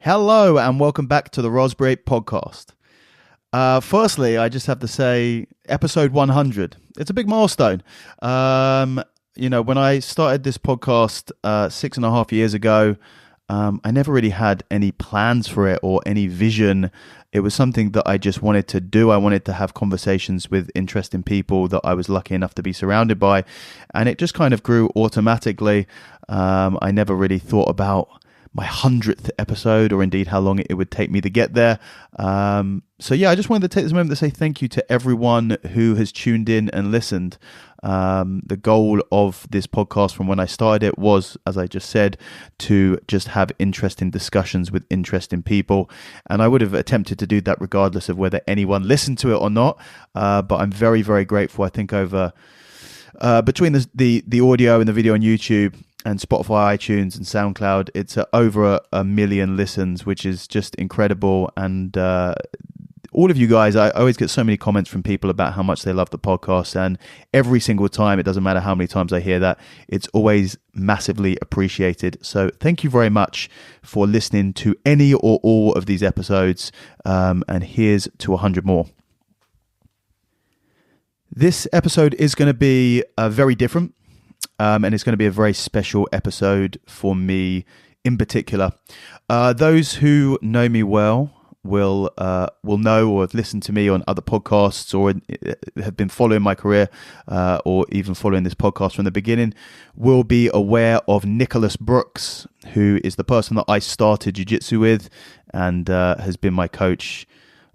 Hello and welcome back to the Raspberry Podcast. Firstly, I just have to say, episode 100. It's a big milestone. When I started this podcast 6.5 years ago, I never really had any plans for it or any vision. It was something that I just wanted to do. I wanted to have conversations with interesting people that I was lucky enough to be surrounded by, and it just kind of grew automatically. I never really thought about my 100th episode or indeed how long it would take me to get there. I just wanted to take this moment to say thank you to everyone who has tuned in and listened. The goal of this podcast from when I started it was, as I just said, to just have interesting discussions with interesting people. And I would have attempted to do that regardless of whether anyone listened to it or not. But I'm very, very grateful. I think over between the audio and the video on YouTube and Spotify, iTunes, and SoundCloud, it's over a million listens, which is just incredible. And all of you guys, I always get so many comments from people about how much they love the podcast. And every single time, it doesn't matter how many times I hear that, it's always massively appreciated. So thank you very much for listening to any or all of these episodes. And here's to 100 more. This episode is going to be very different. And it's going to be a very special episode for me in particular. Those who know me well will know or have listened to me on other podcasts or have been following my career or even following this podcast from the beginning will be aware of Nicholas Brooks, who is the person that I started jiu-jitsu with and has been my coach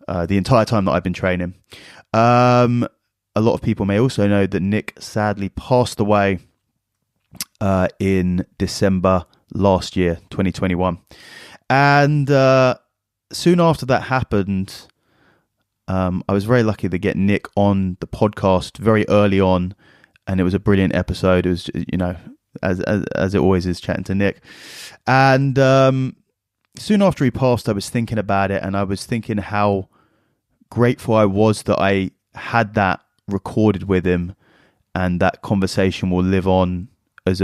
the entire time that I've been training. A lot of people may also know that Nick sadly passed away in December last year, 2021. And soon after that happened, I was very lucky to get Nick on the podcast very early on, and it was a brilliant episode. It was, as it always is, chatting to Nick. And soon after he passed, I was thinking about it, and I was thinking how grateful I was that I had that recorded with him, and that conversation will live on as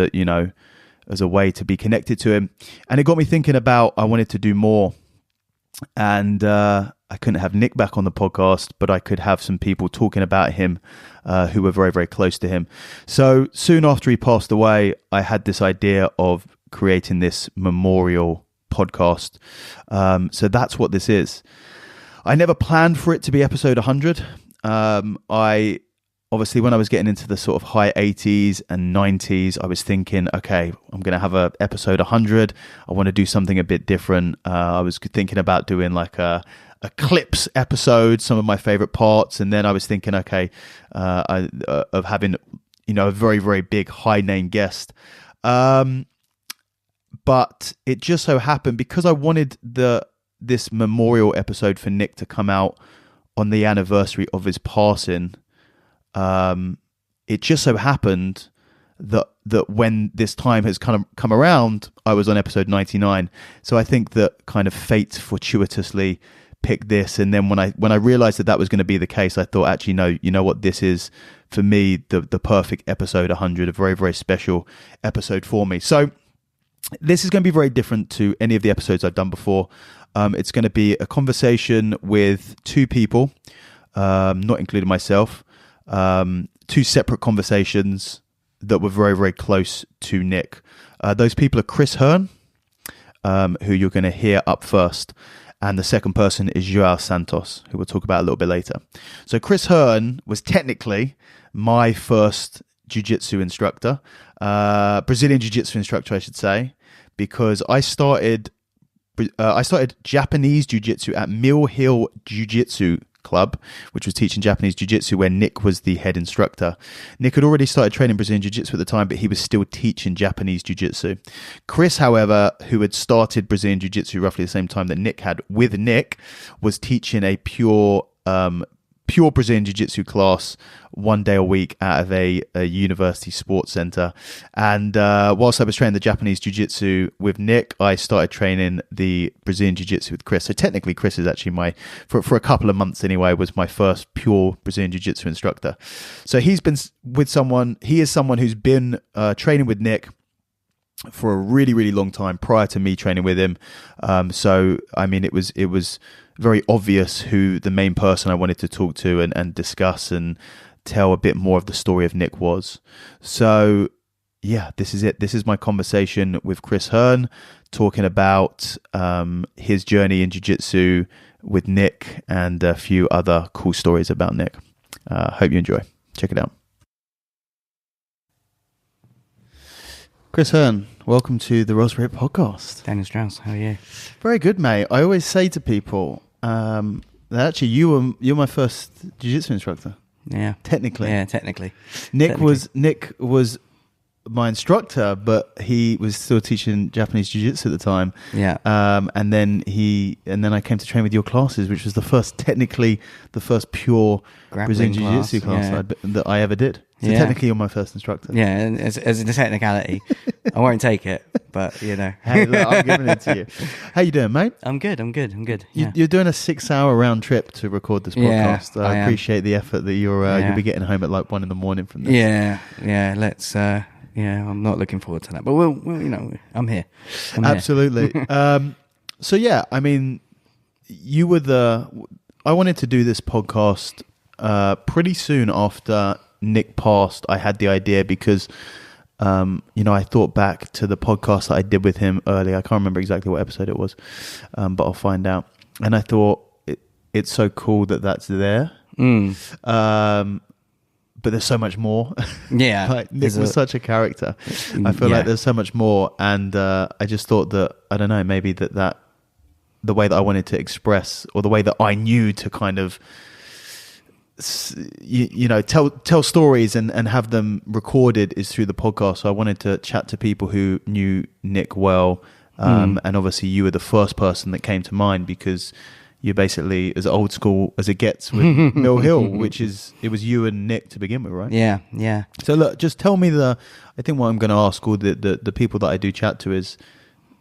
a way to be connected to him. And it got me thinking about, I wanted to do more, and I couldn't have Nick back on the podcast, but I could have some people talking about him who were very, very close to him. So soon after he passed away, I had this idea of creating this memorial podcast. So that's what this is. I never planned for it to be episode 100. Obviously, when I was getting into the sort of high 80s and 90s, I was thinking, okay, I'm going to have a episode 100. I want to do something a bit different. I was thinking about doing like a clips episode, some of my favorite parts. And then I was thinking, okay, of having, a very, very big high name guest. But it just so happened, because I wanted this memorial episode for Nick to come out on the anniversary of his passing. It just so happened that when this time has kind of come around, I was on episode 99. So I think that kind of fate fortuitously picked this. And then when I realized that was going to be the case, I thought, actually, no, you know what? This is, for me, the perfect episode 100, a very, very special episode for me. So this is going to be very different to any of the episodes I've done before. It's going to be a conversation with two people, not including myself. Two separate conversations that were very, very close to Nick. Those people are Chris Hearn, who you're going to hear up first, and the second person is Joao Santos, who we'll talk about a little bit later. So Chris Hearn was technically my first jiu-jitsu instructor, Brazilian jiu-jitsu instructor, I should say, because I started Japanese jiu-jitsu at Mill Hill Jiu-Jitsu Club, which was teaching Japanese jiu-jitsu, where Nick was the head instructor. Nick had already started training Brazilian jiu-jitsu at the time, but he was still teaching Japanese jiu-jitsu. Chris, however, who had started Brazilian jiu-jitsu roughly the same time that Nick had with Nick, was teaching a pure Brazilian jiu-jitsu class 1 day a week out of a university sports center. And whilst I was training the Japanese jiu-jitsu with Nick, I started training the Brazilian jiu-jitsu with Chris. So technically Chris is actually for a couple of months anyway, was my first pure Brazilian jiu-jitsu instructor. So he is someone who's been training with Nick for a really, really long time prior to me training with him. So, I mean, it was very obvious who the main person I wanted to talk to and discuss and tell a bit more of the story of Nick was. So, yeah, this is it. This is my conversation with Chris Hearn, talking about his journey in jiu-jitsu with Nick and a few other cool stories about Nick. Hope you enjoy. Check it out. Chris Hearn, welcome to the Rosary Podcast. Daniel Strauss, how are you? Very good, mate. I always say to people that actually you're my first jiu-jitsu instructor. Yeah, technically. Nick was my instructor, but he was still teaching Japanese jiu-jitsu at the time. Yeah. And then I came to train with your classes, which was the first pure Brazilian jiu-jitsu class that I ever did. So technically, you're my first instructor. Yeah, and as a technicality, I won't take it, but you know. Hey, look, I'm giving it to you. How you doing, mate? I'm good. Yeah. You're doing a 6-hour round trip to record this podcast. I appreciate the effort that you'll be getting home at like 1 a.m. from this. Yeah. Let's. I'm not looking forward to that, but we'll I'm here. Absolutely. So yeah, I mean, you were I wanted to do this podcast pretty soon after Nick passed. I had the idea because, I thought back to the podcast that I did with him earlier. I can't remember exactly what episode it was, but I'll find out. And I thought it's so cool that that's there. But there's so much more. Yeah. Like Nick was such a character. I feel like there's so much more. And I just thought that, I don't know, maybe that the way that I wanted to express, or the way that I knew to kind of, tell stories and have them recorded is through the podcast. So I wanted to chat to people who knew Nick well. And obviously you were the first person that came to mind because you're basically as old school as it gets with Mill Hill, it was you and Nick to begin with, right? Yeah. So look, just tell me I think what I'm going to ask all the people that I do chat to is,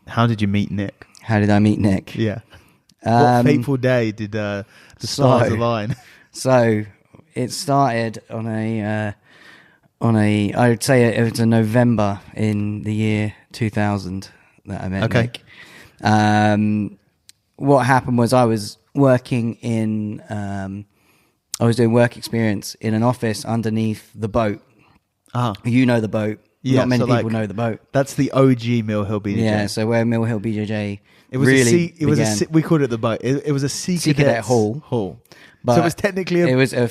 how did you meet Nick? How did I meet Nick? Yeah. What fateful day did the stars align? So it started on I would say it was a November in the year 2000 that I met Nick. What happened was I was working I was doing work experience in an office underneath the boat. You know the boat. Yeah, not many people know the boat. That's the OG Mill Hill BJJ. Yeah, so where Mill Hill BJJ we called it the boat. It was a Sea Cadet Hall. But so it was technically it was I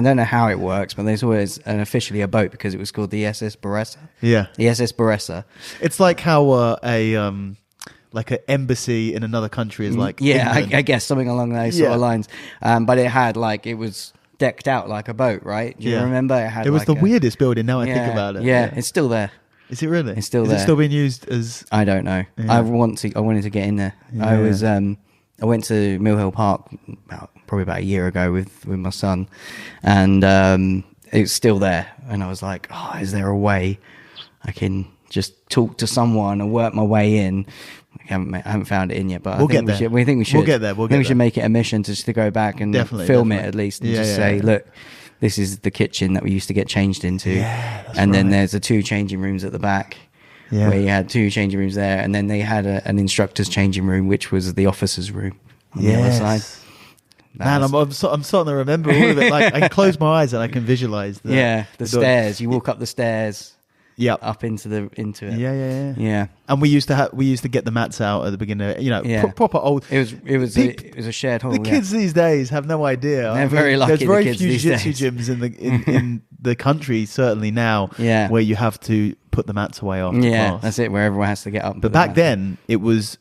don't know how it works, but there's always officially a boat because it was called the SS Baressa. Yeah, the SS Baressa. It's like how like an embassy in another country is like. Yeah, I guess something along those sort of lines. But it was decked out like a boat, right? Do you remember? It was the weirdest building. Now I think about it. Yeah, it's still there. Is it really? It's still there. Is it still being used as? I don't know. Yeah. I wanted to get in there. Yeah. I went to Mill Hill Park probably about a year ago with my son, and it's still there. And I was like, oh, is there a way I can just talk to someone and work my way in? I haven't found it in yet, but I think we should. We'll get there. We should make it a mission to go back and film it at least, and say, look, this is the kitchen that we used to get changed into, and then there's the 2 changing rooms at the back. Yeah. Where you had 2 changing rooms there, and then they had an instructor's changing room, which was the officer's room on the other side. I'm starting to remember all of it. Like I can close my eyes and I can visualize the stairs. You walk up the stairs. Yeah, up into it. Yeah. And we used to get the mats out at the beginning. Proper old. It was a shared hall. The kids these days have no idea. They're very lucky. There's very few jiu-jitsu gyms in the country, certainly now, where you have to put the mats away after class. That's it. Where everyone has to get up. But back then, it was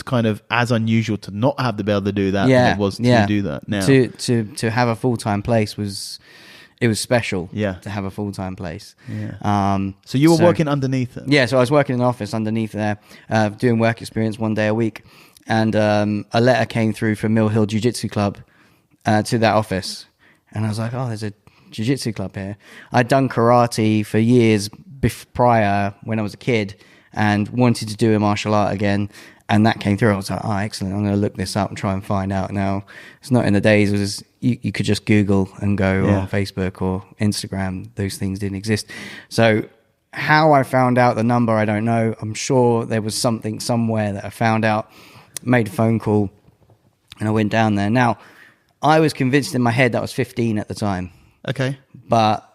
kind of as unusual to not have to be able to do that than it was to do that now. To have a full-time place was. It was special to have a full-time place. Yeah. So you were working underneath it? Yeah, so I was working in an office underneath there, doing work experience 1 day a week. And a letter came through from Mill Hill Jiu-Jitsu Club to that office. And I was like, oh, there's a Jiu-Jitsu club here. I'd done karate for years prior when I was a kid and wanted to do a martial art again. And that came through. I was like, oh, excellent. I'm going to look this up and try and find out. Now, it's not in the days. It was you could just Google and go on Facebook or Instagram. Those things didn't exist. So how I found out the number, I don't know. I'm sure there was something somewhere that I found out, made a phone call, and I went down there. Now, I was convinced in my head that I was 15 at the time. Okay. But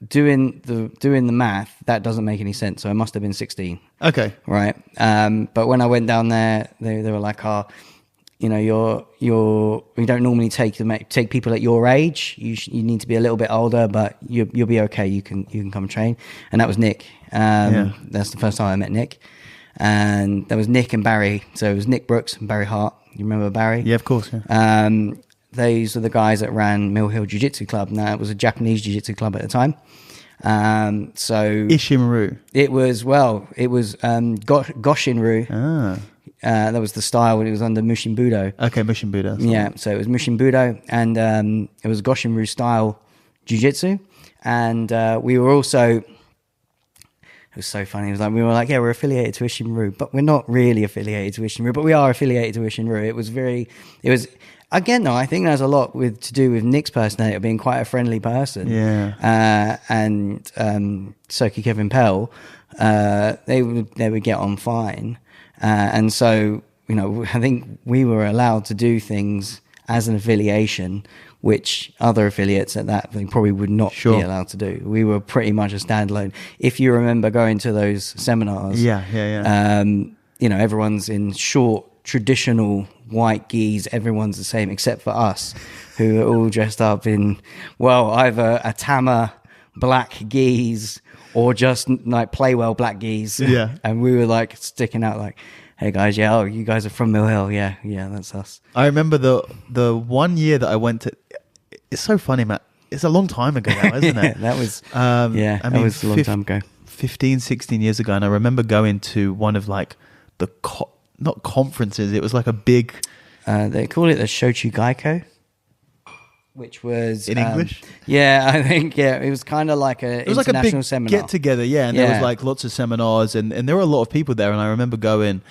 doing the math, that doesn't make any sense. So I must have been 16. Okay. Right. But when I went down there, they were like, you know, we don't normally take people at your age. You need to be a little bit older, but you'll be okay. You can come train. And that was Nick. That's the first time I met Nick. And there was Nick and Barry. So it was Nick Brooks and Barry Hart. You remember Barry? Yeah, of course. Yeah. Those are the guys that ran Mill Hill Jiu-Jitsu Club. Now, it was a Japanese Jiu-Jitsu club at the time. So Ishinru. It was Goshinru. That was the style when it was under Mushin Budo. Okay, Mushin Budo. Yeah, so it was Mushin Budo, and it was Goshinru style Jiu-Jitsu. And we were also... It was so funny. It was like we were like, yeah, we're affiliated to Ishinru, but we're not really affiliated to Ishinru, but we are affiliated to Ishinru. It was again, though, I think there's a lot to do with Nick's personality of being quite a friendly person. Yeah. And Soki Kevin Pell, they would get on fine. And so, you know, I think we were allowed to do things as an affiliation, which other affiliates at that thing probably would not be allowed to do. We were pretty much a standalone. If you remember going to those seminars, Yeah. you know, everyone's in short, traditional white gis. Everyone's the same except for us, who are all dressed up in, well, either a Tama black gis or just like Playwell black gis. Yeah. And we were like sticking out like, hey guys, yeah, you guys are from Mill Hill. Yeah, that's us. I remember the 1 year that I went to. It's so funny, Matt. It's a long time ago now, isn't it? That was that was a long time ago. 15, 16 years ago, and I remember going to one of like the not conferences. It was like a big. They call it the Shochu Gaiko, which was in English. Yeah, I think it was kind of like it was international like a big seminar get together. Yeah, and there was like lots of seminars, and there were a lot of people there. And I remember going.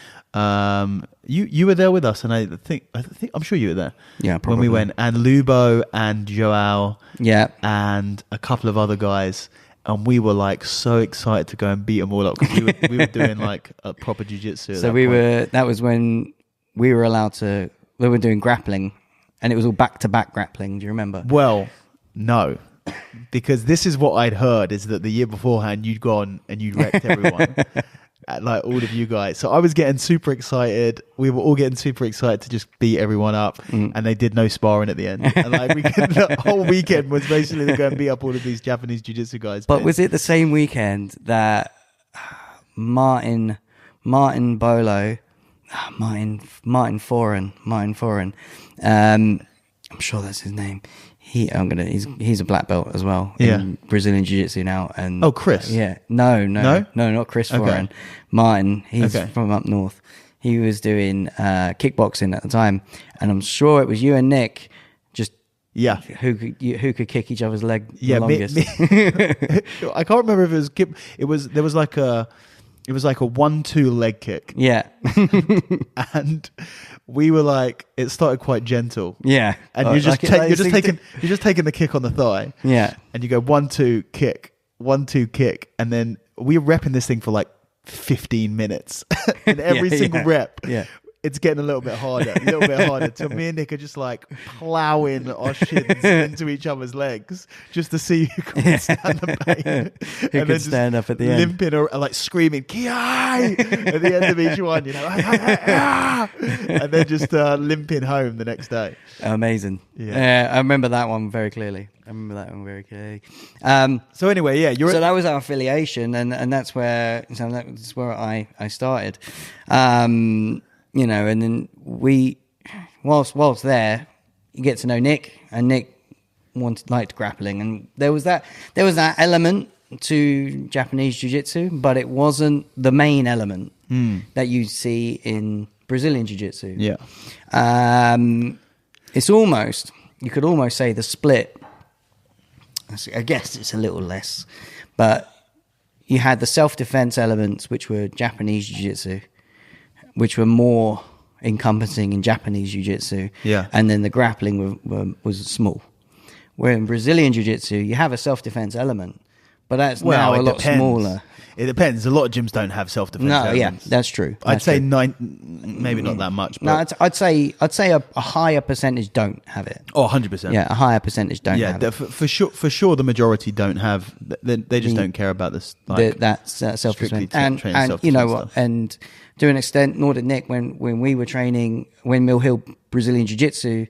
You were there with us, and I think I'm sure you were there. Yeah, probably. When we went, and Lubo and Joao, and a couple of other guys, and we were like so excited to go and beat them all up because we were doing like a proper jiu-jitsu. So that was when we were allowed to. We were doing grappling, and it was all back-to-back grappling. Do you remember? Well, no. Because this is what I'd heard is that the year beforehand you'd gone and you'd wrecked everyone. Like all of you guys. So I was getting super excited. We were all getting super excited to just beat everyone up. And they did no sparring at the end. And like the whole weekend was basically to go and beat up all of these Japanese jiu-jitsu guys. But was it the same weekend that Martin Foran, I'm sure that's his name. He's a black belt as well in Brazilian Jiu-Jitsu now. And Chris? No, not Chris Hearn. Martin, he's from up north. He was doing kickboxing at the time, and I'm sure it was you and Nick just who could kick each other's leg the longest. I can't remember if it was there was like a 1-2 leg kick. Yeah. And we were like, it started quite gentle. Yeah. And you're just taking the kick on the thigh. Yeah. And you go 1-2 kick, 1-2 kick. And then we were repping this thing for like 15 minutes. And every single rep, it's getting a little bit harder. So me and Nick are just like plowing our shins into each other's legs just to see who can stand the pain. Who can stand up at the end. Limping or like screaming, Ki-ai! At the end of each one, you know, and then just limping home the next day. Amazing. Yeah, I remember that one very clearly. So anyway, so that was our affiliation, and that's where I started. You know, and then whilst there, you get to know Nick, and Nick liked grappling, and there was that element to Japanese jiu-jitsu, but it wasn't the main element that you see in Brazilian jiu-jitsu. Yeah. You could almost say the split. I guess it's a little less, but you had the self-defense elements, which were Japanese jiu-jitsu, which were more encompassing in Japanese jiu-jitsu. Yeah. And then the grappling was small. Where in Brazilian jiu-jitsu, you have a self-defense element, but that's Well, now it a lot depends. smaller. It depends. A lot of gyms don't have self-defense. No, yeah, elements. that's true. I'd That's say true. maybe not that much. No, But I'd say a higher percentage don't have it. 100%. Yeah, a higher percentage don't have it. For sure, the majority don't have. They just don't care about this. Like, That's self-defense. And self-defense you know what? stuff. And to an extent, nor did Nick when we were training, when Mill Hill Brazilian Jiu-Jitsu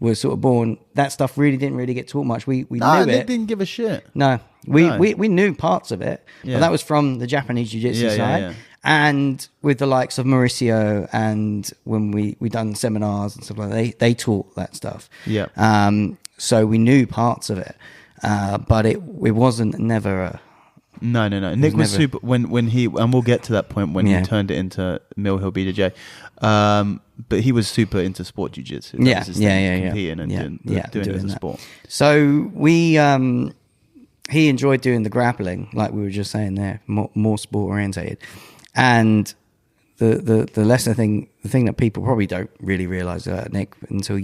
was sort of born. That stuff didn't really get taught much. We knew Nick it. didn't give a shit. No, we knew parts of it, Yeah. but that was from the Japanese jiu-jitsu Yeah, side. yeah. And with the likes of Mauricio, and when we done seminars and stuff like that, they taught that stuff. Yeah. So we knew parts of it, but it wasn't never a... No. Nick was never- super when he, and we'll get to that point when Yeah. he turned it into Mill Hill BJJ. But he was super into sport jiu-jitsu. Yeah, was his yeah, thing, yeah, yeah. competing and Yeah, doing yeah, it as a that. sport. So we, he enjoyed doing the grappling, like we were just saying there, more sport orientated. And the lesser thing, the thing that people probably don't really realize about Nick until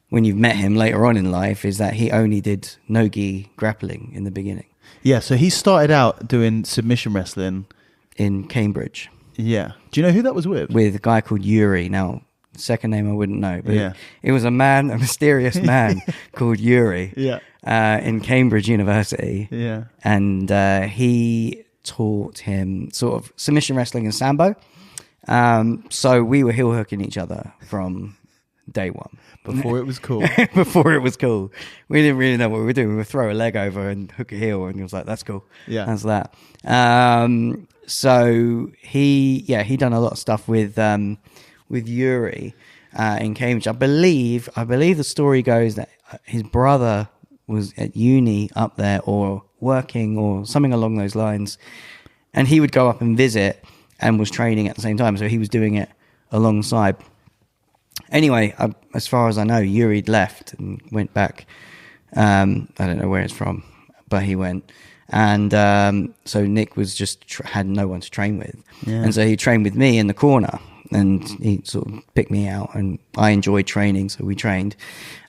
when you've met him later on in life, is that he only did no-gi grappling in the beginning Yeah, so he started out doing submission wrestling. in Cambridge Yeah. Do you know who that was with? with a guy called Yuri. Now, second name I wouldn't know, but Yeah. it was a mysterious man called Yuri. Yeah. In Cambridge University. Yeah. And he taught him sort of submission wrestling and sambo. So we were heel hooking each other from day one. Before it was cool. Before it was cool. We didn't really know what we were doing. We would throw a leg over and hook a heel, and he was like, that's cool. Yeah. That's that. So he done a lot of stuff with Yuri in Cambridge. I believe the story goes that his brother was at uni up there or working or something along those lines, and he would go up and visit and was training at the same time, so he was doing it alongside. Anyway, as far as I know, Yuri'd left and went back. I don't know where it's from, but he went. And so Nick was just had no one to train with. Yeah. And so he trained with me in the corner, and he sort of picked me out, and I enjoyed training, so we trained.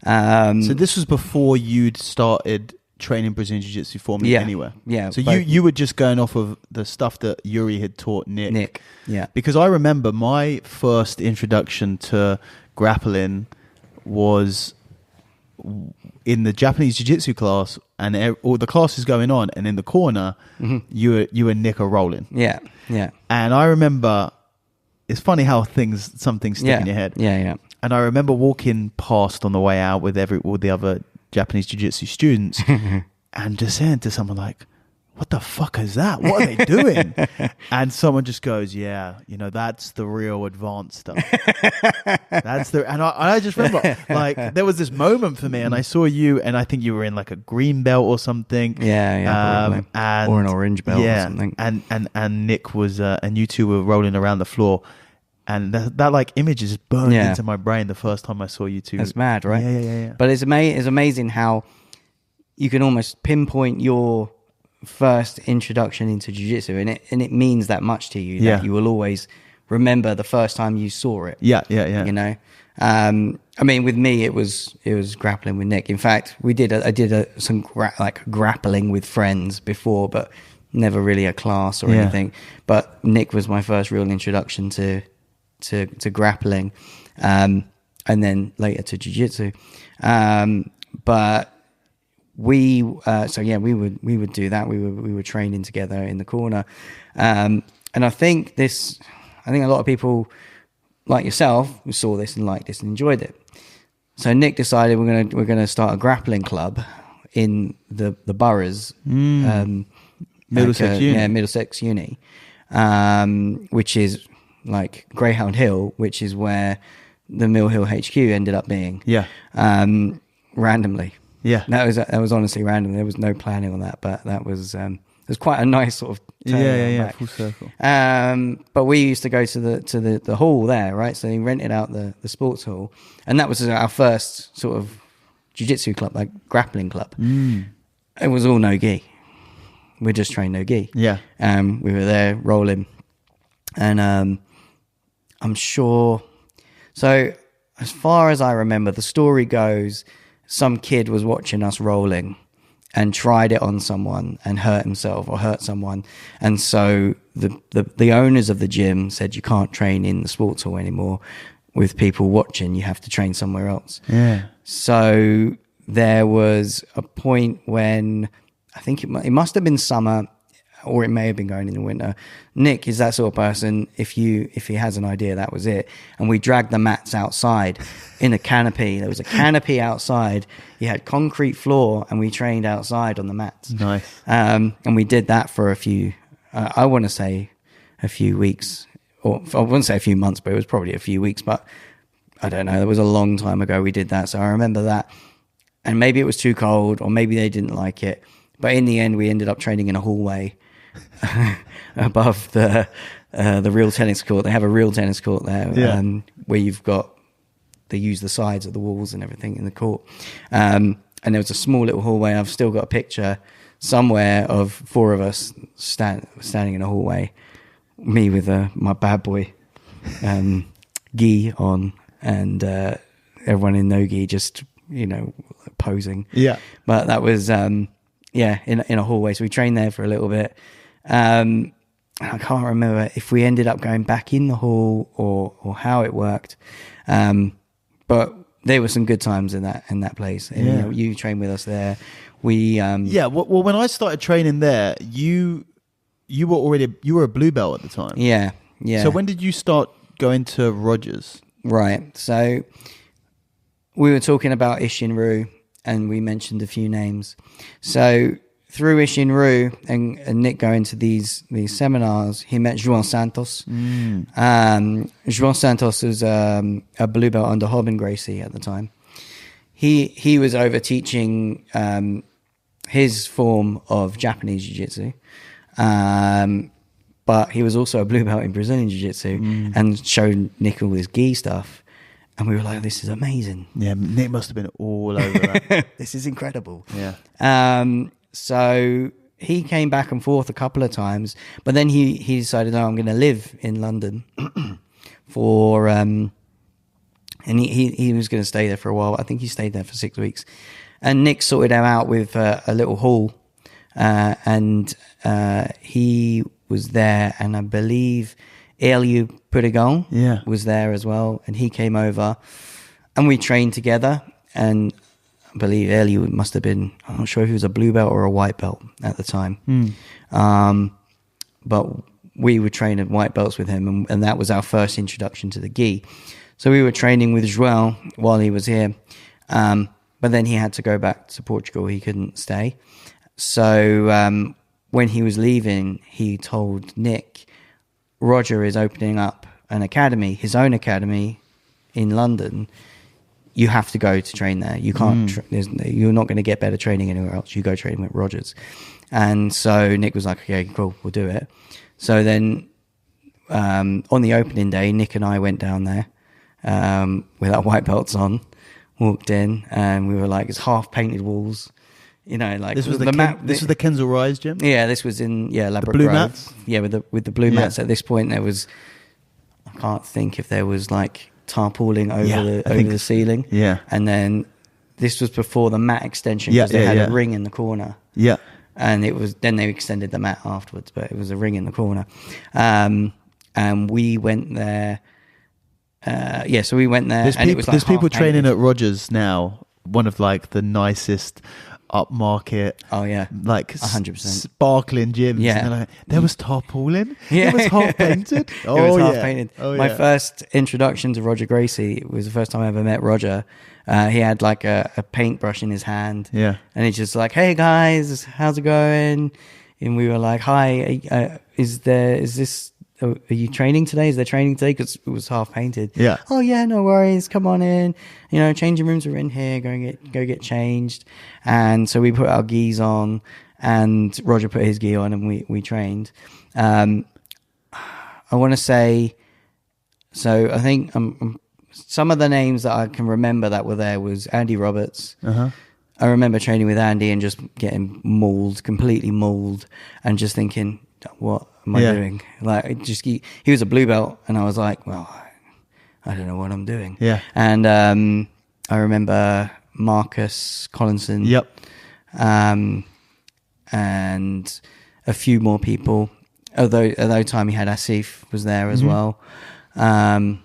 So this was before you'd started training Brazilian Jiu-Jitsu formally anywhere? Yeah. So both- you were just going off of the stuff that Yuri had taught Nick. yeah. Because I remember my first introduction to grappling was in the Japanese Jiu-Jitsu class, and all the class is going on, and in the corner, you and Nick are rolling. Yeah, yeah. And I remember, it's funny how some things stick in your head. Yeah, yeah. And I remember walking past on the way out with all the other Japanese Jiu-Jitsu students and just saying to someone like, what the fuck is that? What are they doing? And someone just goes, yeah, that's the real advanced stuff. And I just remember, like, there was this moment for me, and I saw you, and I think you were in like a green belt or something. Yeah, probably. And or an orange belt or something. And Nick was, and you two were rolling around the floor. And that like image is burned into my brain the first time I saw you two. That's mad, right? Yeah. But it's amazing how you can almost pinpoint your first introduction into jiu-jitsu, and it means that much to you that you will always remember the first time you saw it. Yeah. I mean, with me, it was grappling with Nick. In fact, I did some grappling with friends before, but never really a class or anything. But Nick was my first real introduction to grappling, and then later to jiu-jitsu. But we would do that. We were training together in the corner, and I think a lot of people like yourself who saw this and liked this and enjoyed it. So Nick decided we're gonna start a grappling club in the boroughs, Middlesex Uni. Middlesex Uni, which is like Greyhound Hill, which is where the Mill Hill HQ ended up being. Yeah. Randomly. Yeah. That was honestly random. There was no planning on that, but that was it was quite a nice sort of turn back. Full circle. But we used to go to the hall there, right? So he rented out the sports hall, and that was our first sort of jiu-jitsu club, like grappling club. It was all no gi. We just trained no gi. Yeah. We were there rolling, and I'm sure. So as far as I remember, the story goes, some kid was watching us rolling, and tried it on someone and hurt himself or hurt someone. And so the owners of the gym said, you can't train in the sports hall anymore with people watching. You have to train somewhere else. Yeah. So there was a point when I think it must have been summer, or it may have been going in the winter. Nick is that sort of person. If he has an idea, that was it. And we dragged the mats outside in a canopy. There was a canopy outside. You had concrete floor, and we trained outside on the mats. Nice. And we did that for a few. I want to say a few weeks, or I wouldn't say a few months, but it was probably a few weeks. But I don't know. It was a long time ago we did that, so I remember that. And maybe it was too cold, or maybe they didn't like it. But in the end, we ended up training in a hallway above the real tennis court. They have a real tennis court there, where they use the sides of the walls and everything in the court. And there was a small little hallway. I've still got a picture somewhere of 4 of us standing in a hallway. Me with my bad boy gi on, and everyone in no gi, just posing. Yeah. But that was in a hallway. So we trained there for a little bit. I can't remember if we ended up going back in the hall or how it worked. But there were some good times in that place. And, you trained with us there. We well, when I started training there, you were a blue belt at the time. Yeah. So when did you start going to Rogers? Right. So we were talking about Ishinru, and we mentioned a few names. So through Ishinru and Nick going to these seminars, he met Joao Santos. Joao Santos was a blue belt under Robin Gracie at the time. He was over teaching his form of Japanese jiu-jitsu, but he was also a blue belt in Brazilian jiu-jitsu and showed Nick all his gi stuff. And we were like, this is amazing. Yeah, Nick must have been all over that. This is incredible. Yeah. So he came back and forth a couple of times, but then he decided, no, I'm going to live in London for, and he was going to stay there for a while. I think he stayed there for 6 weeks. And Nick sorted him out with a little hall, and he was there, and I believe Eliu Purigon was there as well, and he came over, and we trained together. And I believe Eliu must have been, I'm not sure if he was a blue belt or a white belt at the time. But we would train at white belts with him, and that was our first introduction to the gi. So we were training with Joao while he was here, but then he had to go back to Portugal. He couldn't stay. So when he was leaving, he told Nick, Roger is opening up an academy, his own academy in London. You have to go to train there. You can't. You're not going to get better training anywhere else. You go train with Rogers. And so Nick was like, "Okay, cool, we'll do it." So then, on the opening day, Nick and I went down there with our white belts on, walked in, and we were like, "It's half painted walls." Like this was the map. This was the Kensal Rise gym. Yeah, this was in Ladbroke blue Grove. Mats. Yeah, with the blue mats. At this point, there was, I can't think if there was like tarpaulin over the ceiling. Yeah, and then this was before the mat extension because they had a ring in the corner. Yeah, and it was then they extended the mat afterwards, but it was a ring in the corner. And we went there. So we went there. There's people training at Rogers now. One of like the nicest upmarket, 100% sparkling gyms. Yeah, there was tarpaulin. Yeah, it was half painted. It was half painted. My first introduction to Roger Gracie was the first time I ever met Roger. He had like a paintbrush in his hand. Yeah, and he's just like, "Hey guys, how's it going?" And we were like, "Hi, are you training today? Is there training today?" Because it was half painted. Yeah. Oh yeah, no worries. Come on in. Changing rooms are in here. Go get changed. And so we put our gis on, and Roger put his gi on, and we trained. I want to say, so I think some of the names that I can remember that were there was Andy Roberts. I remember training with Andy and just getting completely mauled, and just thinking, what am I doing? Like, he was a blue belt, and I was like, well, I don't know what I'm doing. Yeah. And I remember Marcus Collinson. Yep. and a few more people. Although at that time he had Asif was there as well, and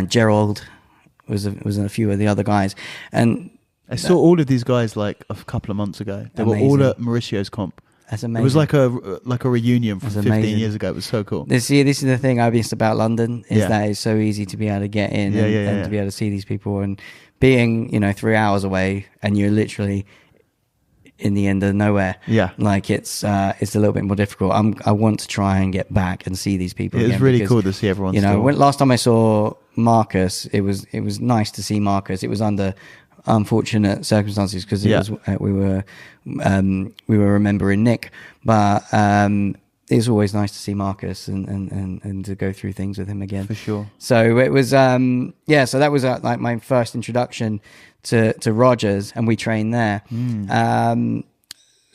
Gerald was a few of the other guys. And I saw all of these guys like a couple of months ago. They were all at Mauricio's comp. That's amazing. It was like a reunion from 15 years ago. It was so cool. This is the thing I miss about London, is that it's so easy to be able to get in and to be able to see these people, and being 3 hours away and you're literally in the end of nowhere. Yeah, like it's a little bit more difficult. I want to try and get back and see these people. It's really cool to see everyone. Last time I saw Marcus, it was nice to see Marcus. It was under unfortunate circumstances because we were remembering Nick, but it's always nice to see Marcus and to go through things with him again, for sure. So it was so that was like my first introduction to Rogers, and we trained there.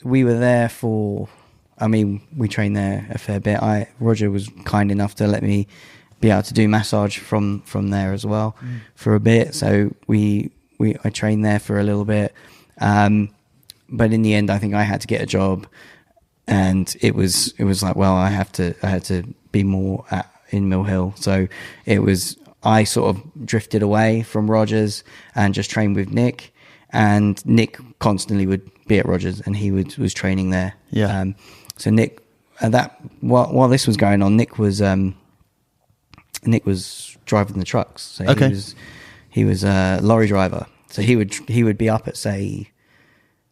We were there we trained there a fair bit. Roger was kind enough to let me be able to do massage from there as well for a bit, so I trained there for a little bit, but in the end, I think I had to get a job, and it was like, well, I had to be more in Mill Hill. So I sort of drifted away from Rogers and just trained with Nick, and Nick constantly would be at Rogers, and he was training there. Yeah. So Nick, while this was going on, Nick was driving the trucks. So okay. He was a lorry driver, so he would be up at say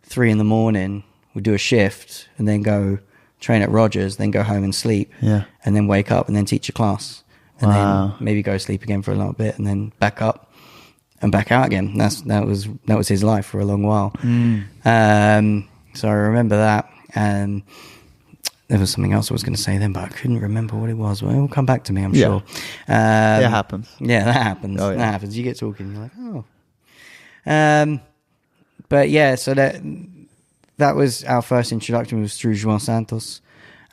3 a.m, would do a shift, and then go train at Rogers, then go home and sleep, and then wake up and then teach a class, and then maybe go sleep again for a little bit, and then back up and back out again. That was his life for a long while. So I remember that, and there was something else I was going to say then, but I couldn't remember what it was. Well, it will come back to me, I'm sure. It happens. Yeah, that happens. Oh, yeah. That happens. You get talking, you're like, oh. But yeah, so that was our first introduction, was through Joao Santos.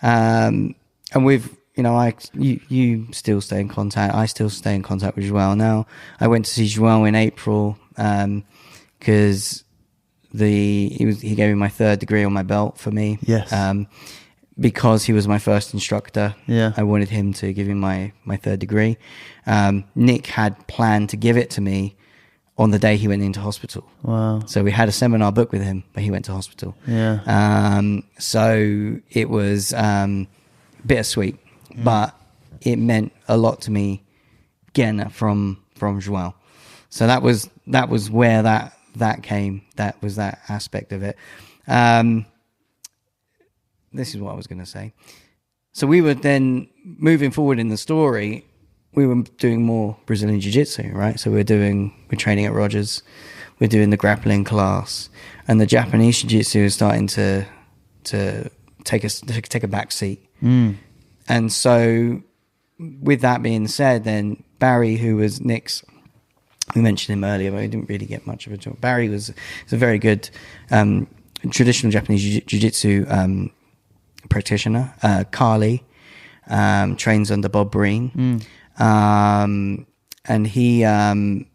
And we've, you still stay in contact. I still stay in contact with Joao now. I went to see Joao in April because he gave me my 3rd degree on my belt for me. Yes. Because he was my first instructor, I wanted him to give me my 3rd degree. Nick had planned to give it to me on the day he went into hospital. Wow. So we had a seminar booked with him, but he went to hospital. Yeah. So it was bittersweet, but it meant a lot to me getting that from Joao. So that was where that came. That was that aspect of it. This is what I was going to say. So we were then moving forward in the story. We were doing more Brazilian Jiu-Jitsu, right? So we're training at Rogers. We're doing the grappling class, and the Japanese Jiu-Jitsu is starting to take a back seat. And so, with that being said, then Barry, who was Nick's, we mentioned him earlier, but we didn't really get much of a job. Barry was a very good traditional Japanese Jiu-Jitsu practitioner. Carly trains under Bob Breen, and the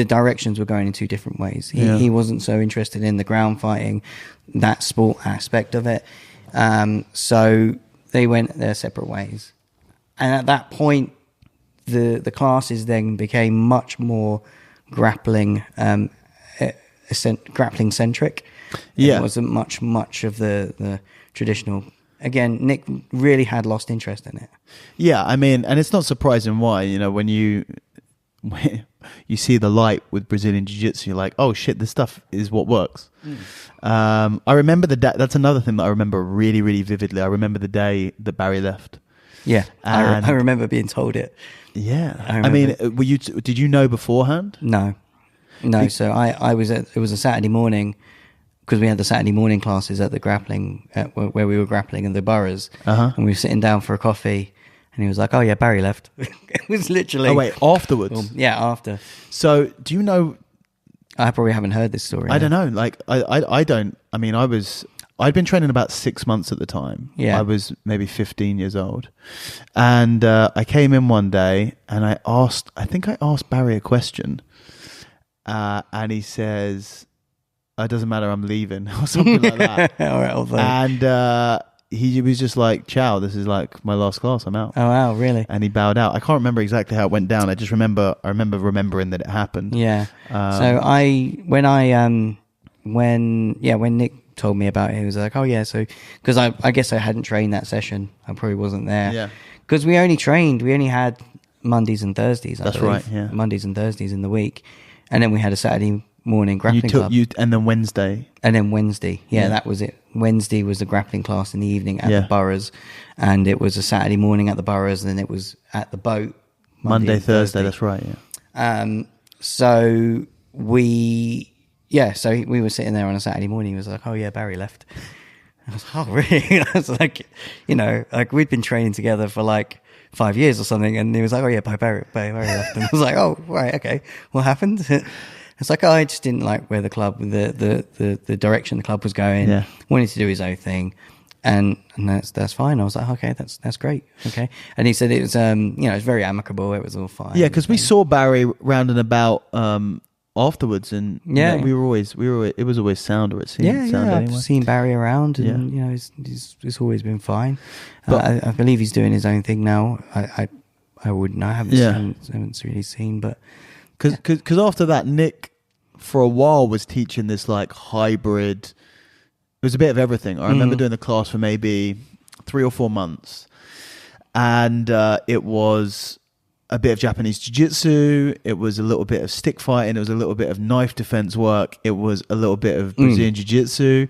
directions were going in 2 different ways. He wasn't so interested in the ground fighting, that sport aspect of it, so they went their separate ways. And at that point, the classes then became much more grappling centric. It wasn't much of the traditional. Again, Nick really had lost interest in it. Yeah, I mean, and it's not surprising why. When you see the light with Brazilian Jiu-Jitsu, you're like, oh shit, this stuff is what works. I remember the day. That's another thing that I remember really, really vividly. I remember the day that Barry left. Yeah, I remember being told it. Yeah, I mean, did you know beforehand? No. So it was a Saturday morning, because we had the Saturday morning classes at the grappling, where we were grappling in the boroughs, and we were sitting down for a coffee, and he was like, "Oh yeah, Barry left." It was literally. Oh wait, afterwards. Yeah, after. So do you know? I probably haven't heard this story. I don't know. Like I don't. I mean, I'd been training about 6 months at the time. Yeah. I was maybe 15 years old, and I came in one day, and I think I asked Barry a question, and he says, it doesn't matter, I'm leaving, or something like that. All right, old thing. And he was just like, ciao, this is like my last class, I'm out. Oh wow, really? And he bowed out. I can't remember exactly how it went down. I remember remembering that it happened. Yeah. So when Nick told me about it, he was like, oh yeah, so because I guess I hadn't trained that session, I probably wasn't there. Yeah. Because we only had Mondays and Thursdays. I That's believe. right. Yeah. Mondays and Thursdays in the week, and then we had a Saturday morning grappling club. And then Wednesday. And then Wednesday, that was it. Wednesday was the grappling class in the evening at the Boroughs, and it was a Saturday morning at the Boroughs, and then it was at the boat Monday, Thursday. That's right. Yeah. So we were sitting there on a Saturday morning. He was like, "Oh yeah, Barry left." I was like, "Oh really?" I was like, like we'd been training together for like 5 years or something, and he was like, "Oh yeah, Barry left." And I was like, "Oh right, okay, what happened?" It's like, I just didn't like where the club, the direction the club was going. Yeah. Wanted to do his own thing, and that's fine. I was like, okay, that's great. Okay, and he said it was it was very amicable. It was all fine. Yeah, because we saw Barry round and about afterwards, and we were always it was always sound, or it seemed sound I've anyway. seen Barry around, and he's always been fine. But I believe he's doing his own thing now. I wouldn't know. I haven't really seen, but. Because after that, Nick, for a while, was teaching this like hybrid. It was a bit of everything. I remember doing the class for maybe 3 or 4 months. And it was a bit of Japanese jiu-jitsu. It was a little bit of stick fighting. It was a little bit of knife defense work. It was a little bit of Brazilian jiu-jitsu.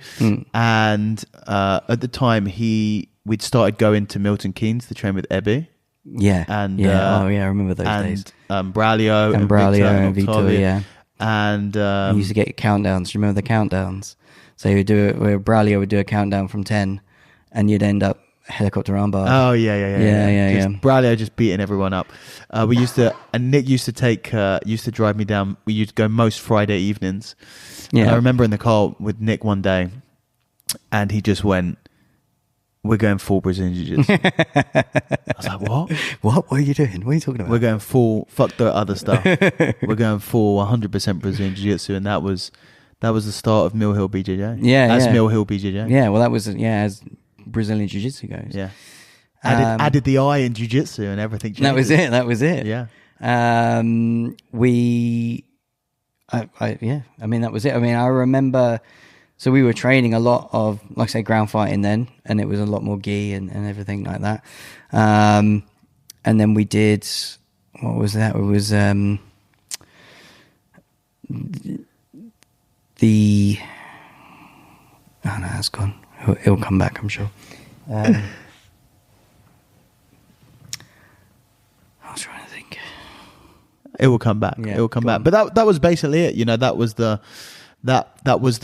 And at the time, we'd started going to Milton Keynes to train with Ebby. Yeah. And I remember those days. Braulio and Victor, Octavio. yeah. And you used to get countdowns. Do you remember the countdowns? So you would do it where Braulio would do a countdown from 10, and you'd end up helicopter armbar. Oh yeah. Braulio just beating everyone up. And Nick used to drive me down. We used to go most Friday evenings. Yeah. And I remember in the car with Nick one day, and he just went, "We're going full Brazilian Jiu-Jitsu." I was like, "What? What are you doing? What are you talking about?" We're going full, fuck the other stuff. We're going full 100% Brazilian Jiu-Jitsu, and that was the start of Mill Hill BJJ. As Mill Hill BJJ. Yeah, well, that was as Brazilian Jiu-Jitsu goes. Yeah. Added the I in Jiu-Jitsu, and everything changed. That was it. Yeah. That was it. I mean, I remember. So we were training a lot of, like I say, ground fighting then, and it was a lot more gi and everything like that. And then we did, what was that? It was oh no, that's gone. It'll come back, I'm sure. I was trying to think. It will come back. Yeah, it will come back. But that was basically it. That was the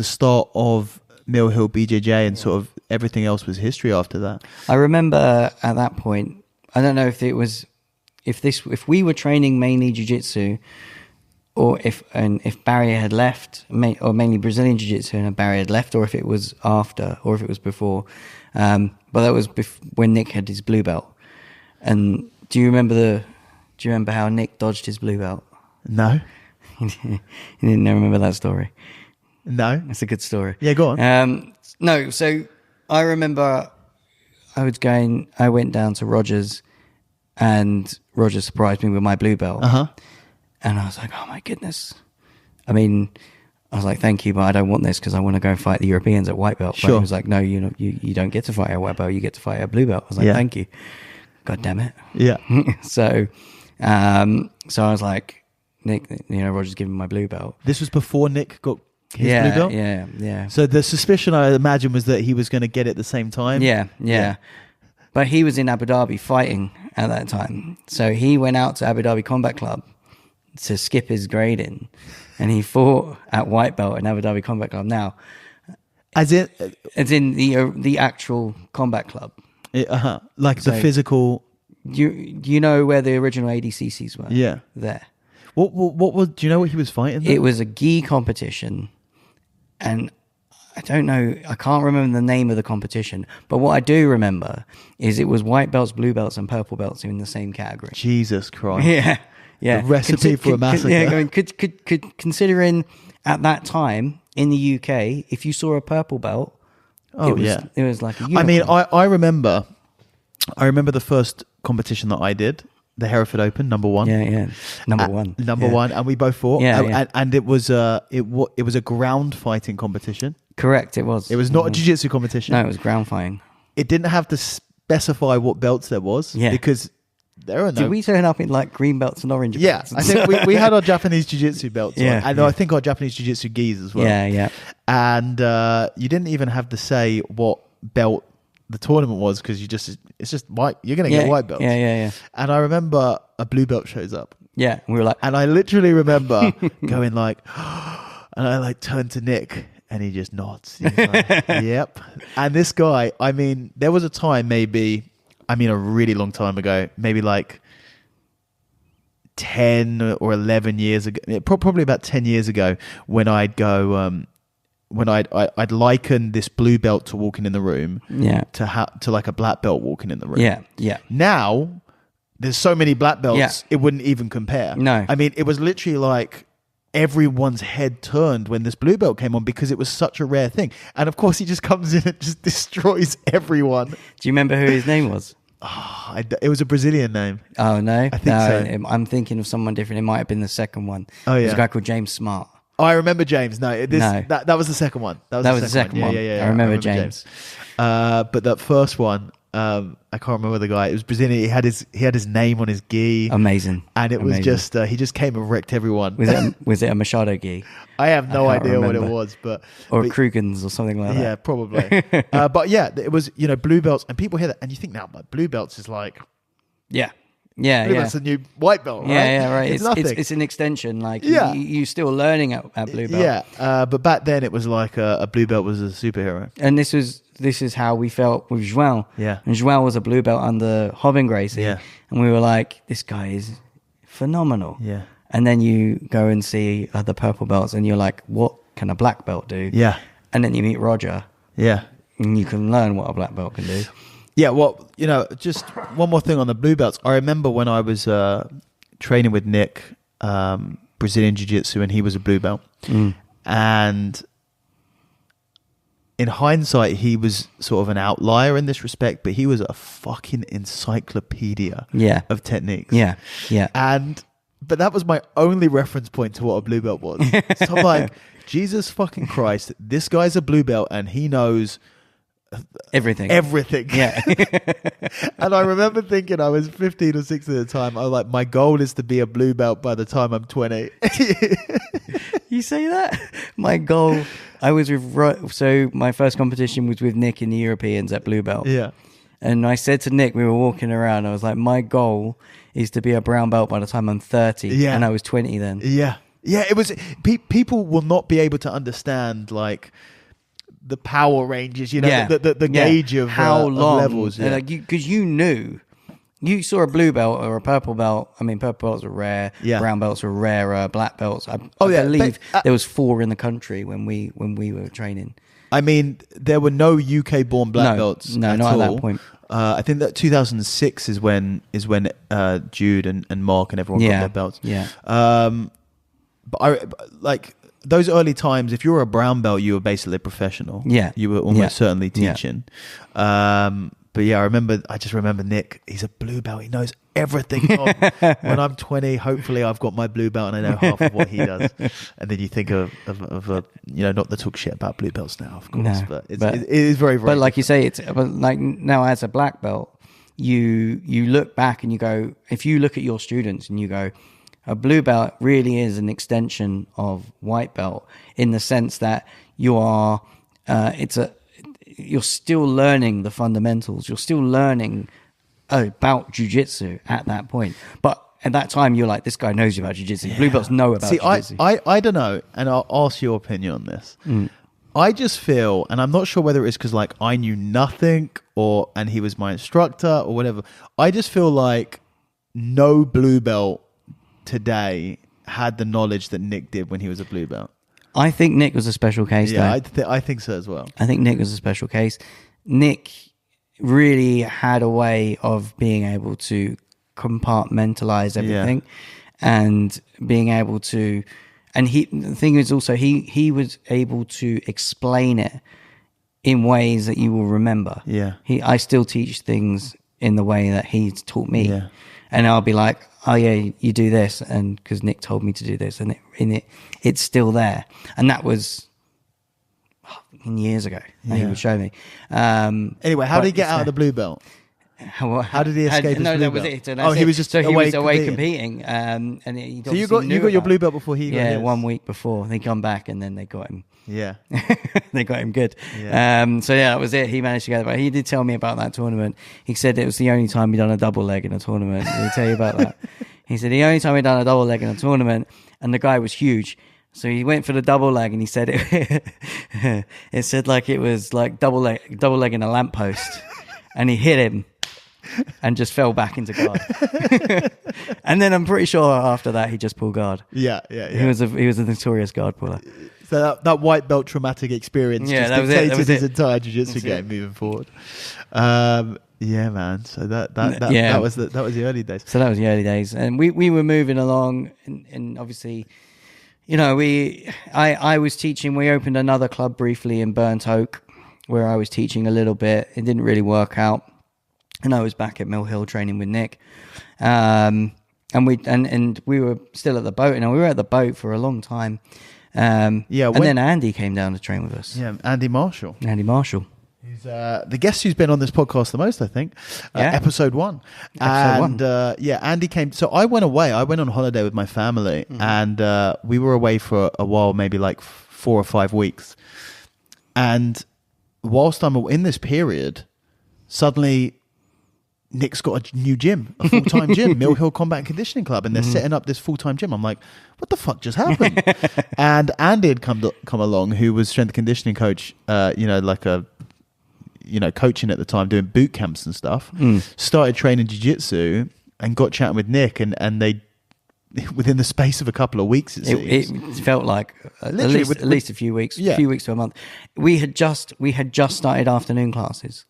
start of Mill Hill BJJ, and sort of everything else was history after that. I remember at that point, I don't know if we were training mainly jiu-jitsu, or if Barry had left, or mainly Brazilian jiu-jitsu, and Barry had left, or if it was after, or if it was before. But that was when Nick had his blue belt. And do you remember how Nick dodged his blue belt? No. You didn't remember that story? No. It's a good story. Yeah, go on. No, so I remember I went down to Rogers, and Rogers surprised me with my blue belt. Uh-huh. And I was like, oh my goodness. I mean, I was like, thank you, but I don't want this because I want to go and fight the Europeans at white belt. Sure. But he was like, no, you don't get to fight at white belt. You get to fight at blue belt. I was like, thank you. God damn it. Yeah. So I was like, Nick, Rogers giving me my blue belt. This was before Nick got his blue belt? Yeah. So the suspicion, I imagine, was that he was going to get it at the same time? Yeah. But he was in Abu Dhabi fighting at that time. So he went out to Abu Dhabi Combat Club to skip his grading, and he fought at white belt in Abu Dhabi Combat Club. Now, as in the actual combat club, like the physical. Do you know where the original ADCCs were? Yeah, there. What was? Do you know what he was fighting there? It was a gi competition, and I don't know. I can't remember the name of the competition, but what I do remember is it was white belts, blue belts, and purple belts in the same category. Jesus Christ! Yeah. The recipe for a massacre. Yeah, considering at that time in the UK, if you saw a purple belt, it was like a unicorn. I mean, I remember the first competition that I did, the Hereford Open, number one. Number one, and we both fought. And it was a ground fighting competition. Correct, it was. It was not a jiu-jitsu competition. No, it was ground fighting. It didn't have to specify what belts there was because there are no. Did we turn up in like green belts and orange belts? Yeah, I think we had our Japanese jiu-jitsu belts on, and I think our Japanese jiu-jitsu gis as well. Yeah. And you didn't even have to say what belt the tournament was because it's just white. You're going to get white belts. Yeah. And I remember a blue belt shows up. Yeah, we were like, and I literally remember going like, and I like turned to Nick. And he just nods. He's like, yep. And this guy, I mean, there was a time a really long time ago, maybe like 10 or 11 years ago, probably about 10 years ago, when I'd go, I'd liken this blue belt to walking in the room to like a black belt walking in the room. Yeah. Now, there's so many black belts, it wouldn't even compare. No. I mean, it was literally like, everyone's head turned when this blue belt came on because it was such a rare thing. And of course, he just comes in and just destroys everyone. Do you remember who his name was? It was a Brazilian name. Oh, no? I think so. I'm thinking of someone different. It might have been the second one. Oh, yeah. There's a guy called James Smart. Oh, I remember James. That was the second one. That was the second one. Yeah. I remember James. But that first one, I can't remember the guy. It was Brazilian. He had his name on his gi. Amazing. And it was just he just came and wrecked everyone. Was it a Machado gi? I have no idea what it was, but Krugans or something like that. Yeah, probably. But yeah, it was blue belts, and people hear that, and you think now, like, blue belts is like blue belt's a new white belt, right? Yeah, right. It's it's an extension. Like you're still learning at blue belt. Yeah, but back then it was like a blue belt was a superhero, and this is how we felt with Joao. Yeah, and Joao was a blue belt under Hobbing Gracie. Yeah, and we were like, this guy is phenomenal. Yeah, and then you go and see the purple belts, and you're like, what can a black belt do? Yeah, and then you meet Roger. Yeah, and you can learn what a black belt can do. Yeah, well, just one more thing on the blue belts. I remember when I was training with Nick, Brazilian Jiu-Jitsu, and he was a blue belt. And in hindsight, he was sort of an outlier in this respect, but he was a fucking encyclopedia of techniques. Yeah. But that was my only reference point to what a blue belt was. So I'm like, Jesus fucking Christ, this guy's a blue belt and he knows everything. Yeah. And I remember thinking, I was 15 or 16 at the time, I was like, my goal is to be a blue belt by the time I'm 20. You say that? My goal, so my first competition was with Nick in the Europeans at blue belt. Yeah. And I said to Nick, we were walking around, I was like, my goal is to be a brown belt by the time I'm 30. Yeah. And I was 20 then. Yeah. It was, people will not be able to understand, like, the power ranges, the gauge of how long of levels. Yeah. Because you saw a blue belt or a purple belt. I mean, purple belts are rare. Yeah. Brown belts are rarer. Black belts. I believe there was 4 in the country when we were training. I mean, there were no UK born black belts. No, not all. at that point. I think that 2006 is when Jude and Mark and everyone got their belts. Yeah. But I like those early times. If you were a brown belt, you were basically a professional. Yeah. You were almost certainly teaching. But yeah, I just remember Nick, he's a blue belt. He knows everything. When I'm 20, hopefully I've got my blue belt and I know half of what he does. And then you think of not to talk shit about blue belts now, of course, but it is very, very But like different. you say, it's like now as a black belt, you look back and you go, if you look at your students and you go, a blue belt really is an extension of white belt in the sense that you are, you're still learning the fundamentals. You're still learning about jiu-jitsu at that point. But at that time, you're like, this guy knows about jiu-jitsu. Yeah. Blue belts know about jiu-jitsu. I don't know, and I'll ask your opinion on this. I just feel, and I'm not sure whether it's because like I knew nothing and he was my instructor or whatever. I just feel like no blue belt today had the knowledge that Nick did when he was a blue belt. I think Nick was a special case. Yeah, I think so as well. I think Nick was a special case. Nick really had a way of being able to compartmentalize everything and being able to And the thing is also, he was able to explain it in ways that you will remember. Yeah. I still teach things in the way that he's taught me. Yeah. And I'll be like, oh yeah, you do this, and because Nick told me to do this, and it's still there. And that was years ago that he would show me. Anyway, how did he get out of the blue belt? How did he escape his blue that belt? was it. So he was just away competing. And so you got your blue belt before he got his? 1 week before. They come back and then they got him. Yeah. They got him good. Yeah. So yeah, that was it. He managed to get it. But he did tell me about that tournament. He said it was the only time he'd done a double leg in a tournament. Did he tell you about that? He said the only time he'd done a double leg in a tournament, and the guy was huge. So he went for the double leg, and he said it said like it was like double leg in a lamppost, and he hit him and just fell back into guard. And then I'm pretty sure after that he just pulled guard. Yeah. He was a notorious guard puller. So that white belt traumatic experience just dictated his entire jiu-jitsu game moving forward. Yeah, man. So that was the early days. So that was the early days, and we were moving along, and obviously, you know, I was teaching. We opened another club briefly in Burnt Oak, where I was teaching a little bit. It didn't really work out, and I was back at Mill Hill training with Nick, and we were still at the boat, and we were at the boat for a long time. And then Andy came down to train with us. Yeah, Andy Marshall. He's the guest who's been on this podcast the most, I think. Episode 1. Andy came. So I went away. I went on holiday with my family, and we were away for a while, maybe like 4 or 5 weeks. And whilst I'm in this period, suddenly Nick's got a new gym, a full-time gym, Mill Hill Combat and Conditioning Club, and they're setting up this full-time gym. I'm like, what the fuck just happened? And Andy had come along, who was strength and conditioning coach, coaching at the time, doing boot camps and stuff, started training jiu-jitsu and got chatting with Nick, and they, within the space of a couple of weeks, it felt like at least a few weeks, a few weeks to a month. We had just started afternoon classes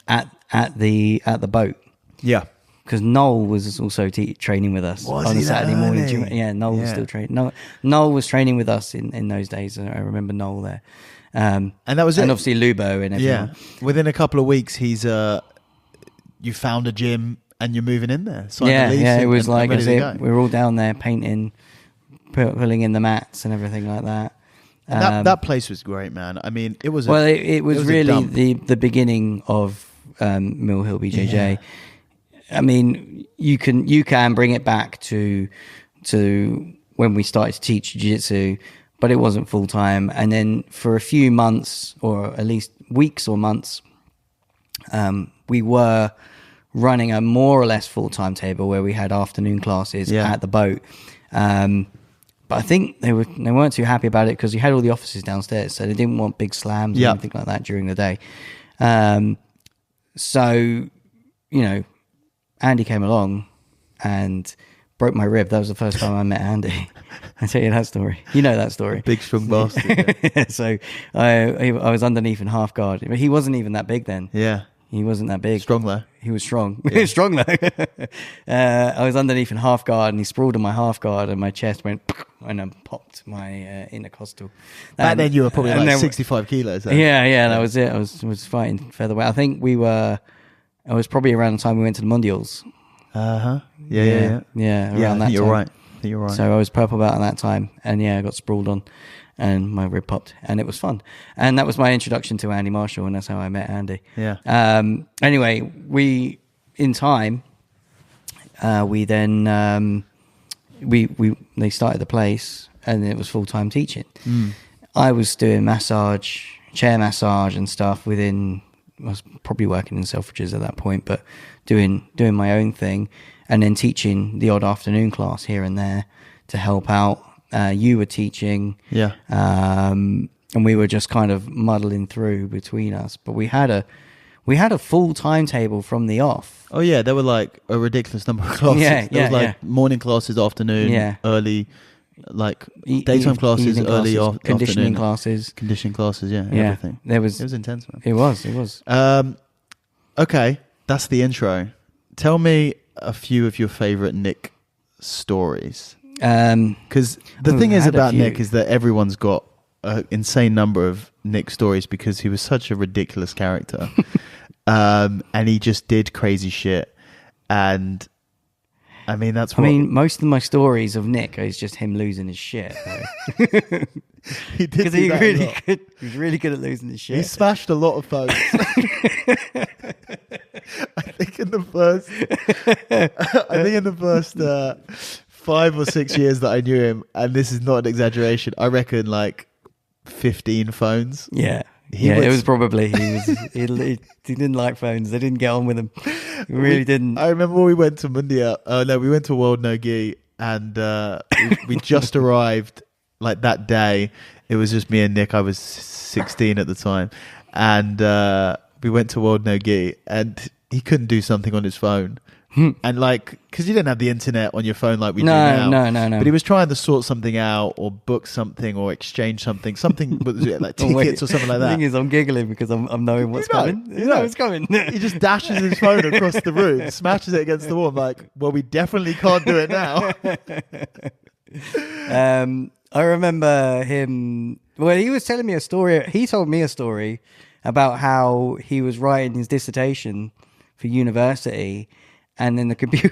at the boat. Yeah. Because Noel was also training with us on a Saturday morning. Yeah, Noel was still training. Noel was training with us in those days. I remember Noel there. And that was it. And obviously Lubo and everyone. Yeah. Within a couple of weeks, he's you found a gym and you're moving in there. It was like we were all down there painting, pulling in the mats and everything like that. And that place was great, man. I mean, it was. It was really the beginning of Mill Hill BJJ. Yeah. I mean, you can bring it back to when we started to teach jiu-jitsu, but it wasn't full time. And then for a few months, or at least weeks or months, we were running a more or less full timetable where we had afternoon classes at the boat. But I think they weren't too happy about it because you had all the offices downstairs, so they didn't want big slams or anything like that during the day. So, you know, Andy came along and broke my rib. That was the first time I met Andy. I tell you that story. You know that story. Big strong bastard. Yeah. So I was underneath in half guard. He wasn't even that big then. Yeah. He wasn't that big. Strong though. He was strong. He was strong though. I was underneath in half guard, and he sprawled in my half guard, and my chest went and then popped my intercostal. Back then you were probably like 65 kilos. Yeah, that was it. I was fighting featherweight. I think it was probably around the time we went to the Mundials. Yeah. Around that you're time. right. You're right. So I was purple belt at that time, and I got sprawled on, and my rib popped, and it was fun. And that was my introduction to Andy Marshall, and that's how I met Andy. Yeah. Anyway, we then they started the place, and it was full-time teaching. I was doing chair massage and stuff I was probably working in Selfridges at that point, but doing my own thing, and then teaching the odd afternoon class here and there to help out. You were teaching, and we were just kind of muddling through between us. But we had a full timetable from the off. Oh yeah, there were like a ridiculous number of classes. There was morning classes, afternoon, early, like daytime classes, early classes, conditioning classes, everything. It was intense, man. It was. Okay, that's the intro. Tell me a few of your favorite Nick stories. Because the thing is had a about few. Nick is that everyone's got an insane number of Nick stories because he was such a ridiculous character. And he just did crazy shit. And I mean, that's what... most of my stories of Nick is just him losing his shit. he did Because do that a lot. he was really good at losing his shit. He smashed a lot of phones. I think in the first 5 or 6 years that I knew him, and this is not an exaggeration, I reckon like 15 phones. Yeah. He It was probably he didn't like phones. They didn't get on with him. He really didn't. I remember we went to Mundia. We went to World No Gi, and we just arrived like that day. It was just me and Nick. I was 16 at the time, and we went to World No Gi, and he couldn't do something on his phone. And like, because you didn't have the internet on your phone like we do now. No. But he was trying to sort something out, or book something, or exchange something like tickets or something like that. The thing is, I'm giggling because I'm knowing what's coming. You know what's coming. He just dashes his phone across the room, smashes it against the wall. I'm like, well, we definitely can't do it now. I remember him. Well, he was telling me a story. He told me a story about how he was writing his dissertation for university. And then the computer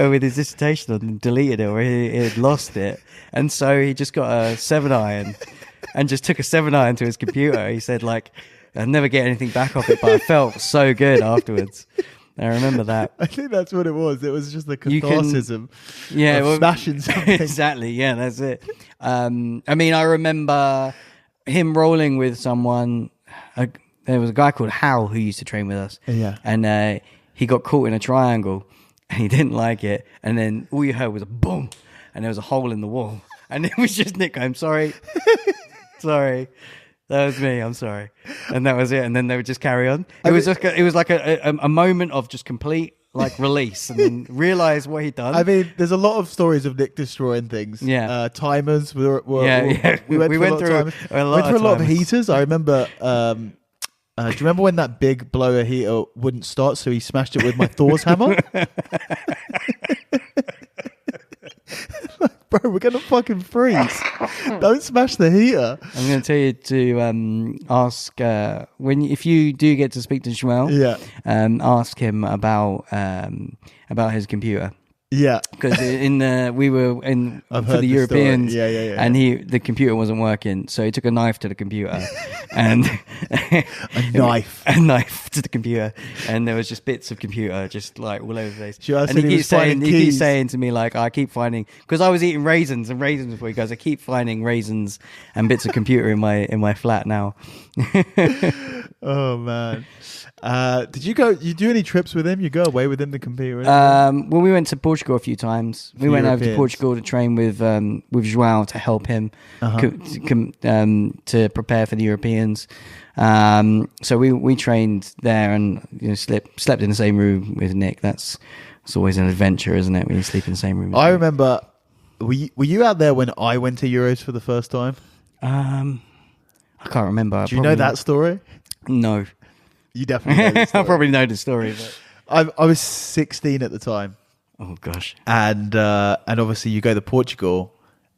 with his dissertation on deleted it, or he had lost it, and so he just got a 7-iron and just took a 7-iron to his computer. He said, like, I'll never get anything back off it, but I felt so good afterwards. I remember that. I think that's what it was. It was just the catharsis of smashing something. Exactly. Yeah, that's it. I remember him rolling with someone. There was a guy called Hal who used to train with us. Yeah, and he got caught in a triangle and he didn't like it. And then all you heard was a boom and there was a hole in the wall. And it was just Nick going, sorry. Sorry. That was me. I'm sorry. And that was it. And then they would just carry on. It was like a moment of just complete like release and then realize what he'd done. I mean, there's a lot of stories of Nick destroying things. Yeah. Timers. We went through a lot of heaters. I remember... do you remember when that big blower heater wouldn't start, so he smashed it with my Thor's hammer? Like, bro, we're gonna fucking freeze. Don't smash the heater. I'm going to tell you to ask if you do get to speak to Joao. Yeah. Ask him about his computer. Yeah, because we were in for the Europeans, and the computer wasn't working, so he took a knife to the computer, and a knife to the computer, and there was just bits of computer just like all over the place. And he keeps saying to me like, I keep finding, because I was eating raisins before. He goes, I keep finding raisins and bits of computer in my flat now. Oh man. Did you do any trips with him? You go away with him to compete? Well, we went to Portugal a few times. We went over to Portugal to train with Joao to help him to prepare for the Europeans. So we trained there and slept in the same room with Nick. It's always an adventure, isn't it, when you sleep in the same room? I remember. Were you out there when I went to Euros for the first time? I can't remember. Do you know that story? No. You definitely know the story. I probably know the story. But... I was 16 at the time. Oh, gosh. And obviously you go to Portugal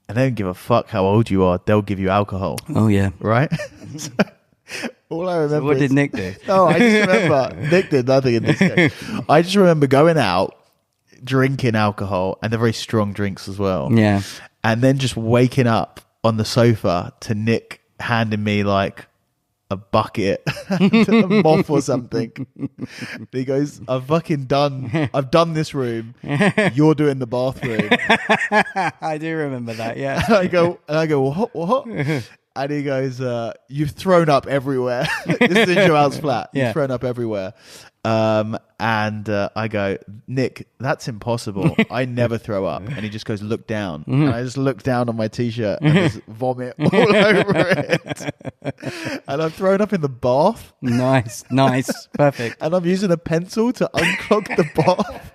and they don't give a fuck how old you are. They'll give you alcohol. Oh, yeah. Right? So, all I remember what did Nick do? No, I just remember... Nick did nothing in this game. I just remember going out, drinking alcohol, and they're very strong drinks as well. Yeah. And then just waking up on the sofa to Nick handing me like a bucket and a mop or something. And he goes, I've done this room. You're doing the bathroom. I do remember that, yeah. And I go, what? And he goes, you've thrown up everywhere. This is in Joao's flat. You've thrown up everywhere. And I go, Nick, that's impossible. I never throw up. And he just goes, look down. Mm-hmm. And I just look down on my t-shirt and there's vomit all over it. And I've thrown up in the bath. Nice. Perfect. And I'm using a pencil to unclog the bath.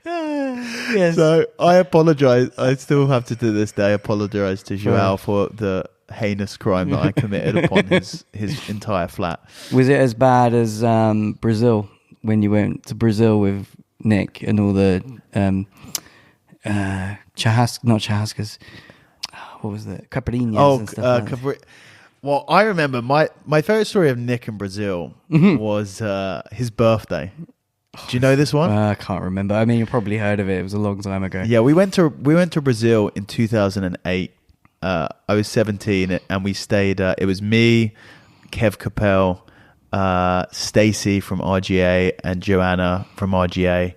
Yes. So I apologize. I still have to this day apologize to Joao for the heinous crime that I committed upon his entire flat. Was it as bad as Brazil, when you went to Brazil with Nick and all the not chahascas. What was it? Caipirinhas and stuff like that. Well, I remember my favorite story of Nick in Brazil was his birthday. Do you know this one? I can't remember. I mean, you probably heard of it. It was a long time ago. Yeah, we went to Brazil in 2008. I was 17, and we stayed. It was me, Kev Capel, Stacy from RGA, and Joanna from RGA,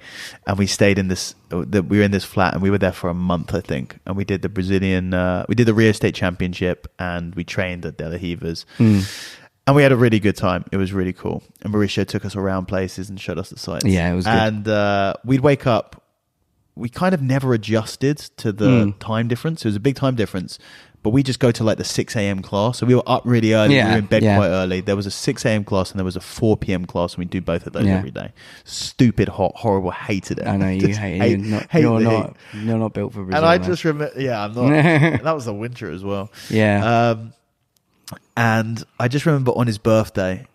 and we stayed in this. We were in this flat, and we were there for a month, I think. And we did the Brazilian. We did the Rio State Championship, and we trained at De La Rivas. And we had a really good time. It was really cool. And Mauricio took us around places and showed us the sights. Yeah, it was good. And we'd wake up. We kind of never adjusted to the time difference. It was a big time difference. But we just go to like the 6 a.m. class. So we were up really early. We were in bed quite early. There was a 6 a.m. class and there was a 4 p.m. class. And we do both of those every day. Stupid, hot, horrible, hated it. I know, you hate it. You're not built for Brazil. And I just remember, I'm not. That was the winter as well. Yeah. And I just remember on his birthday,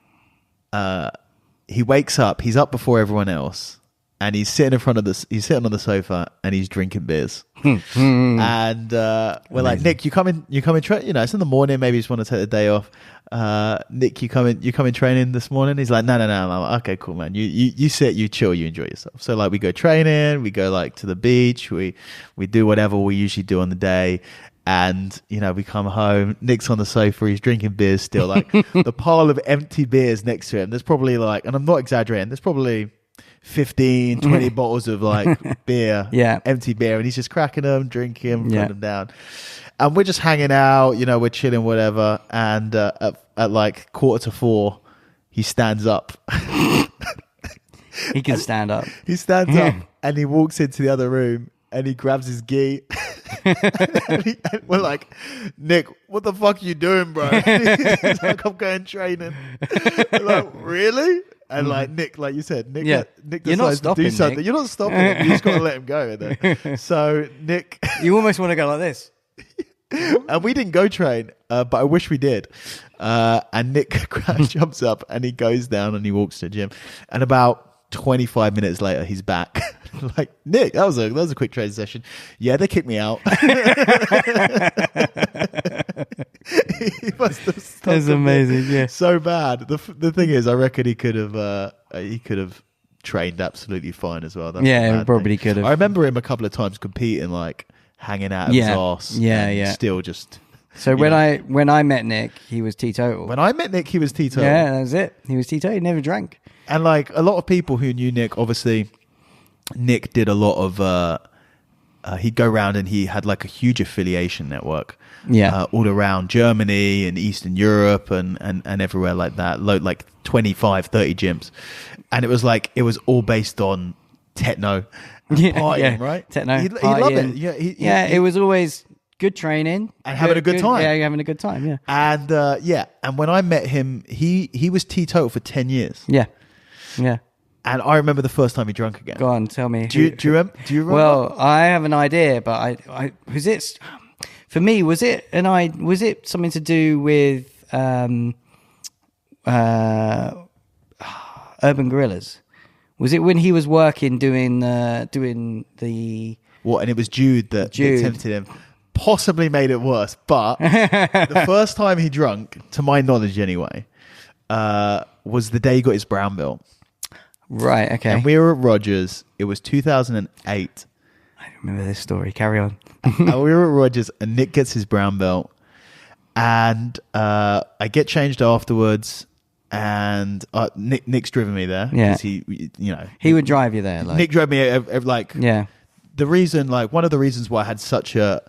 he wakes up. He's up before everyone else, and he's sitting He's sitting on the sofa, and he's drinking beers. And we're like, Nick, you come in. It's in the morning. Maybe you just want to take the day off. Nick, you come in training this morning. He's like, no. I'm like, okay, cool, man. You sit, you chill, you enjoy yourself. So like, we go training. We go like to the beach. We do whatever we usually do on the day. And, we come home, Nick's on the sofa, he's drinking beers still, like the pile of empty beers next to him. There's probably like, and I'm not exaggerating, there's probably 15, 20 bottles of like beer, empty beer. And he's just cracking them, drinking them, putting them down. And we're just hanging out, we're chilling, whatever. And at like 3:45, he stands up. He can stand up. He stands up and he walks into the other room and he grabs his gi. and we're like, Nick, what the fuck are you doing, bro? He's like, I'm going training. We're like, really? And like Nick, like you said, Nick decides to do something. Nick. You're not stopping him. You just got to let him go. Then. So Nick, you almost want to go like this. And we didn't go train, but I wish we did. And Nick jumps up and he goes down and he walks to the gym. And about 25 minutes later, he's back. Like, Nick, that was a quick training session. Yeah, they kicked me out. He must have stopped. That's amazing. Yeah, so bad. The thing is, I reckon he could have trained absolutely fine as well. That's he probably could have. I remember him a couple of times competing, like hanging out of his arse. Yeah. Still just. So when I met Nick, he was teetotal. When I met Nick, he was teetotal. Yeah, that was it. He was teetotal. He never drank. And like a lot of people who knew Nick, obviously, Nick did a lot of. He'd go around and he had like a huge affiliation network. Yeah, all around Germany and Eastern Europe and everywhere like that. Like 25, 30 gyms, and it was all based on techno, and partying, right? Techno, he loved it. Yeah, it was always good training and having a good time. Yeah, having a good time. Yeah, and and when I met him, he was teetotal for 10 years. Yeah. And I remember the first time he drank again. Go on, tell me. Do you remember? Well, I have an idea, but I was it for me? Was it something to do with Urban Gorillas? Was it when he was working doing the what? And it was Jude that tempted him. Possibly made it worse, but the first time he drank, to my knowledge anyway, was the day he got his brown belt. Right, okay. And we were at Rogers. It was 2008. I remember this story. Carry on. And we were at Rogers, and Nick gets his brown belt. And I get changed afterwards, and Nick's driven me there. Yeah. He would drive you there. Like. Nick drove me, the reason, like, one of the reasons why I had such a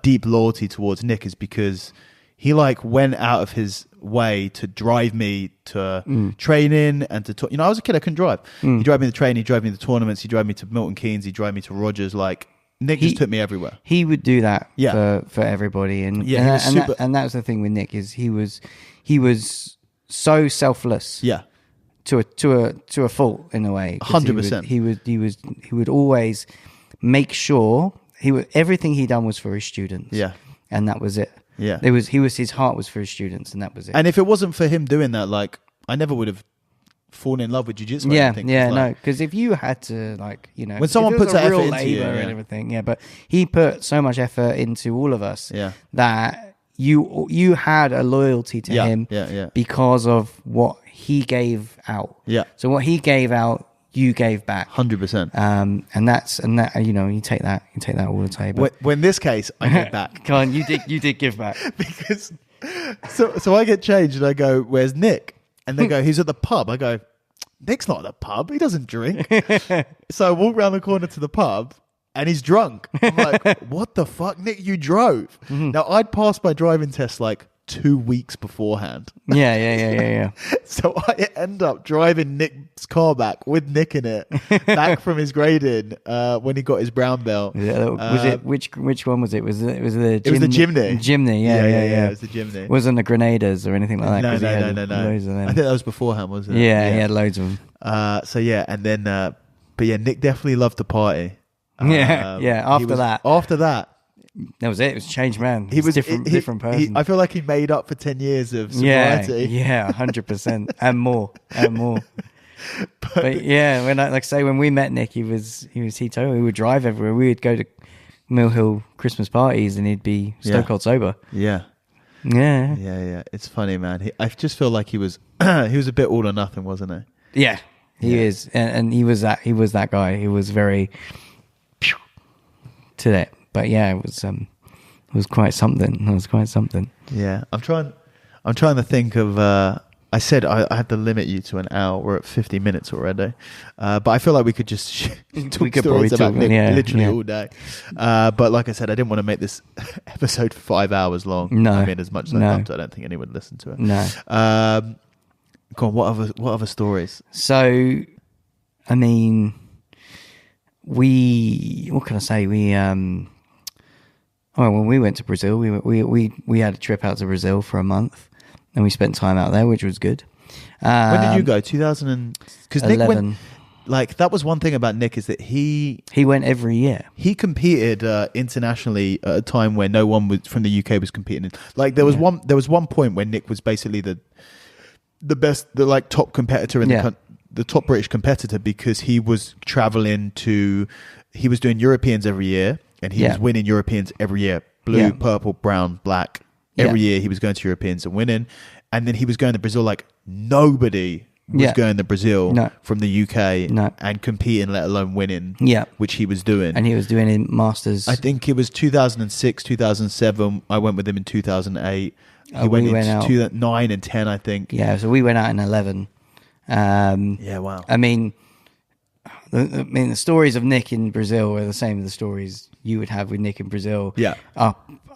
deep loyalty towards Nick is because he, like, went out of his way to drive me to training and to I was a kid, I couldn't drive. He drove me to training, he drove me to tournaments, he drove me to Milton Keynes, he drove me to Rogers. Like, Nick just took me everywhere. He would do that for everybody, and that was the thing with Nick, is he was so selfless. Yeah. To a fault in a way. 100%. He would always make sure everything he done was for his students. Yeah. And that was it. Yeah. His heart was for his students, and that was it. And if it wasn't for him doing that, like, I never would have fallen in love with jiu-jitsu. I Yeah, don't think. yeah, It's no, like- because if you had to, like, you know, When someone if it was puts that a real effort into you, labour yeah. and everything, yeah, but he put so much effort into all of us Yeah. that you had a loyalty to Yeah, him yeah. because of what he gave out. Yeah. So what he gave out, you gave back. 100%. And that you know, you take that all the time. But When in this case, I get back. come on, you did give back. Because so I get changed and I go, "Where's Nick?" And they go, "He's at the pub." I go, "Nick's not at the pub. He doesn't drink." So I walk around the corner to the pub and he's drunk. I'm like, "What the fuck, Nick? You drove?" Now I'd passed my driving test like 2 weeks beforehand. Yeah. So I end up driving Nick's car back with Nick in it, back from his grading when he got his brown belt. Was it which one was it? Was it was the It was the Gymney. Gymney, yeah. It was the Gymney. Wasn't the Grenaders or anything like that? 'cause he had No. loads of them. I think that was beforehand, wasn't it? Yeah, he had loads of them. So yeah, and then, but yeah, Nick definitely loved to party. Yeah. After that, that was it. It was changed man. he was different person. I feel like he made up for 10 years of yeah, sobriety. yeah, 100% and more. But yeah, when we met Nick, he told me we would drive everywhere. We would go to Mill Hill Christmas parties, and he'd be stone cold sober. Yeah. Yeah. It's funny, man. I just feel like he was he was a bit all or nothing, wasn't he? Yeah, he is, and he was that guy. He was very to that. But yeah, it was quite something. It was quite something. Yeah, I'm trying to think of. I said I had to limit you to an hour. We're at 50 minutes already, but I feel like we could just talk stories about Nick literally all day. But like I said, I didn't want to make this episode 5 hours long. No, I mean, as much as I loved it, I don't think anyone would listen to it. No. Go on. What other stories? So, I mean, what can I say? When we went to Brazil, we had a trip out to Brazil for a month, and we spent time out there, which was good. When did you go? 2000? Because Nick went. Like, that was one thing about Nick, is that he went every year. He competed internationally at a time where no one from the UK was competing. Like, there was one point where Nick was basically the best, the like top competitor in the top British competitor, because he was he was doing Europeans every year, and he was winning Europeans every year. Blue, purple, brown, black. Every year he was going to Europeans and winning. And then he was going to Brazil like nobody was going to Brazil from the UK and competing, let alone winning, which he was doing. And he was doing in Masters. I think it was 2006, 2007. I went with him in 2008. He went into 2009 and 10, I think. Yeah, so we went out in 11. Wow. I mean, the stories of Nick in Brazil are the same as the stories you would have with Nick in Brazil. Yeah.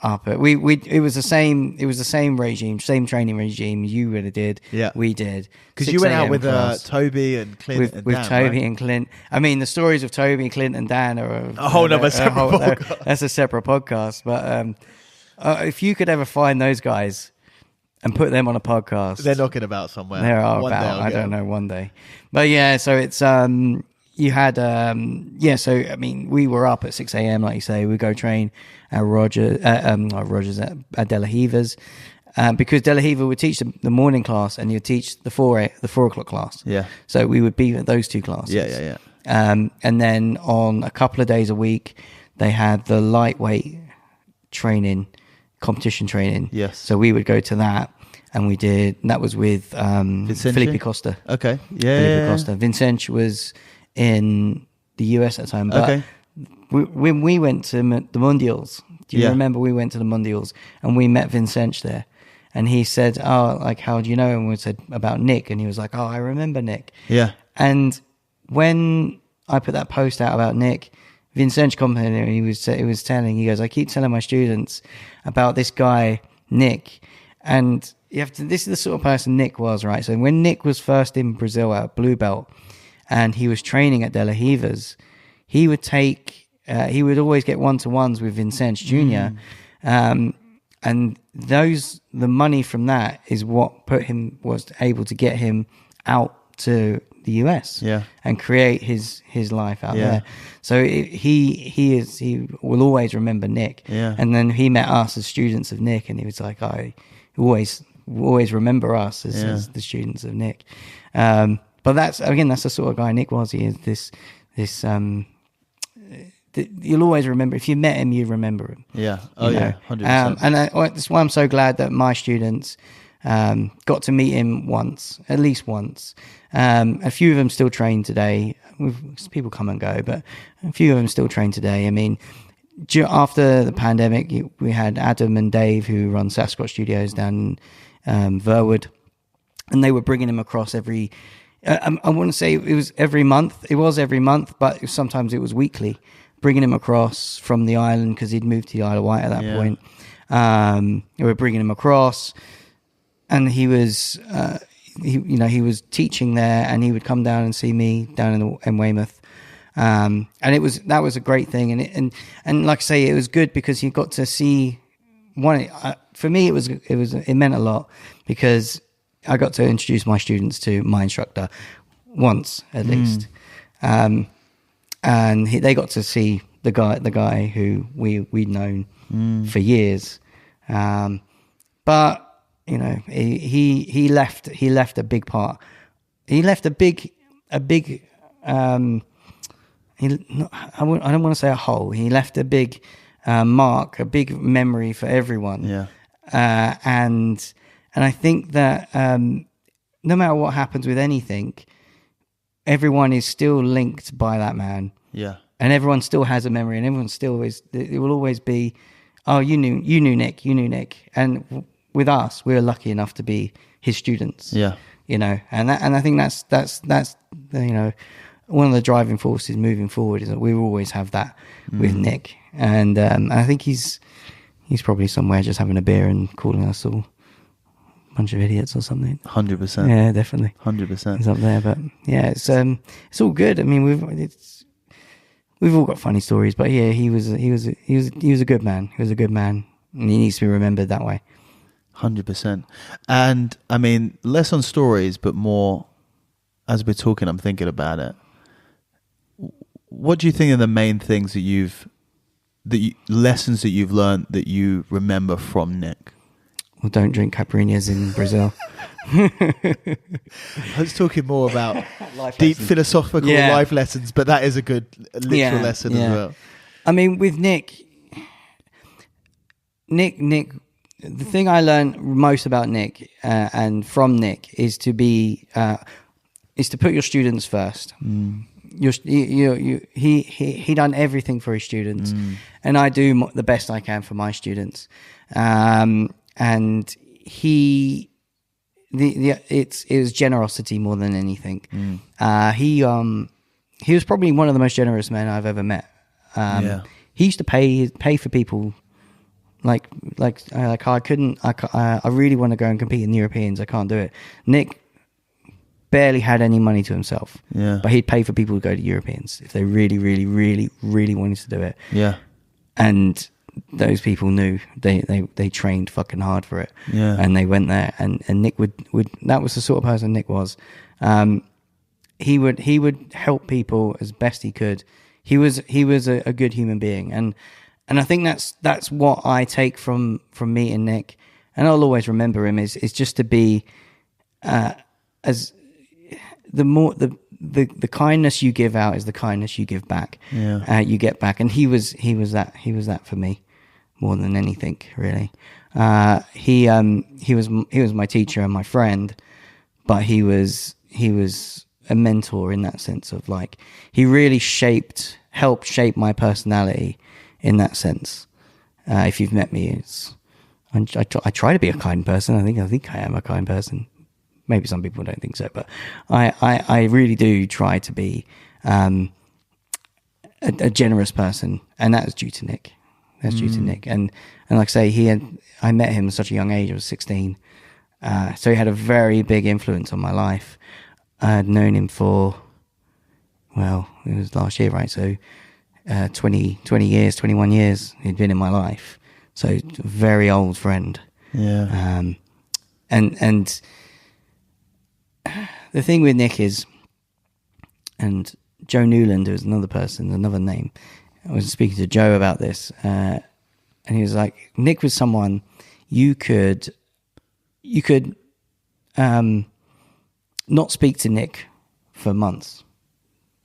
It was the same regime, same training regime you would have did. Yeah. We did. Because you went out with Toby and Clint and with Dan, Toby right? and Clint. I mean, the stories of Toby, Clint, and Dan are a whole other separate podcast. That's a separate podcast. But if you could ever find those guys and put them on a podcast, they're knocking about somewhere. They are about. I don't know. One day, but yeah. So it's you had So I mean, we were up at 6 a.m. like you say. We go train at Rogers at De La Riva's. Because De La Riva would teach the morning class, and he would teach the 4 o'clock class. Yeah. So we would be at those two classes. Yeah. And then on a couple of days a week, they had the lightweight training, competition training. Yes. So we would go to that, and we did. And that was with Felipe Costa. Okay. Yeah. Felipe Costa. Vincent was in the US at the time. But when we went to the Mundials, do you remember we went to the Mundials and we met Vincent there? And he said, how do you know? And we said about Nick. And he was like, I remember Nick. Yeah. And when I put that post out about Nick, Vincent commented, and he goes, I keep telling my students about this guy, Nick. And this is the sort of person Nick was, right? So when Nick was first in Brazil at Blue Belt, and he was training at De La Riva's, he would always get one-to-ones with Vincent Jr. And the money from that is what was able to get him out to the US and create his life out there. So he will always remember Nick. Yeah. And then he met us as students of Nick, and he was like, I always remember us as the students of Nick. But that's the sort of guy Nick was. He is this you'll always remember. If you met him, you remember him. Yeah. Oh yeah, 100%. And that's why I'm so glad that my students got to meet him at least once. A few of them still train today. People come and go, but a few of them still train today. I mean, after the pandemic, we had Adam and Dave, who run Sasquatch Studios down in Verwood, and they were bringing him across every. I wouldn't say it was every month. It was every month, but sometimes it was weekly. Bringing him across from the island because he'd moved to the Isle of Wight at that point. We were bringing him across, and he was, he was teaching there, and he would come down and see me down in Weymouth, and that was a great thing, and like I say, it was good because he got to see one. For me, it meant a lot because I got to introduce my students to my instructor once at least. And they got to see the guy who we'd known for years, but he left a big part. He left a big. I don't want to say a hole. He left a big mark, a big memory for everyone. Yeah, and I think that no matter what happens with anything, everyone is still linked by that man. Yeah. And everyone still has a memory, and everyone still it will always be, oh, you knew Nick. And with us, we were lucky enough to be his students. Yeah. And I think that's one of the driving forces moving forward is that we will always have that with Nick. And I think he's probably somewhere just having a beer and calling us all bunch of idiots or something. 100%. Yeah, definitely. 100%. He's up there, but yeah, it's all good. I mean, we've all got funny stories, but yeah, he was a good man. He was a good man, and he needs to be remembered that way. 100%. And I mean, less on stories, but more as we're talking, I'm thinking about it. What do you think are the main things lessons that you've learned that you remember from Nick? Well, don't drink caipirinhas in Brazil. I was talking more about deep philosophical life lessons, but that is a good literal lesson as well. I mean, with Nick, the thing I learned most about Nick and from Nick is to put your students first. He done everything for his students, and I do the best I can for my students. And it was generosity more than anything. He was probably one of the most generous men I've ever met. He used to pay for people like I really want to go and compete in the Europeans. I can't do it. Nick barely had any money to himself, but he'd pay for people to go to Europeans if they really, really, really, really wanted to do it. Yeah, and those people knew they trained fucking hard for it. Yeah, and they went there. And Nick would that was the sort of person Nick was. He would help people as best he could. He was a good human being, and I think that's what I take from meeting Nick, and I'll always remember him is just to be as the kindness you give out is the kindness you give back. You get back, and he was that for me more than anything, really. He was my teacher and my friend, but he was a mentor in that sense of like he really helped shape my personality in that sense. If you've met me, I try to be a kind person. I think I am a kind person. Maybe some people don't think so, but I really do try to be a generous person, and that is due to Nick. That's due to Nick, and like I say, I met him at such a young age. I was 16, so he had a very big influence on my life. I had known him for, well, it was last year, right? So 20 years, 21 years he'd been in my life. So a very old friend. Yeah. And the thing with Nick is, and Joe Newland, who's another name. I was speaking to Joe about this, and he was like, Nick was someone you could not speak to Nick for months,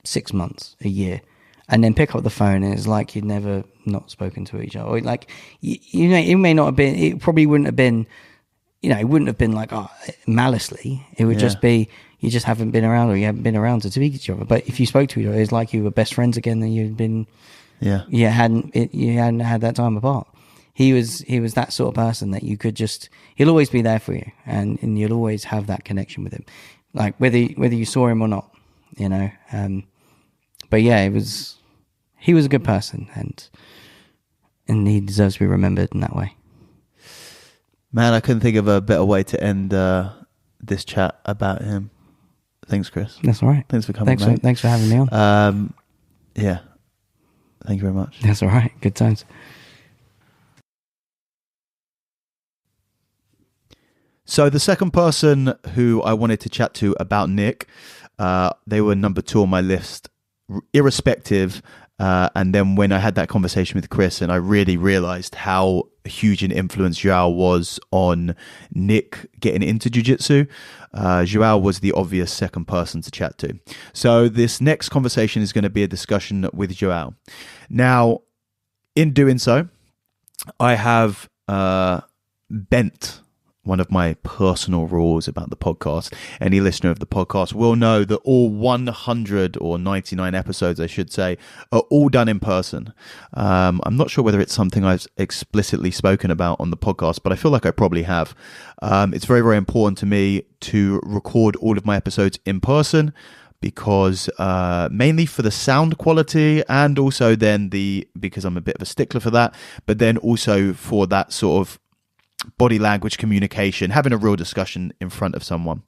6 months, a year, and then pick up the phone and it's like you'd never not spoken to each other. Or like, you know, it may not have been, it probably wouldn't have been, you know, it wouldn't have been like, maliciously. It would just be, you just haven't been around, or you haven't been around to speak to each other. But if you spoke to each other, it's like you were best friends again, and you'd been, you hadn't had that time apart. He was that sort of person that you could just, he'll always be there for you, and you'll always have that connection with him, like whether you saw him or not, you know. But yeah, he was a good person, and he deserves to be remembered in that way. Man, I couldn't think of a better way to end this chat about him. Thanks, Chris. That's all right. Thanks for coming, Thanks for having me on. Yeah. Thank you very much. That's all right. Good times. So the second person who I wanted to chat to about Nick, they were number 2 on my list, irrespective. And then when I had that conversation with Chris, and I really realized how huge an influence Joao was on Nick getting into jiu-jitsu, Joao was the obvious second person to chat to. So this next conversation is going to be a discussion with Joao. Now, in doing so, I have bent one of my personal rules about the podcast. Any listener of the podcast will know that all 100 or 99 episodes, I should say, are all done in person. I'm not sure whether it's something I've explicitly spoken about on the podcast, but I feel like I probably have. It's very, very important to me to record all of my episodes in person, because mainly for the sound quality, and also then because I'm a bit of a stickler for that, but then also for that sort of body language communication, having a real discussion in front of someone.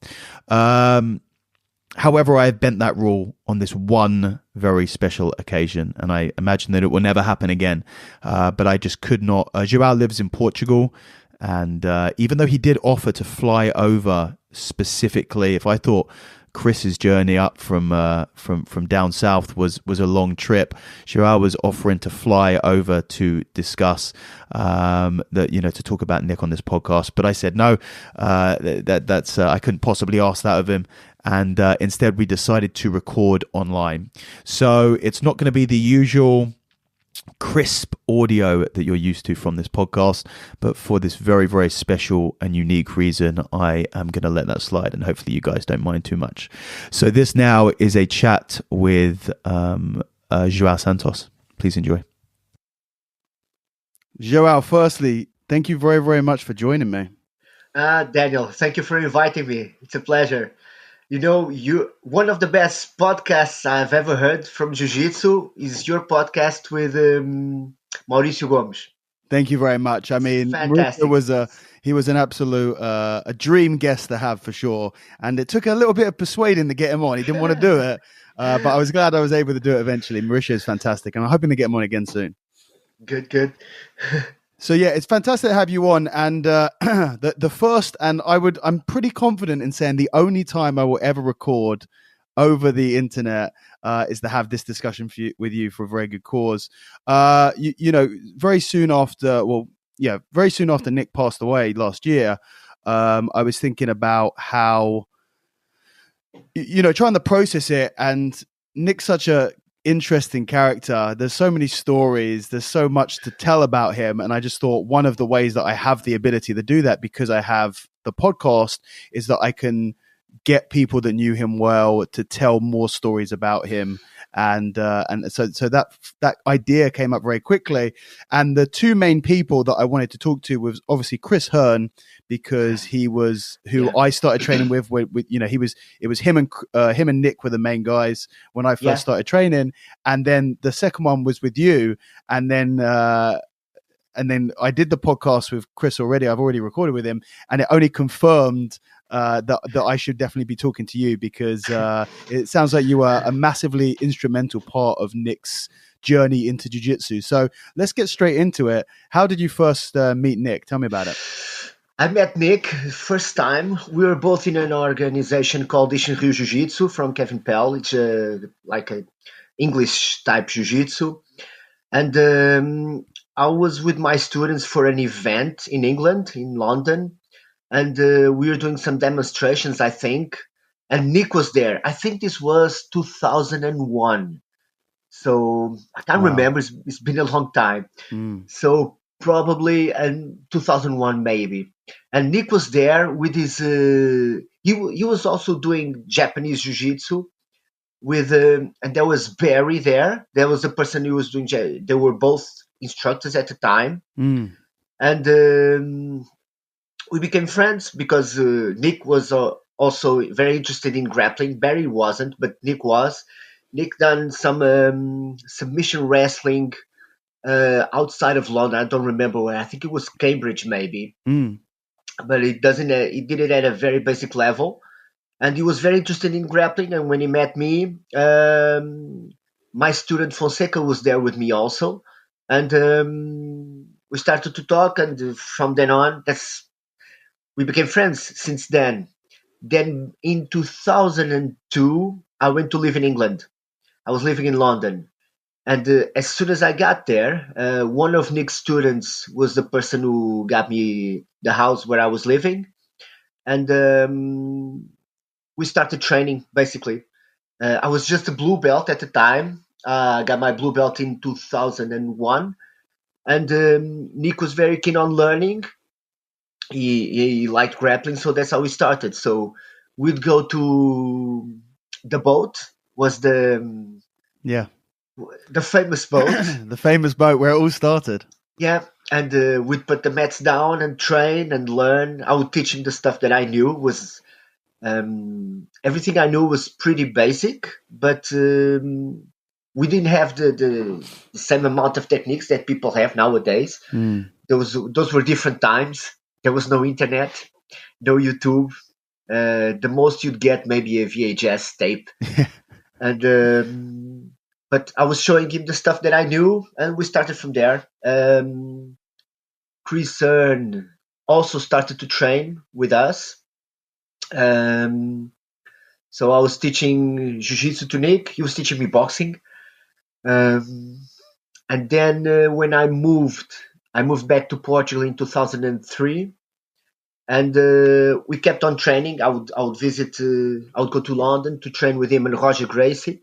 However, I have bent that rule on this one very special occasion, and I imagine that it will never happen again. But I just could not. Joao lives in Portugal, and even though he did offer to fly over specifically, if I thought Chris's journey up from down south was a long trip, Joao was offering to fly over to discuss to talk about Nick on this podcast. But I said no, that's I couldn't possibly ask that of him, and instead we decided to record online. So it's not going to be the usual crisp audio that you're used to from this podcast, but for this very, very special and unique reason, I am going to let that slide, and hopefully you guys don't mind too much. So this now is a chat with Joao Santos. Please enjoy. Joao, firstly, thank you very, very much for joining me. Daniel, thank you for inviting me. It's a pleasure. You know, one of the best podcasts I've ever heard from Jiu-Jitsu is your podcast with Mauricio Gomes. Thank you very much. I mean, fantastic. He was an absolute a dream guest to have, for sure. And it took a little bit of persuading to get him on. He didn't want to do it, but I was glad I was able to do it eventually. Mauricio is fantastic, and I'm hoping to get him on again soon. Good. So yeah, it's fantastic to have you on, and the first, and I'm pretty confident in saying the only time I will ever record over the internet is to have this discussion with you for a very good cause. Very soon after Nick passed away last year, I was thinking about how, trying to process it, and Nick's such a interesting character. There's so many stories, there's so much to tell about him, and I just thought one of the ways that I have the ability to do that, because I have the podcast, is that I can get people that knew him well to tell more stories about him, and so that idea came up very quickly. And the two main people that I wanted to talk to was obviously Chris Hearn, because he was who I started training with it was him and Nick were the main guys when I first started training, and then the second one was with you, and then I did the podcast with Chris already. I've already recorded with him, and it only confirmed that I should definitely be talking to you, because it sounds like you are a massively instrumental part of Nick's journey into jiu-jitsu. So let's get straight into it. How did you first meet Nick? Tell me about it. I met Nick first time. We were both in an organization called Ishin Ryu Jiu-Jitsu from Kevin Pell. It's like a English type jiu-jitsu. And I was with my students for an event in England, in London. And we were doing some demonstrations, I think. and Nick was there. I think this was 2001. So I can't Wow. remember. It's been a long time. Mm. So probably in 2001 maybe. And Nick was there with his. He was also doing Japanese jiu-jitsu with, and there was Barry there. There was the person who was doing. They were both instructors at the time, Mm. and we became friends because Nick was also very interested in grappling. Barry wasn't, but Nick was. Nick done some submission wrestling outside of London. I don't remember where. I think it was Cambridge, maybe. Mm. But it doesn't. He did it at a very basic level, and he was very interested in grappling. And when he met me, my student Fonseca was there with me also, and we started to talk. And from then on, that's we became friends. Since then, in 2002, I went to live in England. I was living in London. And as soon as I got there, one of Nick's students was the person who got me the house where I was living. And we started training, basically. I was just a blue belt at the time. I got my blue belt in 2001. And Nick was very keen on learning. He liked grappling, so that's how we started. So we'd go to the boat, was Yeah. the famous boat. The famous boat where it all started. Yeah, and we'd put the mats down and train and learn. I would teach him the stuff that I knew. Was everything I knew was pretty basic, but we didn't have the same amount of techniques that people have nowadays. Mm. Those were different times. There was no internet, no YouTube. The most you'd get maybe a VHS tape, and but I was showing him the stuff that I knew, and we started from there. Chris Hearn also started to train with us. So I was teaching jiu-jitsu to Nick. He was teaching me boxing. And then when I moved back to Portugal in 2003, and we kept on training. I would visit. I would go to London to train with him and Roger Gracie.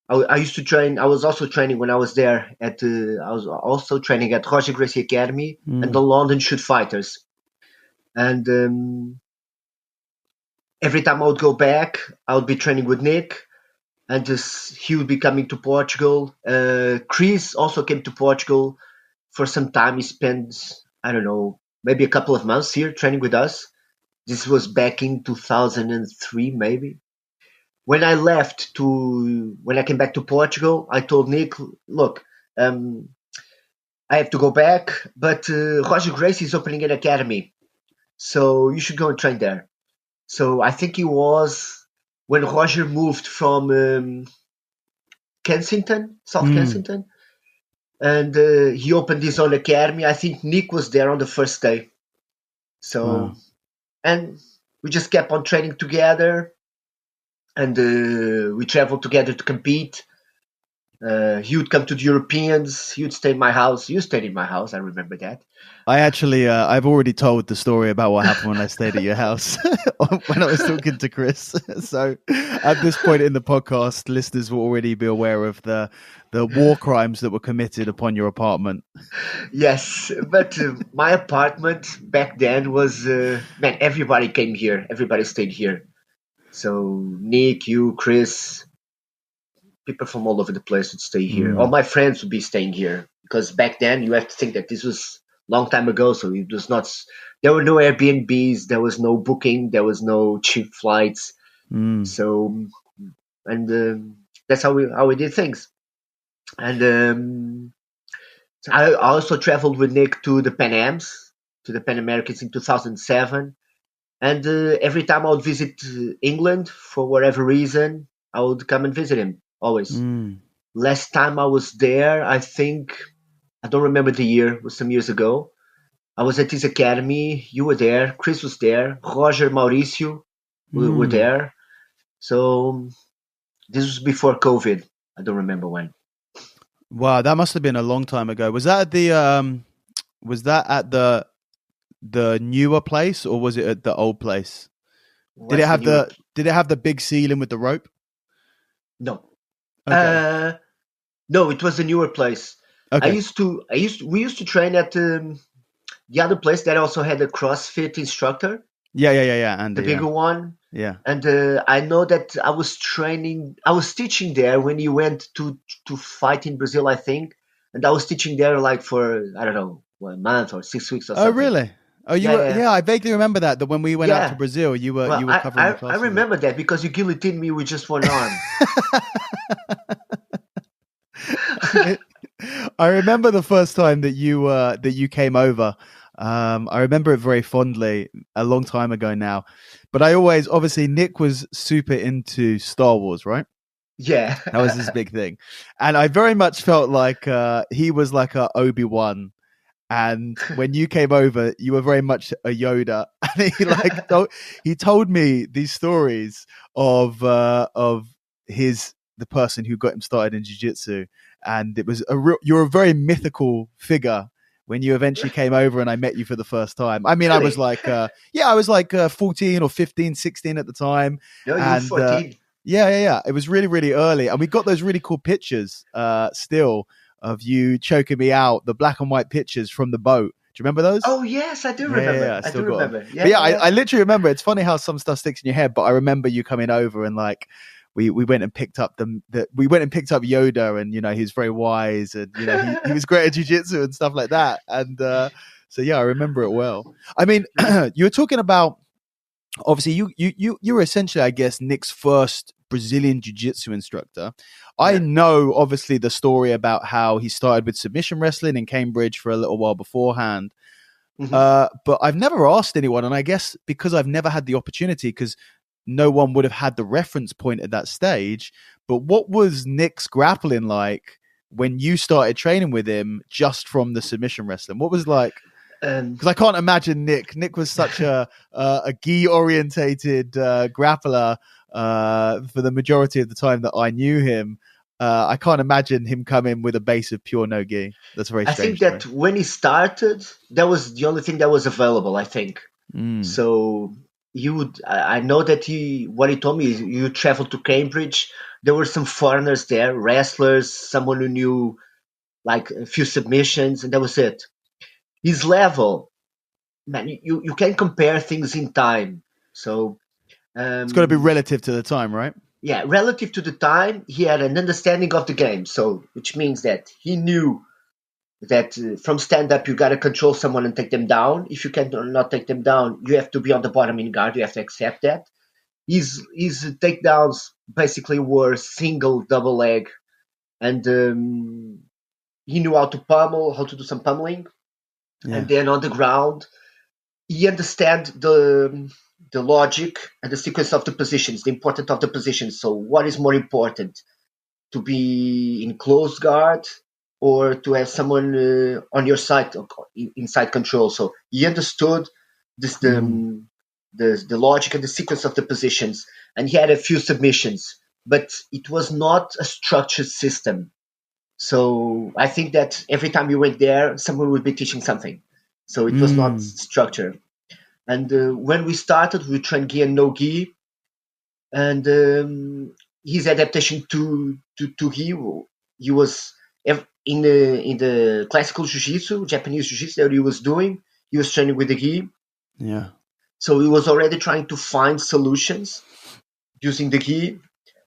I used to train. I was also training when I was there at. I was also training at Roger Gracie Academy and the London Shoot Fighters. And every time I would go back, I would be training with Nick, and just he would be coming to Portugal. Chris also came to Portugal for some time. He spent, I don't know, maybe a couple of months here training with us. This was back in 2003, maybe. When I came back to Portugal, I told Nick, look, I have to go back, but Roger Gracie is opening an academy, so you should go and train there. So I think it was when Roger moved from Kensington, South Kensington, and he opened his own academy. I think Nick was there on the first day. So, and we just kept on training together, and we traveled together to compete. He would come to the Europeans. He would stay in my house. You stayed in my house. I remember that. I actually, I've already told the story about what happened when I stayed at your house when I was talking to Chris. So at this point in the podcast, listeners will already be aware of the war crimes that were committed upon your apartment. Yes, but my apartment back then was, man, everybody came here. Everybody stayed here. So Nick, you, Chris, people from all over the place would stay here. All my friends would be staying here because back then you have to think that this was long time ago, so it was not. There were no Airbnbs, there was no booking, there was no cheap flights. So, and that's how we did things. And I also traveled with Nick to the Pan Ams, to the Pan Americans in 2007. And every time I would visit England for whatever reason, I would come and visit him always. Last time I was there, I think, I don't remember the year, it was some years ago. I was at his academy. You were there. Chris was there. Roger, Mauricio were there. So this was before COVID. I don't remember when. Wow, that must have been a long time ago. Was that at the newer place, or was it at the old place Did it What's the have newer? the big ceiling with the rope? No. Okay. Uh, no, it was a newer place. Okay. We used to train at the other place that also had a CrossFit instructor, Yeah. the Andy, yeah. bigger one. Yeah. And I know that I was teaching there when you went to fight in Brazil, I think. And I was teaching there like for, I don't know, 1 month or 6 weeks or Oh, something. really? Oh, you Yeah, were. yeah, Yeah, I vaguely remember that when we went out to yeah. Brazil, you were Well, you were covering the I classes there. remember that because you guillotined me with just one arm. I I remember the first time that you came over. I remember it very fondly, a long time ago now. But I always, obviously, Nick was super into Star Wars, right? Yeah. That was his big thing, and I very much felt like he was like a Obi-Wan. And when you came over, you were very much a Yoda, and he told me these stories of the person who got him started in jiu-jitsu, and it was you're a very mythical figure when you eventually came over and I met you for the first time. I mean, I was Really? like I was like 14 or 15, 16 at the time, No, you were and 14. yeah. It was really, really early, and we got those really cool pictures still of you choking me out. The black and white pictures from the boat. Do you remember those? Oh, yes, I do Yeah. remember. I I still do got them. remember. But Yeah, yeah, yeah, yeah. I literally remember. It's funny how some stuff sticks in your head, but I remember you coming over and like we went and picked up we went and picked up Yoda, and he's very wise, and he was great at jiu-jitsu and stuff like that. And so yeah, I remember it well. I mean, you were talking about, obviously you were essentially, I guess, Nick's first Brazilian jiu-jitsu instructor. I Yeah. know obviously the story about how he started with submission wrestling in Cambridge for a little while beforehand. Mhm. But I've never asked anyone, and I guess because I've never had the opportunity, because no one would have had the reference point at that stage. But what was Nick's grappling like when you started training with him just from the submission wrestling? What was like, Um, because I can't imagine Nick. Nick was such a gi orientated grappler for the majority of the time that I knew him. I can't imagine him coming with a base of pure no gi. That's very I think strange to me. that when he started, that was the only thing that was available, I think. Mm, So I know that what he told me is you traveled to Cambridge. There were some foreigners there, wrestlers, someone who knew like a few submissions, and that was it. His level, man, you can compare things in time. So, it's got to be um, relative to the time, right? yeah, relative to the time, he had an understanding of the game. So, which means that he knew that from stand up, you got to control someone and take them down. If you cannot take them down, you have to be on the bottom in guard. You have to accept that. His takedowns basically were single, double leg, and he knew how to pummel, how to do some pummeling, and Yeah. then on the ground, he understand the logic and the sequence of the positions, the importance of the positions. So, what is more important, to be in close guard or to have someone on your side, inside control? So he understood this Mm. the logic and the sequence of the positions, and he had a few submissions, but it was not a structured system. So I think that every time you went there, someone would be teaching something. So it was not Mm. structured. And when we started, we trained gi and no gi, and his adaptation to gi, he was in the classical jiu-jitsu, Japanese jiu-jitsu that he was doing. He was training with the gi, Yeah. so he was already trying to find solutions using the gi.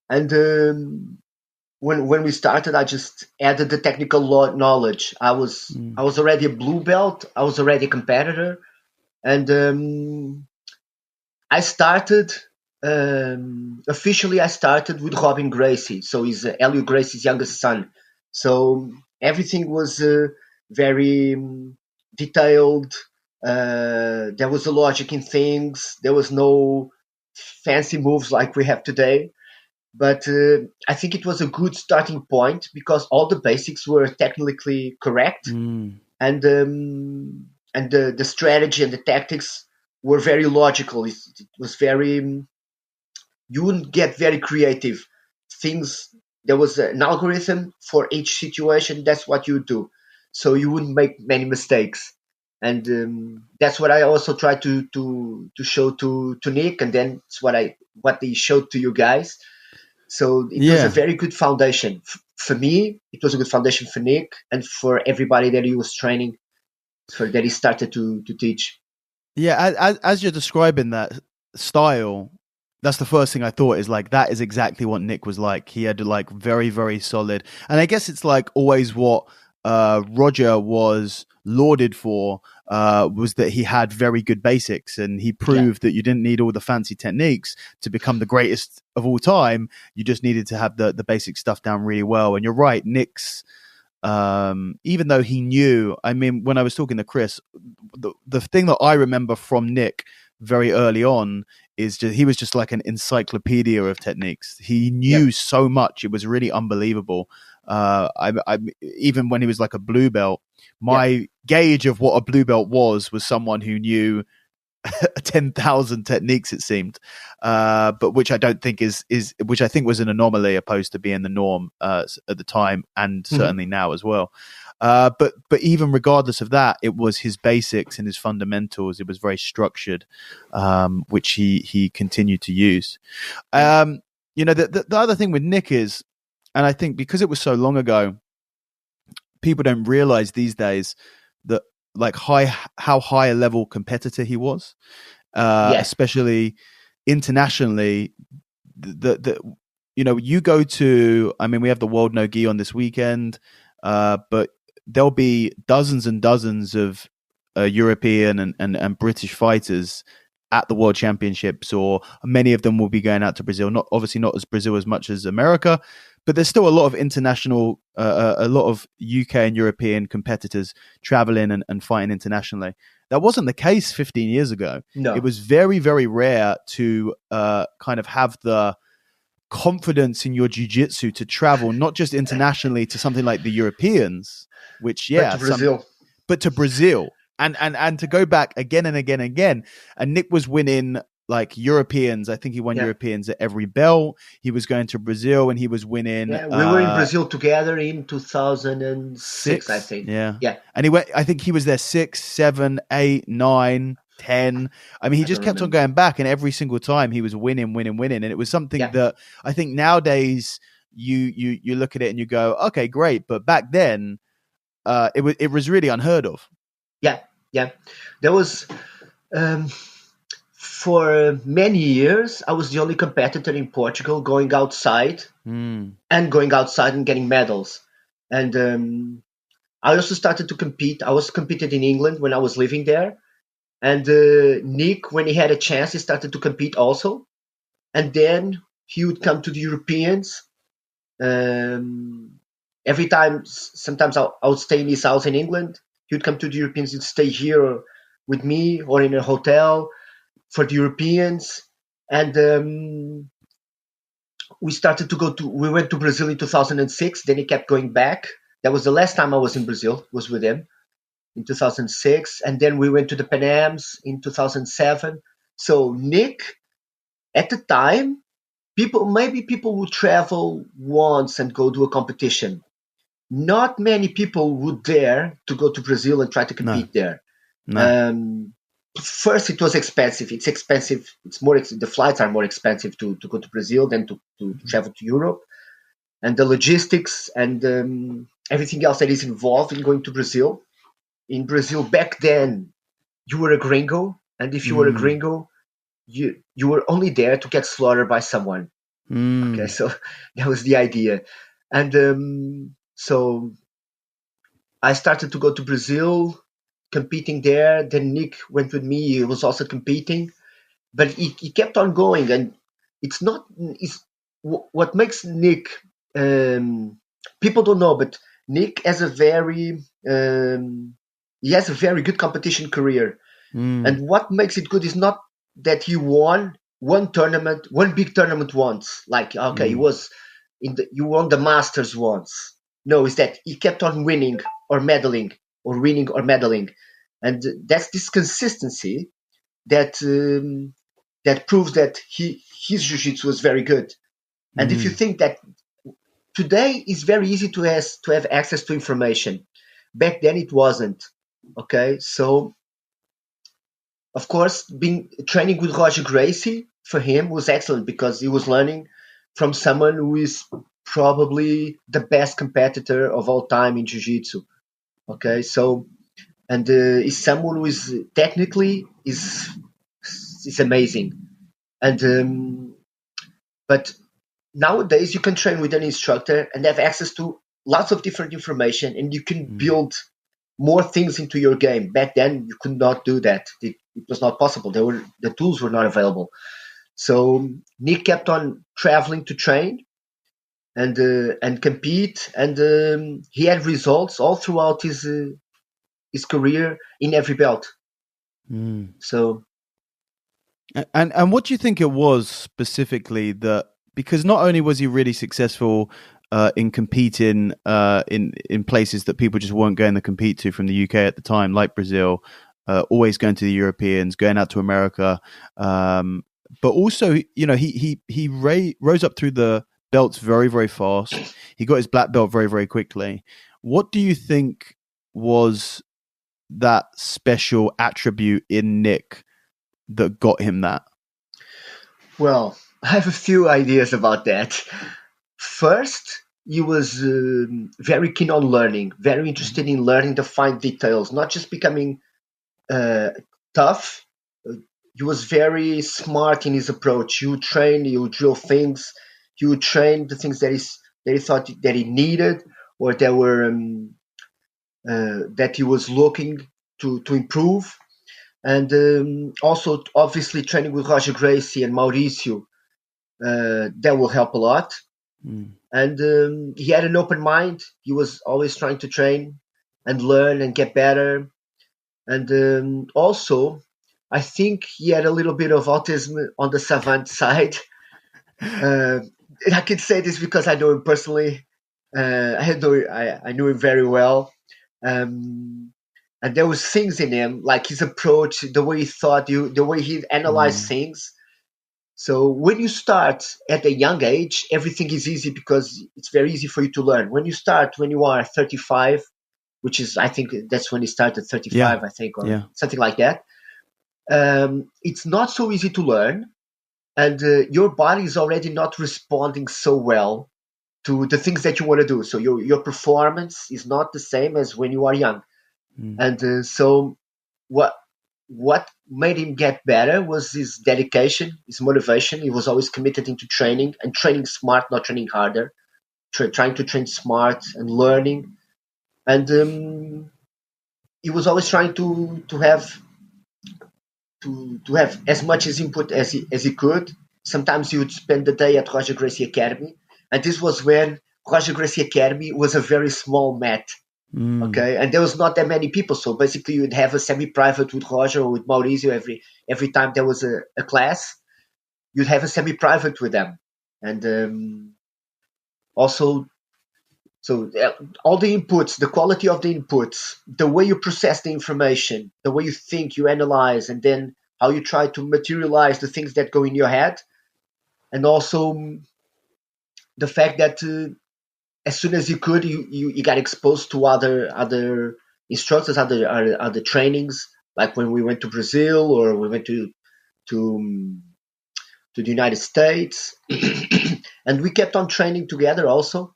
And when we started, I just added the technical knowledge. I Mm. was already a blue belt. I was already a competitor, and I started officially. I started with Robin Gracie, so he's Elio Gracie's youngest son. So everything was very detailed. There was a logic in things. There was no fancy moves like we have today. But I think it was a good starting point because all the basics were technically correct, Mm. and the strategy and the tactics were very logical. It was very you wouldn't get very creative. Things There was an algorithm for each situation. That's what you do, so you wouldn't make many mistakes. And that's what I also try to show to Nick, and then it's what they showed to you guys. So it was a Yeah. very good foundation for me. It was a good foundation for Nick and for everybody that he was training, for that he started to teach. Yeah, as you're describing that style, that's the first thing I thought is like that is exactly what Nick was like. He had like very, very solid, and I guess it's like always what Roger was lauded for was that he had very good basics, and he Yeah, proved that you didn't need all the fancy techniques to become the greatest of all time. You just needed to have the basic stuff down really well. And you're right, Nick's even though he knew, I mean, when I was talking to Chris, the thing that I remember from Nick very early on is he was just like an encyclopedia of techniques. He yeah, knew so much; it was really unbelievable. I even when he was like a blue belt, yeah. my gauge of what a blue belt was someone who knew 10,000 techniques, it seemed, but which I don't think is which I think was an anomaly opposed to being the norm at the time, and Mhm. certainly now as well. But even regardless of that, it was his basics and his fundamentals. It was very structured, which he continued to use. Yeah, The other thing with Nick is, and I think because it was so long ago, people don't realize these days that like how high a level competitor he was, yeah, especially internationally. The you go to, I mean, we have the World No Gi on this weekend, but there'll be dozens and dozens of European and British fighters at the World Championships, or many of them will be going out to Brazil. Not obviously not as Brazil as much as America, but there's still a lot of international, a lot of UK and European competitors traveling and fighting internationally. That wasn't the case 15 years ago. It no, was very, very rare to kind of have the confidence in your jiu-jitsu to travel not just internationally to something like the Europeans, which but to Brazil, but to Brazil, and to go back again and again and again. And Nick was winning like Europeans. I think he won yeah, Europeans at every belt. He was going to Brazil and he was winning yeah. We were in Brazil together in 2006, I six. think. Yeah. Yeah, And he went, I think he was there 6, 7, 8, 9, 10. I mean, he I just don't kept on remember. going back, and every single time he was winning, winning, winning. And it was something Yeah, that I think nowadays you look at it and you go, okay, great. But back then, it was really unheard of. yeah, yeah. There was um, for many years I was the only competitor in Portugal going outside Mm. and getting medals. And I also started to compete. I was competed in England when I was living there. And Nick, when he had a chance, he started to compete also. And then he would come to the Europeans. Um, every time, sometimes I would stay in his house in England. He would come to the Europeans. He'd stay here with me or in a hotel for the Europeans. And we went to Brazil in 2006. Then he kept going back. That was the last time I was in Brazil, was with him in 2006. And then we went to the Pan Ams in 2007. So Nick, at the time, people would travel once and go do a competition. Not many people would dare to go to Brazil and try to No, compete there. no. Um, First, it was expensive. It's expensive. The flights are more expensive to go to Brazil than to travel to Europe, and the logistics and everything else that is involved in going to Brazil. In Brazil back then, you were a gringo, and if you were a Mm. gringo, you were only there to get slaughtered by someone. Okay, Mm. so that was the idea, and so I started to go to Brazil, competing there. Then Nick went with me; he was also competing, but he kept on going, and it's not. It's what makes Nick. People don't know, but Nick has a very he has a very good competition career. Mm. And what makes it good is not that he won one big tournament once. Like okay, he Mm. was you won the Masters once. No, it's that he kept on winning or medaling or winning or medaling, and that's this consistency that that proves that his jiu-jitsu was very good. And if you Mm. think that today is very easy to have access to information, back then it wasn't. Okay, so of course, being training with Roger Gracie for him was excellent because he was learning from someone who is probably the best competitor of all time in jiu-jitsu. Okay, so and is someone who is technically is amazing, and but nowadays you can train with an instructor and have access to lots of different information, and you can build more things into your game. Back then, you could not do that. It was not possible. The tools were not available. So Nick kept on traveling to train and compete, and he had results all throughout his career in every belt. Mm. So And what do you think it was specifically that, because not only was he really successful in competing in places that people just weren't going to compete to from the UK at the time, like Brazil, always going to the Europeans, going out to America, but also he rose up through the belts very, very fast. He got his black belt very, very quickly. What do you think was that special attribute in Nick that got him that? well, I have a few ideas about that. First, he was very keen on learning, very interested in learning the fine details, not just becoming uh, tough. He was very smart in his approach. He would train, he would drill things, he would train the things that he thought that he needed or that were that he was looking to improve. And also, obviously, training with Roger Gracie and Mauricio that will help a lot. Mm. And he had an open mind. He was always trying to train and learn and get better. And also, I think he had a little bit of autism on the savant side. And I can say this because I know him personally. I knew him very well. Um, and there was things in him, like his approach, the way he thought, the way he analyzed Mm. things. So when you start at a young age, everything is easy because it's very easy for you to learn. When you start when you are 35, which is I think that's when he started Yeah. 35, I think, or Yeah. something like that. It's not so easy to learn, and your body is already not responding so well to the things that you want to do. So your performance is not the same as when you are young. Mm. And so what what made him get better was his dedication, his motivation. He was always committed into training and training smart, not training harder. Trying to train smart and learning, and he was always trying to have as much as input as he could. Sometimes he would spend the day at Roger Gracie Academy, and this was when Roger Gracie Academy was a very small mat. Mm. Okay, and there was not that many people, so basically you'd have a semi-private with Roger or with Mauricio every time there was a class. You'd have a semi-private with them, and also so all the inputs, the quality of the inputs, the way you process the information, the way you think, you analyze, and then how you try to materialize the things that go in your head, and also the fact that as soon as you could, you got exposed to other instructors, other trainings, like when we went to Brazil or we went to um, to the United States, and we kept on training together also.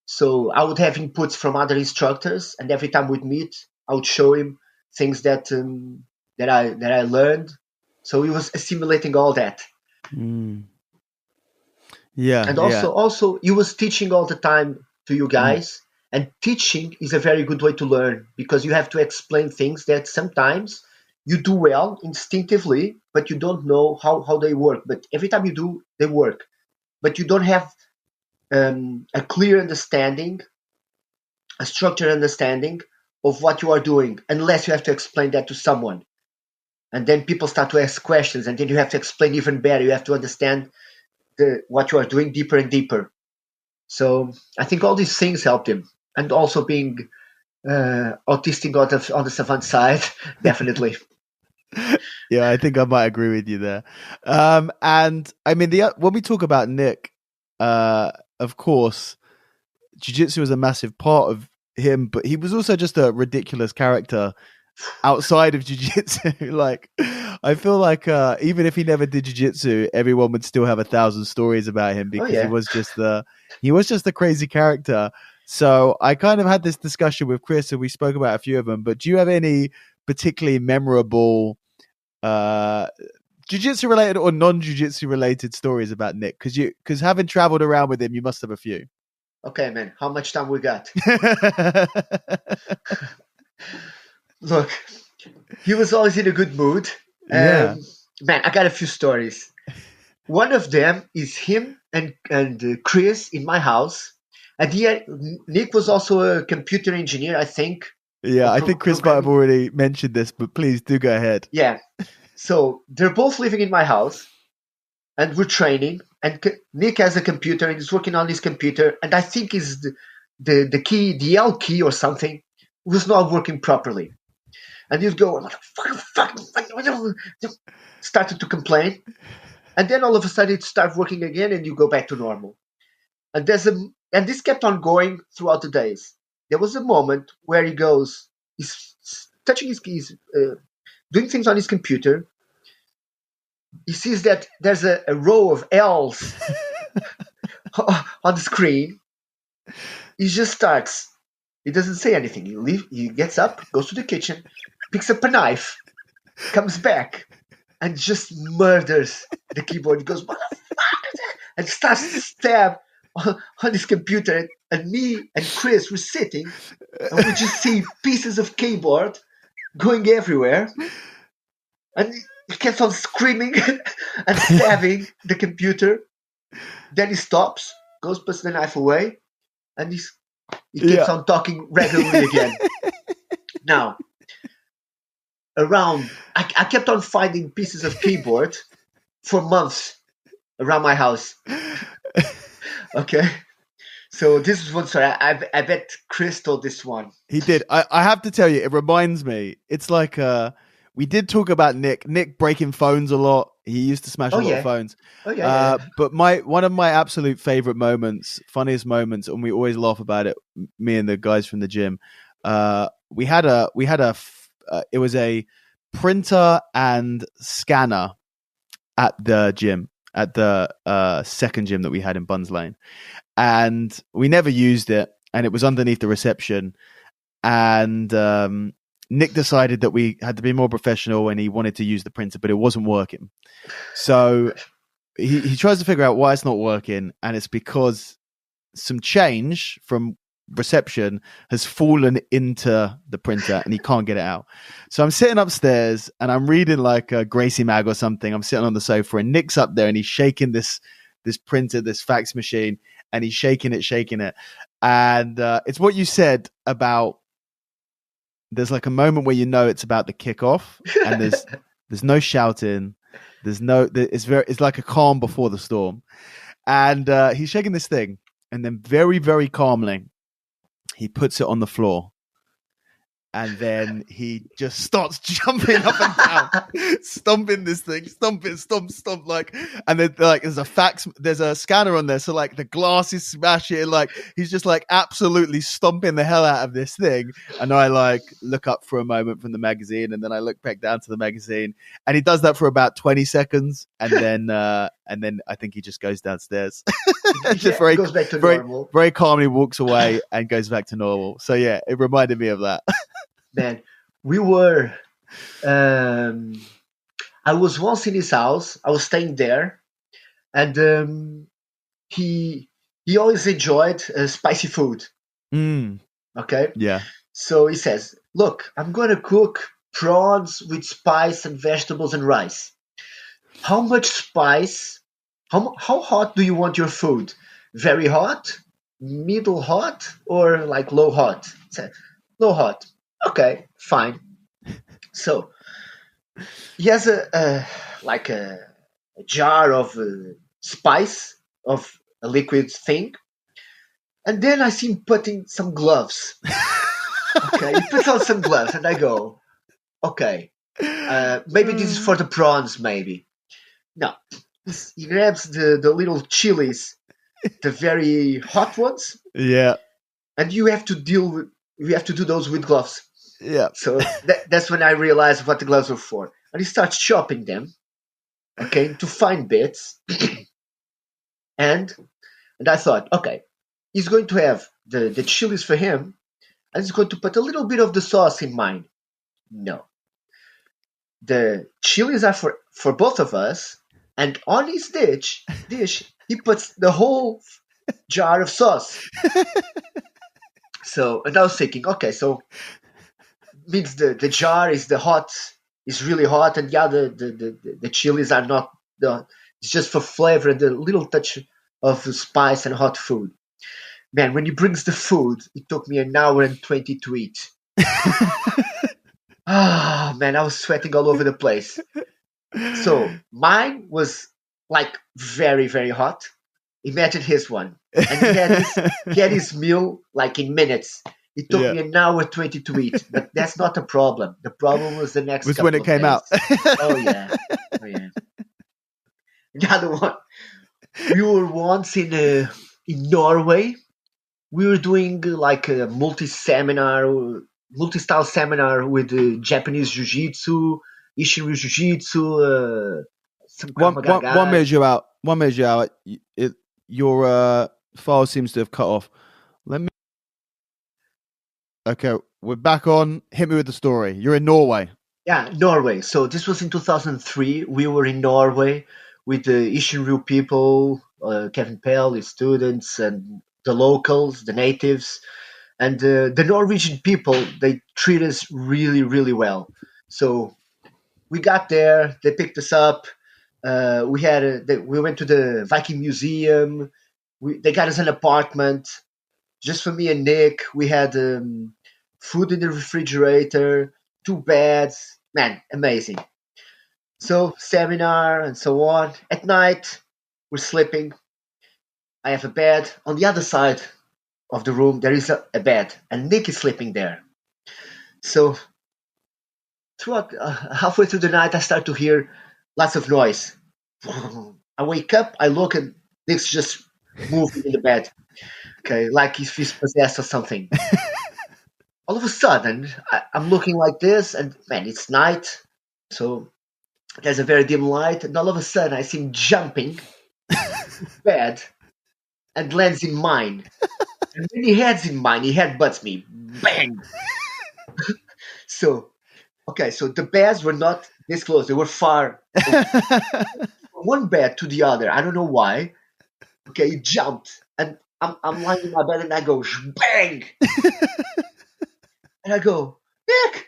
So I would have inputs from other instructors, and every time we'd meet, I would show him things that I learned. So he was assimilating all that, Mm. Yeah. and Yeah. also he was teaching all the time to you Mm. guys. And teaching is a very good way to learn because you have to explain things that sometimes you do well instinctively, but you don't know how they work. But every time you do, they work. But you don't have a clear understanding, a structured understanding of what you are doing unless you have to explain that to someone. And then people start to ask questions, and then you have to explain even better. You have to understand what you are doing deeper and deeper. So I think all these things helped him, and also being autistic on the savant side, definitely. Yeah, I think I might agree with you there. And I mean, when we talk about Nick, of course, jiu-jitsu was a massive part of him, but he was also just a ridiculous character. outside of jiu-jitsu. Like, I feel like even if he never did jiu-jitsu, everyone would still have 1,000 stories about him because yeah. he was just the crazy character. So I kind of had this discussion with Chris, and we spoke about a few of them. But do you have any particularly memorable jiu-jitsu related or non-jiu-jitsu related stories about Nick? Because having traveled around with him, you must have a few. Okay, man. How much time we got? Look, he was always in a good mood. Yeah. Man, I got a few stories. One of them is him and Chris in my house. And Nick was also a computer engineer, I think. Yeah, I think Chris might have already mentioned this, but please do go ahead. Yeah. So they're both living in my house, and we're training. And Nick has a computer, and he's working on his computer. And I think the key, the L key or something, was not working properly. And you'd go, fuck, started to complain. And then all of a sudden it started working again, and you go back to normal. And and this kept on going throughout the days. There was a moment where he's touching his keys, doing things on his computer. He sees that there's a row of L's on the screen. He just starts. He doesn't say anything. He gets up, goes to the kitchen, picks up a knife, comes back, and just murders the keyboard. He goes, and starts to stab on his computer. And me and Chris were sitting, and we just see pieces of keyboard going everywhere. And he kept on screaming and stabbing the computer. Then he stops, goes, puts the knife away, and he keeps on talking regularly again. Now, I kept on finding pieces of keyboard for months around my house. Okay. So this is one story. I bet Chris told this one. He did. I have to tell you, it reminds me. It's like we did talk about Nick breaking phones a lot. He used to smash a lot of phones. Oh yeah. But one of my absolute favorite moments, funniest moments, and we always laugh about it. Me and the guys from the gym. It was a printer and scanner at the gym, at the second gym that we had in Buns Lane, and we never used it, and it was underneath the reception, and Nick decided that we had to be more professional, and he wanted to use the printer, but it wasn't working. So he tries to figure out why it's not working, and it's because some change from reception has fallen into the printer and he can't get it out. So I'm sitting upstairs and I'm reading like a Gracie Mag or something. I'm sitting on the sofa and Nick's up there and he's shaking this printer, this fax machine, and he's shaking it. And it's what you said about there's like a moment where you know it's about to kick off and there's no shouting. It's like a calm before the storm. And he's shaking this thing and then very, very calmly he puts it on the floor, and then he just starts jumping up and down, stomping this thing, stomp, like, and then like there's a scanner on there, so like the glass is smashing, like he's just like absolutely stomping the hell out of this thing. And I like look up for a moment from the magazine, and then I look back down to the magazine, and he does that for about 20 seconds, and then I think he just goes downstairs. Goes back to normal. Very calmly walks away and goes back to normal. So yeah, it reminded me of that. Man, we were. I was once in his house. I was staying there, and he always enjoyed spicy food. Okay. Yeah. So he says, "Look, I'm gonna cook prawns with spice and vegetables and rice. How much spice? How hot do you want your food? Very hot, middle hot, or like low hot?" I said, "Low hot." Okay, fine. So he has a jar of spice, of a liquid thing, and then I see him putting some gloves. Okay, he puts on some gloves, and I go, okay, maybe this is for the prawns, maybe. No, he grabs the little chilies, the very hot ones. Yeah. And you have to do those with gloves. Yeah. So that's when I realized what the gloves were for. And he starts chopping them, okay, to fine bits. and and I thought, okay, he's going to have the chilies for him, and he's going to put a little bit of the sauce in mine. No, the chilies are for both of us, and on his dish he puts the whole jar of sauce. So, and I was thinking, okay, so means the jar is really hot, and yeah, the chilies are not the it's just for flavor and a little touch of spice and hot food. Man, when he brings the food, it took me an hour and 20 to eat. Ah, man, I was sweating all over the place. So mine was like very, very hot. Imagine his one. And he had his meal like in minutes. It took me an hour 20 to eat, but that's not a problem. The problem was the next Was couple when it of came days. out. Oh yeah. Oh yeah. The other one. We were once in Norway. We were doing like a multi-style seminar with Japanese jiu-jitsu, Ishinryu jiu-jitsu, some Krav Maga One guys. measure out. One measure out. Your file seems to have cut off. Let me. Okay, we're back on. Hit me with the story. You're in Norway. Yeah, Norway. So this was in 2003. We were in Norway with the Ishinryu people, Kevin Pell, his students, and the locals, the natives. And the Norwegian people, they treat us really, really well. So we got there, they picked us up. We went to the Viking Museum. They got us an apartment just for me and Nick. We had food in the refrigerator, two beds. Man, amazing. So seminar and so on. At night, we're sleeping. I have a bed on the other side of the room. There is a bed, and Nick is sleeping there. So throughout halfway through the night, I start to hear lots of noise. I wake up, I look, and Nick's just moving in the bed. Okay, like if he's possessed or something. All of a sudden, I'm looking like this, and man, it's night, so there's a very dim light, and all of a sudden, I see him jumping in bed and lands in mine. And when he heads in mine, he headbutts me. Bang! So, okay, so the beds were not this close, they were far from one bed to the other. I don't know why. Okay, he jumped, and I'm lying in my bed, and I go bang, and I go, Nick,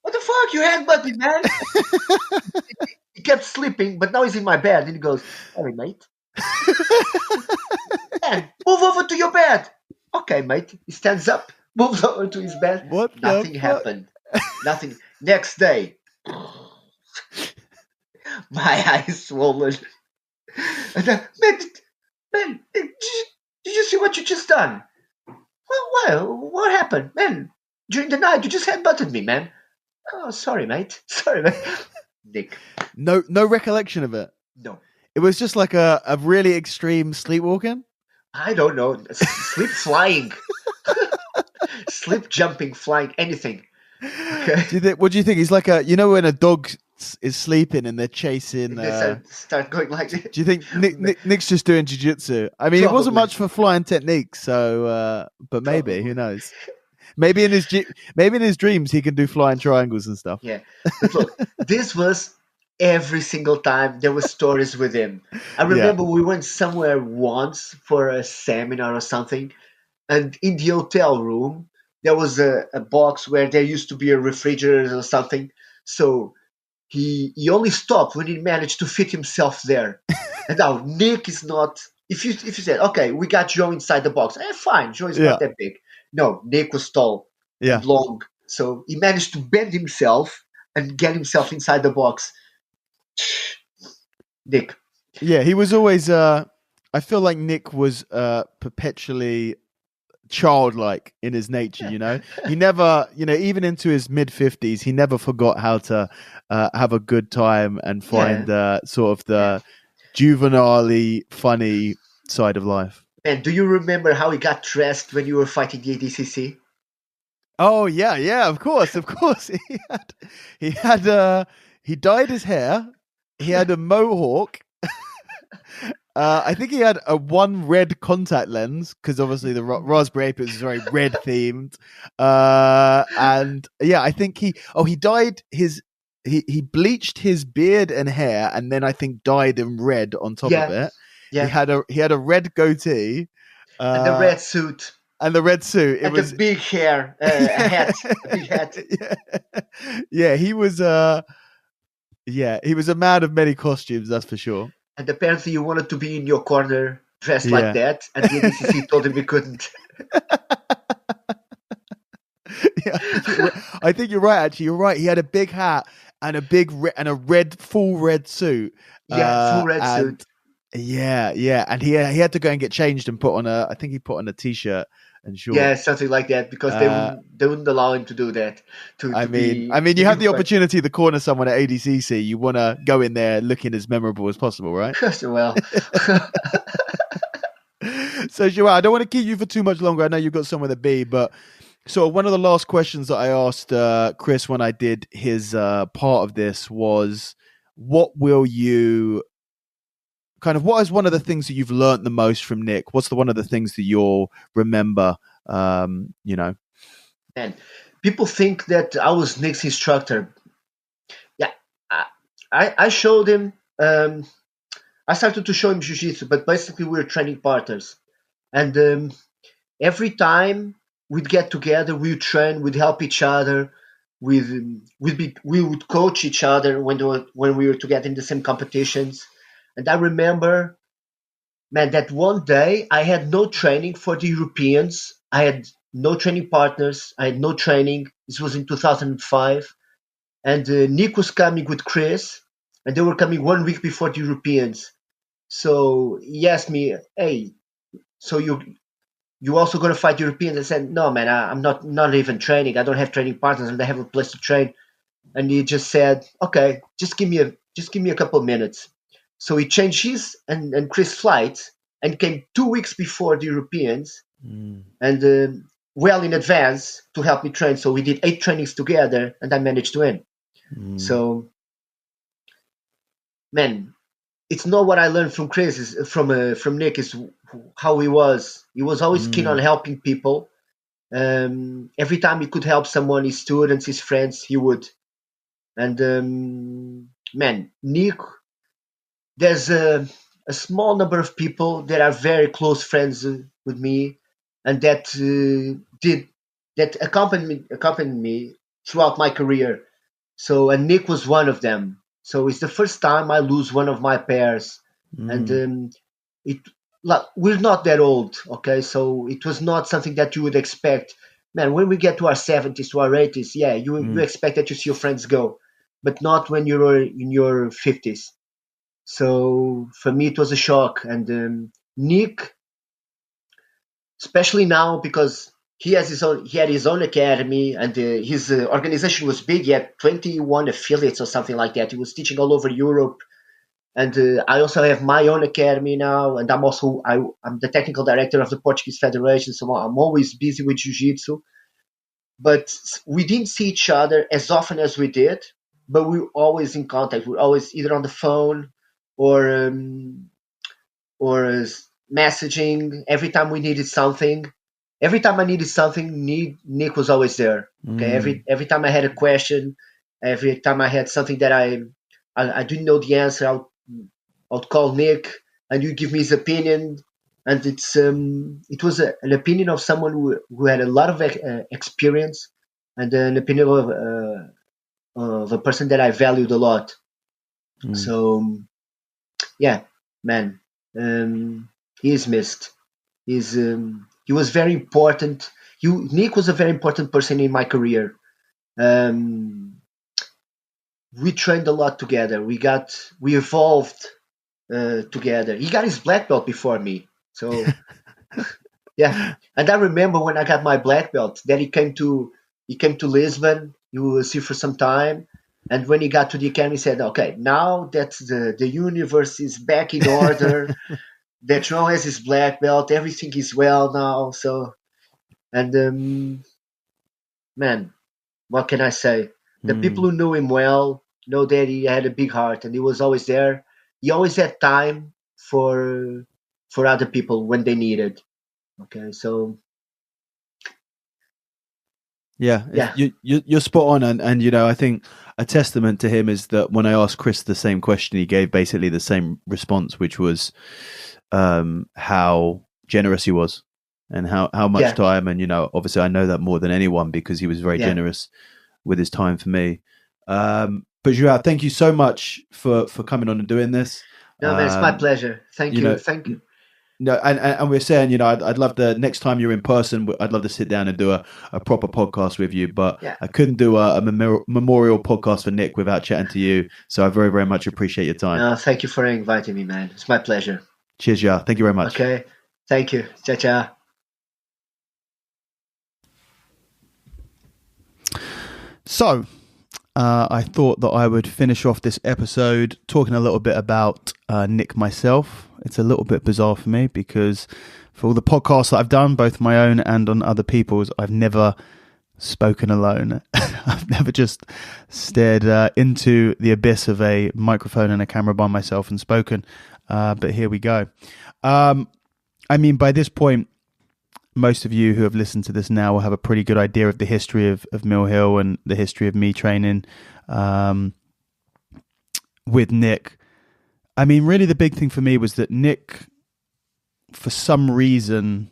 what the fuck? You headbutt me, man. He kept sleeping, but now he's in my bed, and he goes, "Sorry, mate. Man, move over to your bed." Okay, mate. He stands up, moves over to his bed. What the Nothing fuck? happened. Nothing. Next day, my eyes swollen. And man, did you see what you just done? Well, what happened, man? During the night, you just headbutted me, man. Oh, sorry, mate. Sorry, mate. Nick, No recollection of it. no. It was just like a really extreme sleepwalking. I don't know. Sleep flying. Sleep jumping, flying, anything. Okay. What do you think? He's like when a dog is sleeping and they're chasing. They start going like this. Do you think Nick's just doing jiu-jitsu? I mean, it wasn't Probably. much for flying technique, so but maybe Probably. who knows? Maybe in his dreams he can do flying triangles and stuff. Yeah. But look, this was every single time there was stories with him. I remember we went somewhere once for a seminar or something, and in the hotel room there was a box where there used to be a refrigerator or something. So he only stopped when he managed to fit himself there. And now Nick is not. If you said, okay, we got Joe inside the box, fine, Joe is not that big. No, Nick was tall and long, so he managed to bend himself and get himself inside the box. Nick. Yeah, he was always. I feel like Nick was perpetually childlike in his nature. He never, even into his mid-50s, he never forgot how to have a good time and find sort of the juvenile funny side of life. And do you remember how he got dressed when you were fighting the ADCC? Oh yeah, of course. He dyed his hair. He had a mohawk. I think he had a one red contact lens because obviously the Raspberry Ape is very red themed. And yeah, I think he dyed he bleached his beard and hair, and then I think dyed them red on top of Yeah, it. yeah. He had a red goatee. And the red suit. And the red suit. It And was the big hair, a hat, a big hat. yeah, he was he was a man of many costumes, that's for sure. And apparently you wanted to be in your corner dressed Yeah. like that, and the ADCC told him we couldn't. Yeah, I think you're right. Actually, you're right. He had a big hat and a big and a full red suit. Yeah, full red suit. Yeah, and he had to go and get changed and put on I think he put on a t-shirt and shorts. Yeah, something like that, because they wouldn't allow him to do that. I mean, you have the opportunity to corner someone at ADCC. You want to go in there looking as memorable as possible, right? Well. So, Joao, I don't want to keep you for too much longer. I know you've got somewhere to be, but so one of the last questions that I asked Chris when I did his part of this was, what is one of the things that you've learned the most from Nick? What's one of the things that you'll remember, And people think that I was Nick's instructor. Yeah, I showed him, I started to show him jiu-jitsu, but basically we were training partners. And every time we'd get together, we would train, we'd help each other, we would coach each other when we were together in the same competitions. And I remember, man, that one day I had no training for the Europeans. I had no training partners. I had no training. This was in 2005. And Nick was coming with Chris, and they were coming 1 week before the Europeans. So he asked me, hey, so you also going to fight Europeans? I said, no, man, I'm not even training. I don't have training partners, and I have a place to train. And he just said, okay, just give me a couple of minutes. So he changed his and Chris' flights and came 2 weeks before the Europeans, and well in advance to help me train. So we did 8 trainings together, and I managed to win. So, man, it's not what I learned from Chris, from Nick, is how he was. He was always keen on helping people. Every time he could help someone, his students, his friends, he would. And man, Nick, there's a small number of people that are very close friends with me, and that accompanied me throughout my career. So, and Nick was one of them. So it's the first time I lose one of my pairs, and we're not that old, okay? So it was not something that you would expect. Man, when we get to our 70s, to our 80s, yeah, you expect that you see your friends go, but not when you're in your 50s. So for me, it was a shock. And Nick, especially now, because he had his own academy, and his organization was big. He had 21 affiliates or something like that. He was teaching all over Europe. And I also have my own academy now, and I'm the technical director of the Portuguese Federation, so I'm always busy with jiu-jitsu. But we didn't see each other as often as we did, but we were always in contact. We were always either on the phone or messaging every time we needed something. Every time I needed something, Nick was always there. Okay, every time I had a question, every time I had something that I didn't know the answer, I'd call Nick, and you give me his opinion. And it was an opinion of someone who had a lot of experience, and an opinion of a person that I valued a lot. So, yeah, man, he is missed. He was very important. Nick was a very important person in my career. We trained a lot together. We evolved together. He got his black belt before me. So, yeah. And I remember when I got my black belt that he came to Lisbon. He was here for some time. And when he got to the academy, he said, okay, now that the universe is back in order, that Joao has his black belt, everything is well now. So, and man, what can I say? The people who knew him well know that he had a big heart and he was always there. He always had time for other people when they needed. Okay, so Yeah, yeah, you're spot on, and you know, I think a testament to him is that when I asked Chris the same question, he gave basically the same response, which was how generous he was, and how much yeah, time, and you know, obviously I know that more than anyone because he was very yeah. generous with his time for me. But Joao, thank you so much for coming on and doing this. No, man, it's my pleasure. Thank You you, know, thank you. no, and we're saying, you know, I'd love to next time you're in person. I'd love to sit down and do a proper podcast with you. But Yeah. I couldn't do a memorial podcast for Nick without chatting to you. So I very, very much appreciate your time. No, thank you for inviting me, man. It's my pleasure. Cheers, Joao. Thank you very much. Okay, thank you. Ciao, ciao. So I thought that I would finish off this episode talking a little bit about Nick myself. It's a little bit bizarre for me because for all the podcasts that I've done, both my own and on other people's, I've never spoken alone. I've never just stared into the abyss of a microphone and a camera by myself and spoken. But here we go. I mean, by this point, most of you who have listened to this now will have a pretty good idea of the history of Mill Hill and the history of me training with Nick. I mean, really the big thing for me was that Nick, for some reason,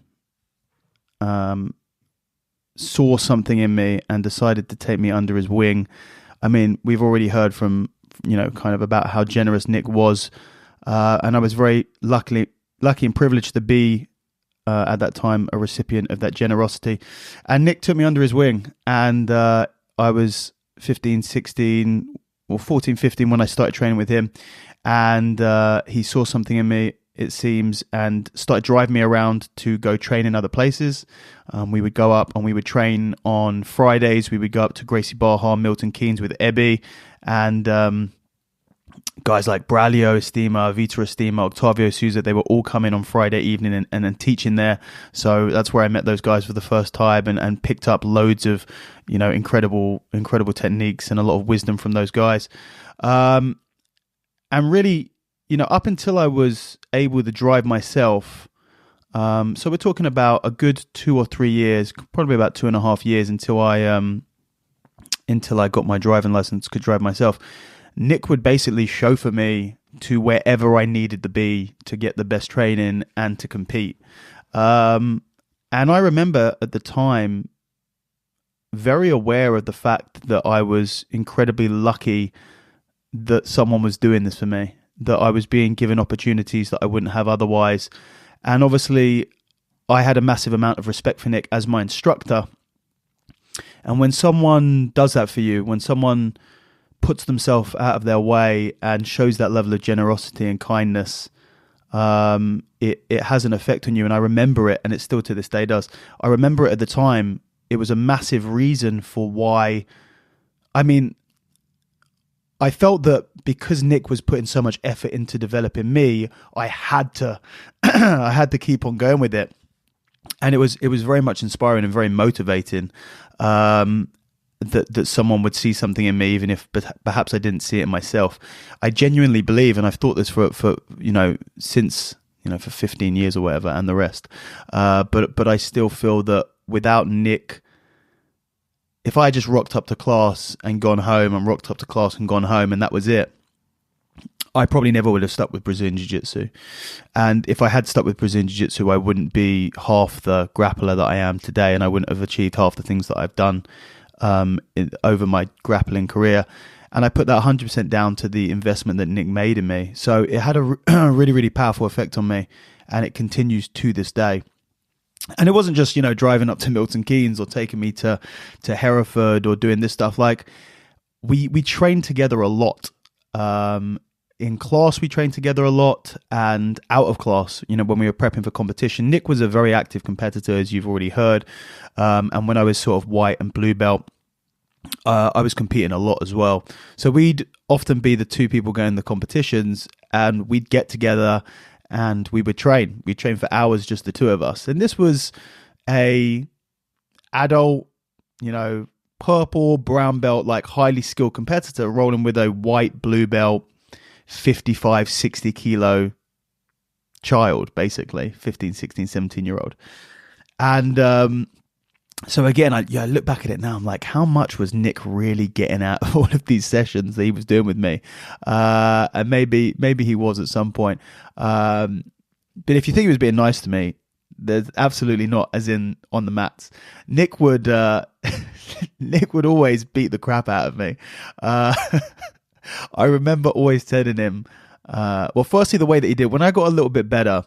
saw something in me and decided to take me under his wing. I mean, we've already heard from, you know, kind of about how generous Nick was. And I was very lucky and privileged to be at that time a recipient of that generosity. And Nick took me under his wing, and I was 15, 16 or 14, 15 when I started training with him, and he saw something in me, it seems, and started driving me around to go train in other places. We would go up and we would train on Fridays. We would go up to Gracie Barra, Milton Keynes with Ebby, and guys like Braulio Estima, Vitor Estima, Octavio Souza, they were all coming on Friday evening and teaching there. So that's where I met those guys for the first time and picked up loads of, you know, incredible techniques and a lot of wisdom from those guys. And really, you know, up until I was able to drive myself, so we're talking about a good 2 or 3 years, probably about 2.5 years until I got my driving license, could drive myself. Nick would basically chauffeur me to wherever I needed to be to get the best training and to compete. And I remember at the time very aware of the fact that I was incredibly lucky that someone was doing this for me, that I was being given opportunities that I wouldn't have otherwise. And obviously, I had a massive amount of respect for Nick as my instructor. And when someone does that for you, when someone puts themselves out of their way and shows that level of generosity and kindness, it has an effect on you. And I remember it, and it still to this day does. I remember it at the time. It was a massive reason for why. I mean, I felt that because Nick was putting so much effort into developing me, I had to I had to keep on going with it. And it was very much inspiring and very motivating. That someone would see something in me, even if perhaps I didn't see it in myself. I genuinely believe, and I've thought this for you know, since, you know, for 15 years or whatever, and the rest. But I still feel that without Nick, if I just rocked up to class and gone home, and rocked up to class and gone home, and that was it, I probably never would have stuck with Brazilian Jiu-Jitsu. And if I had stuck with Brazilian Jiu-Jitsu, I wouldn't be half the grappler that I am today, and I wouldn't have achieved half the things that I've done over my grappling career. And I put that 100% down to the investment that Nick made in me. So it had a really, really powerful effect on me, and it continues to this day. And it wasn't just, you know, driving up to Milton Keynes or taking me to Hereford or doing this stuff. Like, we trained together a lot. In class, we trained together a lot, and out of class, you know, when we were prepping for competition. Nick was a very active competitor, as you've already heard. And when I was sort of white and blue belt, I was competing a lot as well. So we'd often be the two people going to the competitions, and we'd get together and we would train. We'd train for hours, just the two of us. And this was a adult, you know, purple, brown belt, like highly skilled competitor rolling with a white, blue belt, 55, 60 kilo child, basically 15, 16, 17-year-old. And so again, I look back at it now, I'm like, how much was Nick really getting out of all of these sessions that he was doing with me? And maybe he was at some point. But if you think he was being nice to me, there's absolutely not, as in on the mats. Nick would Nick would always beat the crap out of me. I remember always telling him, well, firstly, the way that he did, when I got a little bit better,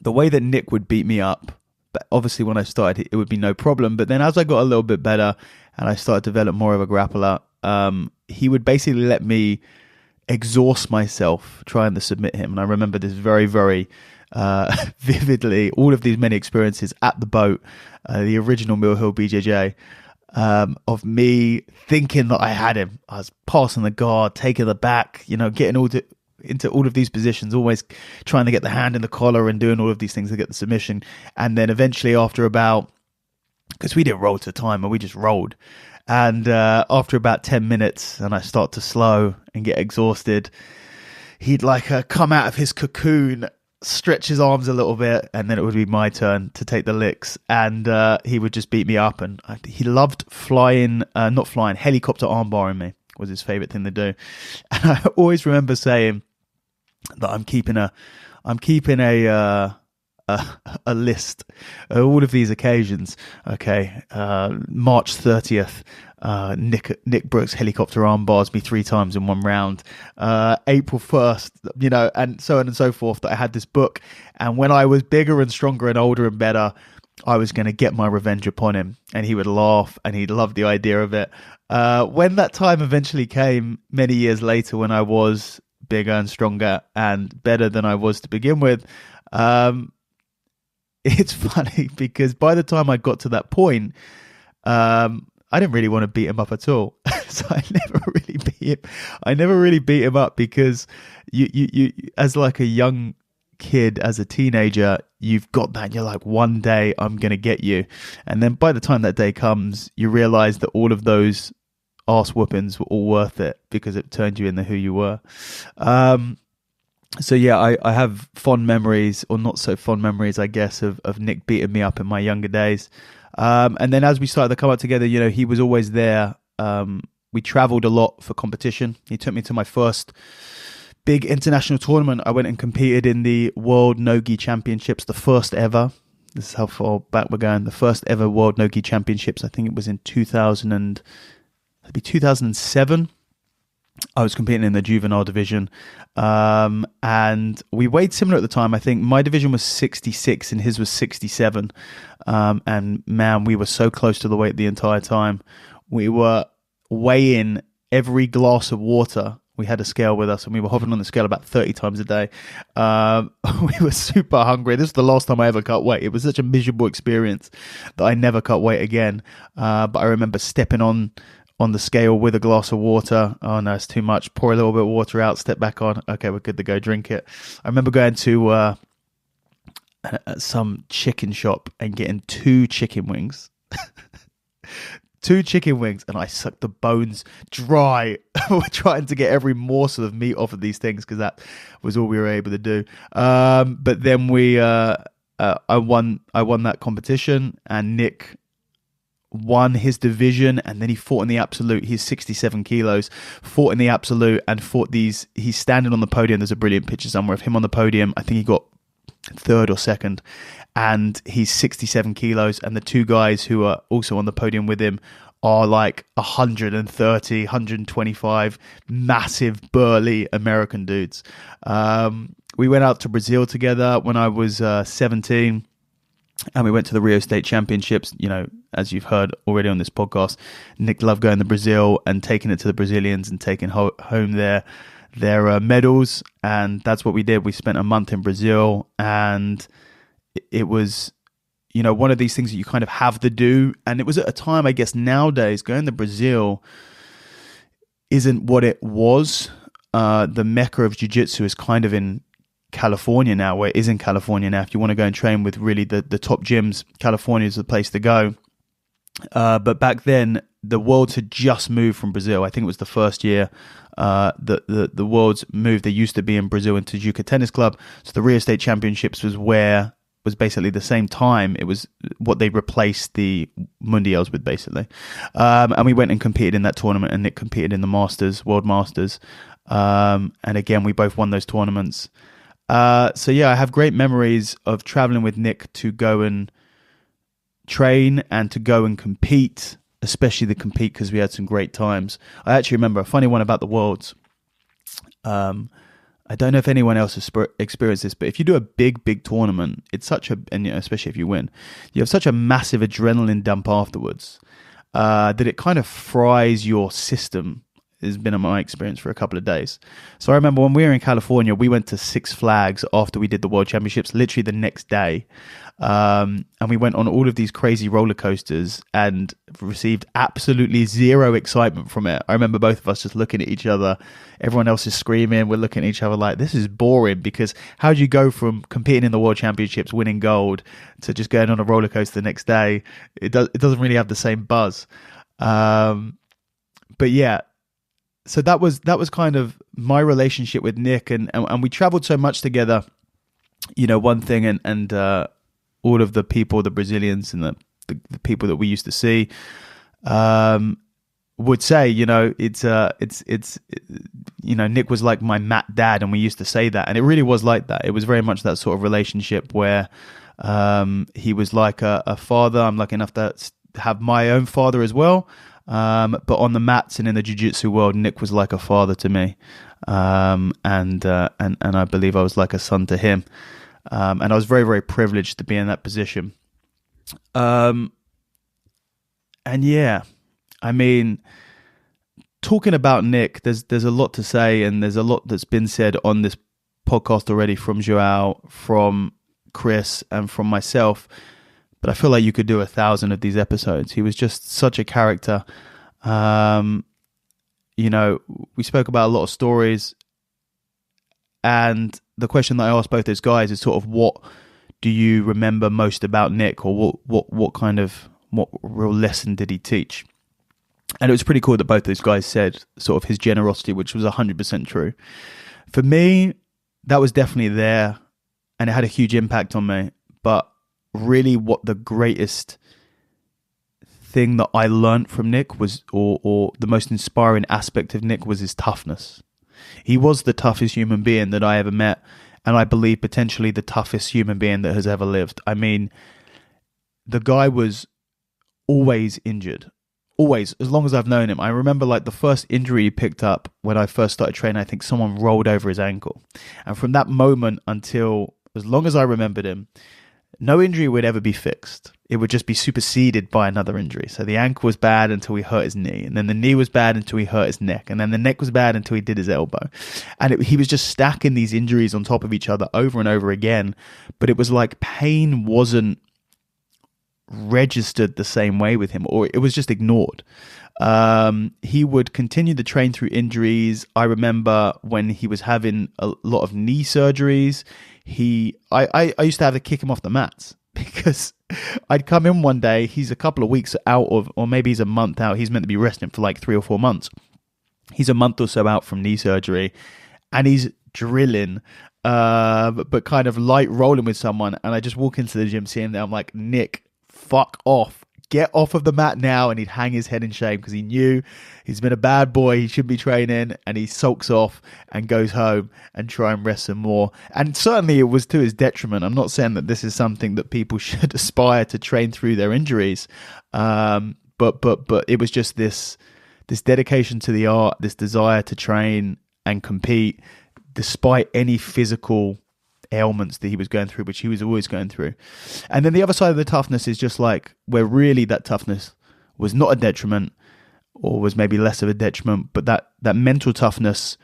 the way that Nick would beat me up, but obviously when I started, it would be no problem. But then as I got a little bit better and I started to develop more of a grappler, he would basically let me exhaust myself trying to submit him. And I remember this very, very vividly, all of these many experiences at the boat, the original Mill Hill BJJ, of me thinking that I had him. I was passing the guard, taking the back, getting into all of these positions, always trying to get the hand in the collar and doing all of these things to get the submission. And then eventually after about, because we didn't roll to timer, we just rolled. And after about 10 minutes and I start to slow and get exhausted, he'd come out of his cocoon, stretch his arms a little bit, and then it would be my turn to take the licks. And he would just beat me up. And he loved helicopter arm barring me was his favorite thing to do. And I always remember saying that I'm keeping a list of all of these occasions. Okay, March 30th, Nick Brooks helicopter arm bars me 3 times in 1 round. April 1st, and so on and so forth. That I had this book, and when I was bigger and stronger and older and better, I was going to get my revenge upon him, and he would laugh, and he loved the idea of it. When that time eventually came, many years later, when I was bigger and stronger and better than I was to begin with, it's funny because by the time I got to that point, I didn't really want to beat him up at all. So I never really beat him up because you as like a young kid, as a teenager, you've got that, you're like, one day I'm going to get you. And then by the time that day comes, you realize that all of those arse whoopings were all worth it because it turned you into who you were. So yeah, I have fond memories, or not so fond memories, I guess, of Nick beating me up in my younger days. And then as we started to come up together, he was always there. We traveled a lot for competition. He took me to my first big international tournament. I went and competed in the World No-Gi Championships, the first ever. This is how far back we're going. The first ever World No-Gi Championships. I think it was in 2007. I was competing in the juvenile division, and we weighed similar at the time. I think my division was 66 and his was 67, and man, we were so close to the weight the entire time. We were weighing every glass of water. We had a scale with us, and we were hovering on the scale about 30 times a day. We were super hungry. This was the last time I ever cut weight. It was such a miserable experience that I never cut weight again. But I remember stepping on the scale with a glass of water. Oh no, it's too much. Pour a little bit of water out, step back on. Okay, we're good to go, drink it. I remember going to some chicken shop and getting 2 chicken wings. 2 chicken wings, and I sucked the bones dry. We're trying to get every morsel of meat off of these things because that was all we were able to do. But then I won that competition, and Nick won his division, and then he fought in the absolute. He's 67 kilos, fought in the absolute, and fought these. He's standing on the podium. There's a brilliant picture somewhere of him on the podium. I think he got 3rd or 2nd, and he's 67 kilos, and the 2 guys who are also on the podium with him are like 130, 125, massive, burly American dudes. We went out to Brazil together when I was 17. And we went to the Rio State Championships. As you've heard already on this podcast, Nick loved going to Brazil and taking it to the Brazilians and taking home their medals. And that's what we did. We spent a month in Brazil, and it was, one of these things that you kind of have to do. And it was at a time, I guess nowadays, going to Brazil isn't what it was. The mecca of jiu-jitsu is kind of in California now, where it is in California now. If you want to go and train with really the top gyms, California is the place to go. But back then, the Worlds had just moved from Brazil. I think it was the first year that the Worlds moved. They used to be in Brazil, in Tijuca Tennis Club. So the Rio State Championships was basically the same time. It was what they replaced the Mundials with, basically. And we went and competed in that tournament, and Nick competed in the Masters, World Masters. And again, we both won those tournaments. So yeah, I have great memories of traveling with Nick to go and train and to go and compete, especially the compete, because we had some great times. I actually remember a funny one about the Worlds. I don't know if anyone else has experienced this, but if you do a big tournament, it's such a, and especially if you win, you have such a massive adrenaline dump afterwards that it kind of fries your system. Has been my experience for a couple of days. So I remember when we were in California, we went to Six Flags after we did the World Championships, literally the next day. And we went on all of these crazy roller coasters and received absolutely zero excitement from it. I remember both of us just looking at each other. Everyone else is screaming. We're looking at each other like, this is boring, because how do you go from competing in the World Championships, winning gold, to just going on a roller coaster the next day? It doesn't really have the same buzz. But yeah, so that was kind of my relationship with Nick, and we traveled so much together. One thing, and all of the people, the Brazilians and the people that we used to see, would say, it's Nick was like my mat dad, and we used to say that, and it really was like that. It was very much that sort of relationship where he was like a father. I'm lucky enough to have my own father as well. But on the mats and in the jiu-jitsu world, Nick was like a father to me, and I believe I was like a son to him, and I was very, very privileged to be in that position. And yeah, I mean, talking about Nick, there's a lot to say, and there's a lot that's been said on this podcast already from Joao, from Chris, and from myself. But I feel like you could do 1,000 of these episodes. He was just such a character. We spoke about a lot of stories. And the question that I asked both those guys is sort of, what do you remember most about Nick? Or what real lesson did he teach? And it was pretty cool that both those guys said sort of his generosity, which was 100% true. For me, that was definitely there. And it had a huge impact on me. But really what the greatest thing that I learned from Nick was, or the most inspiring aspect of Nick, was his toughness. He was the toughest human being that I ever met, and I believe potentially the toughest human being that has ever lived. I mean, the guy was always injured. Always, as long as I've known him. I remember like the first injury he picked up when I first started training, I think someone rolled over his ankle. And from that moment until as long as I remembered him, no injury would ever be fixed. It would just be superseded by another injury. So the ankle was bad until he hurt his knee. And then the knee was bad until he hurt his neck. And then the neck was bad until he did his elbow. And he was just stacking these injuries on top of each other over and over again. But it was like pain wasn't registered the same way with him, or it was just ignored. He would continue to train through injuries. I remember when he was having a lot of knee surgeries, I used to have to kick him off the mats because I'd come in one day, he's a couple of weeks out of, or maybe he's a month out. He's meant to be resting for like 3 or 4 months. He's a month or so out from knee surgery, and he's drilling, but kind of light rolling with someone. And I just walk into the gym, see him there. I'm like, Nick, fuck off. Get off of the mat now. And he'd hang his head in shame because he knew he's been a bad boy. He should be training, and he sulks off and goes home and try and rest some more. And certainly it was to his detriment. I'm not saying that this is something that people should aspire to train through their injuries. But it was just this dedication to the art, this desire to train and compete despite any physical ailments that he was going through, which he was always going through. And then the other side of the toughness is just like where really that toughness was not a detriment, or was maybe less of a detriment, but that mental toughness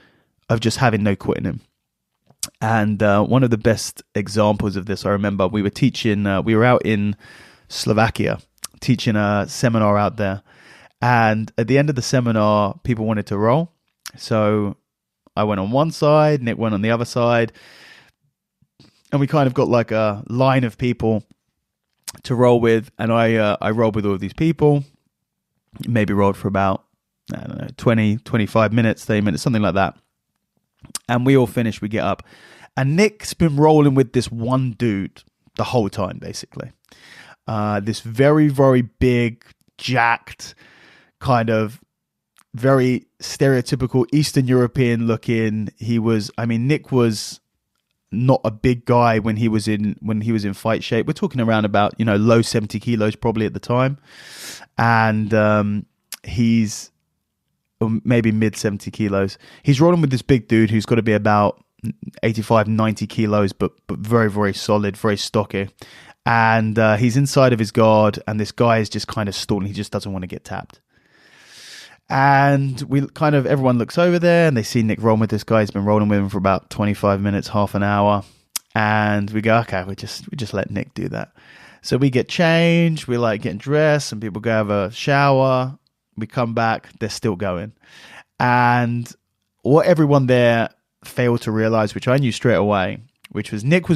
of just having no quit in him. And one of the best examples of this, I remember we were out in Slovakia teaching a seminar out there, and at the end of the seminar people wanted to roll, so I went on one side, Nick went on the other side, and we kind of got like a line of people to roll with, and I rolled with all of these people. Maybe rolled for about, I don't know, 20, 25 minutes, 30 minutes, something like that. And we all finish, we get up. And Nick's been rolling with this one dude the whole time, basically. This very, very big, jacked, kind of very stereotypical Eastern European looking. Nick was not a big guy when he was in fight shape. We're talking around about, low 70 kilos probably at the time. And he's maybe mid 70 kilos. He's rolling with this big dude who's got to be about 85, 90 kilos, but very, very solid, very stocky. And he's inside of his guard, and this guy is just kind of stalling. He just doesn't want to get tapped. And everyone looks over there, and they see Nick rolling with this guy. He's been rolling with him for about 25 minutes, half an hour. And we go, okay, we just let Nick do that. So we get changed, we like getting dressed, and people go have a shower. We come back, they're still going. And what everyone there failed to realize, which I knew straight away, which was Nick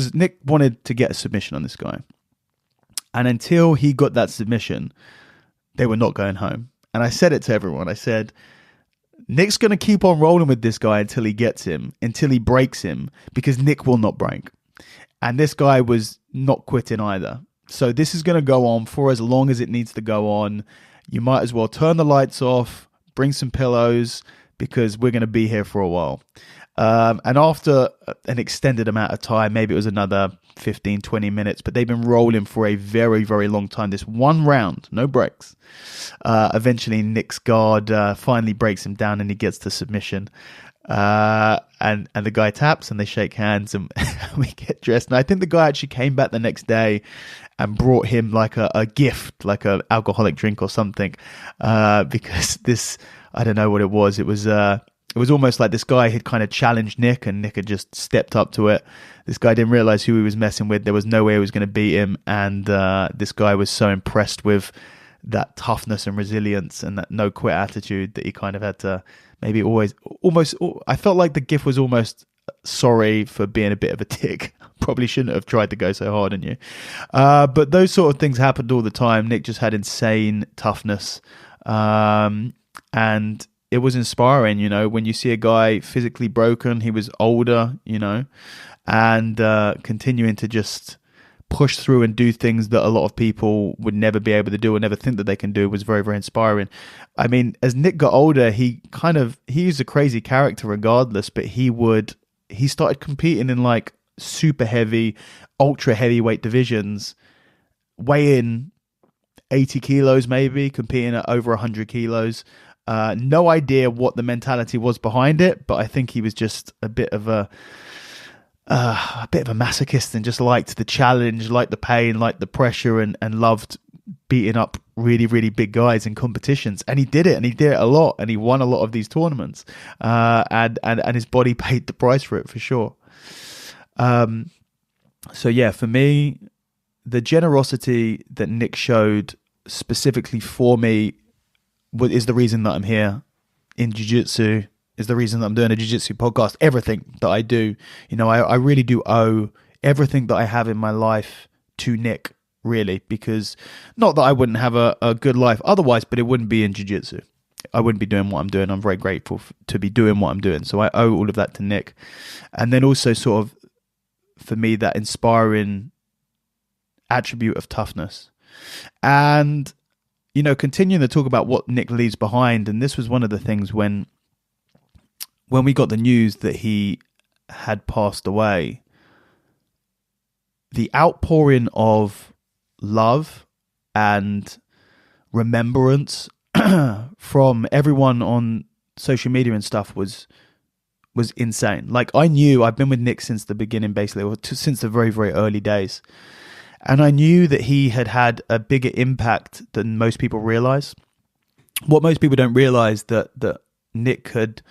wanted to get a submission on this guy. And until he got that submission, they were not going home. And I said it to everyone. I said, Nick's going to keep on rolling with this guy until he gets him, until he breaks him, because Nick will not break. And this guy was not quitting either. So this is going to go on for as long as it needs to go on. You might as well turn the lights off, bring some pillows, because we're going to be here for a while. And after an extended amount of time, maybe it was another 15, 20 minutes, but they've been rolling for a very, very long time. This one round, no breaks. Eventually, Nick's guard finally breaks him down and he gets to submission. And the guy taps and they shake hands and we get dressed. And I think the guy actually came back the next day and brought him like a gift, like an alcoholic drink or something, because this, I don't know what it was. It was almost like this guy had kind of challenged Nick and Nick had just stepped up to it. This guy didn't realize who he was messing with. There was no way he was going to beat him. And this guy was so impressed with that toughness and resilience and that no quit attitude that he kind of had to maybe I felt like the gift was almost sorry for being a bit of a dick. Probably shouldn't have tried to go so hard on you. But those sort of things happened all the time. Nick just had insane toughness. And it was inspiring, when you see a guy physically broken, he was older, and continuing to just push through and do things that a lot of people would never be able to do or never think that they can do was very, very inspiring. I mean, as Nick got older, he was a crazy character regardless, but he started competing in like super heavy, ultra heavyweight divisions, weighing 80 kilos maybe, competing at over 100 kilos. No idea what the mentality was behind it, but I think he was just a bit of a masochist and just liked the challenge, liked the pain, liked the pressure, and loved beating up really, really big guys in competitions. And he did it a lot, and he won a lot of these tournaments. And his body paid the price for it for sure. So yeah, for me, the generosity that Nick showed specifically for me is the reason that I'm here in jiu-jitsu, is the reason that I'm doing a jiu-jitsu podcast. Everything that I do, I really do owe everything that I have in my life to Nick, really, because not that I wouldn't have a good life otherwise, but it wouldn't be in jiu-jitsu. I wouldn't be doing what I'm doing. I'm very grateful to be doing what I'm doing. So I owe all of that to Nick. And then also sort of, for me, that inspiring attribute of toughness. And continuing to talk about what Nick leaves behind, and this was one of the things when we got the news that he had passed away, the outpouring of love and remembrance from everyone on social media and stuff was insane. Like, I've been with Nick since the beginning, basically, or since the very, very early days. And I knew that he had a bigger impact than most people realize. What most people don't realize that Nick had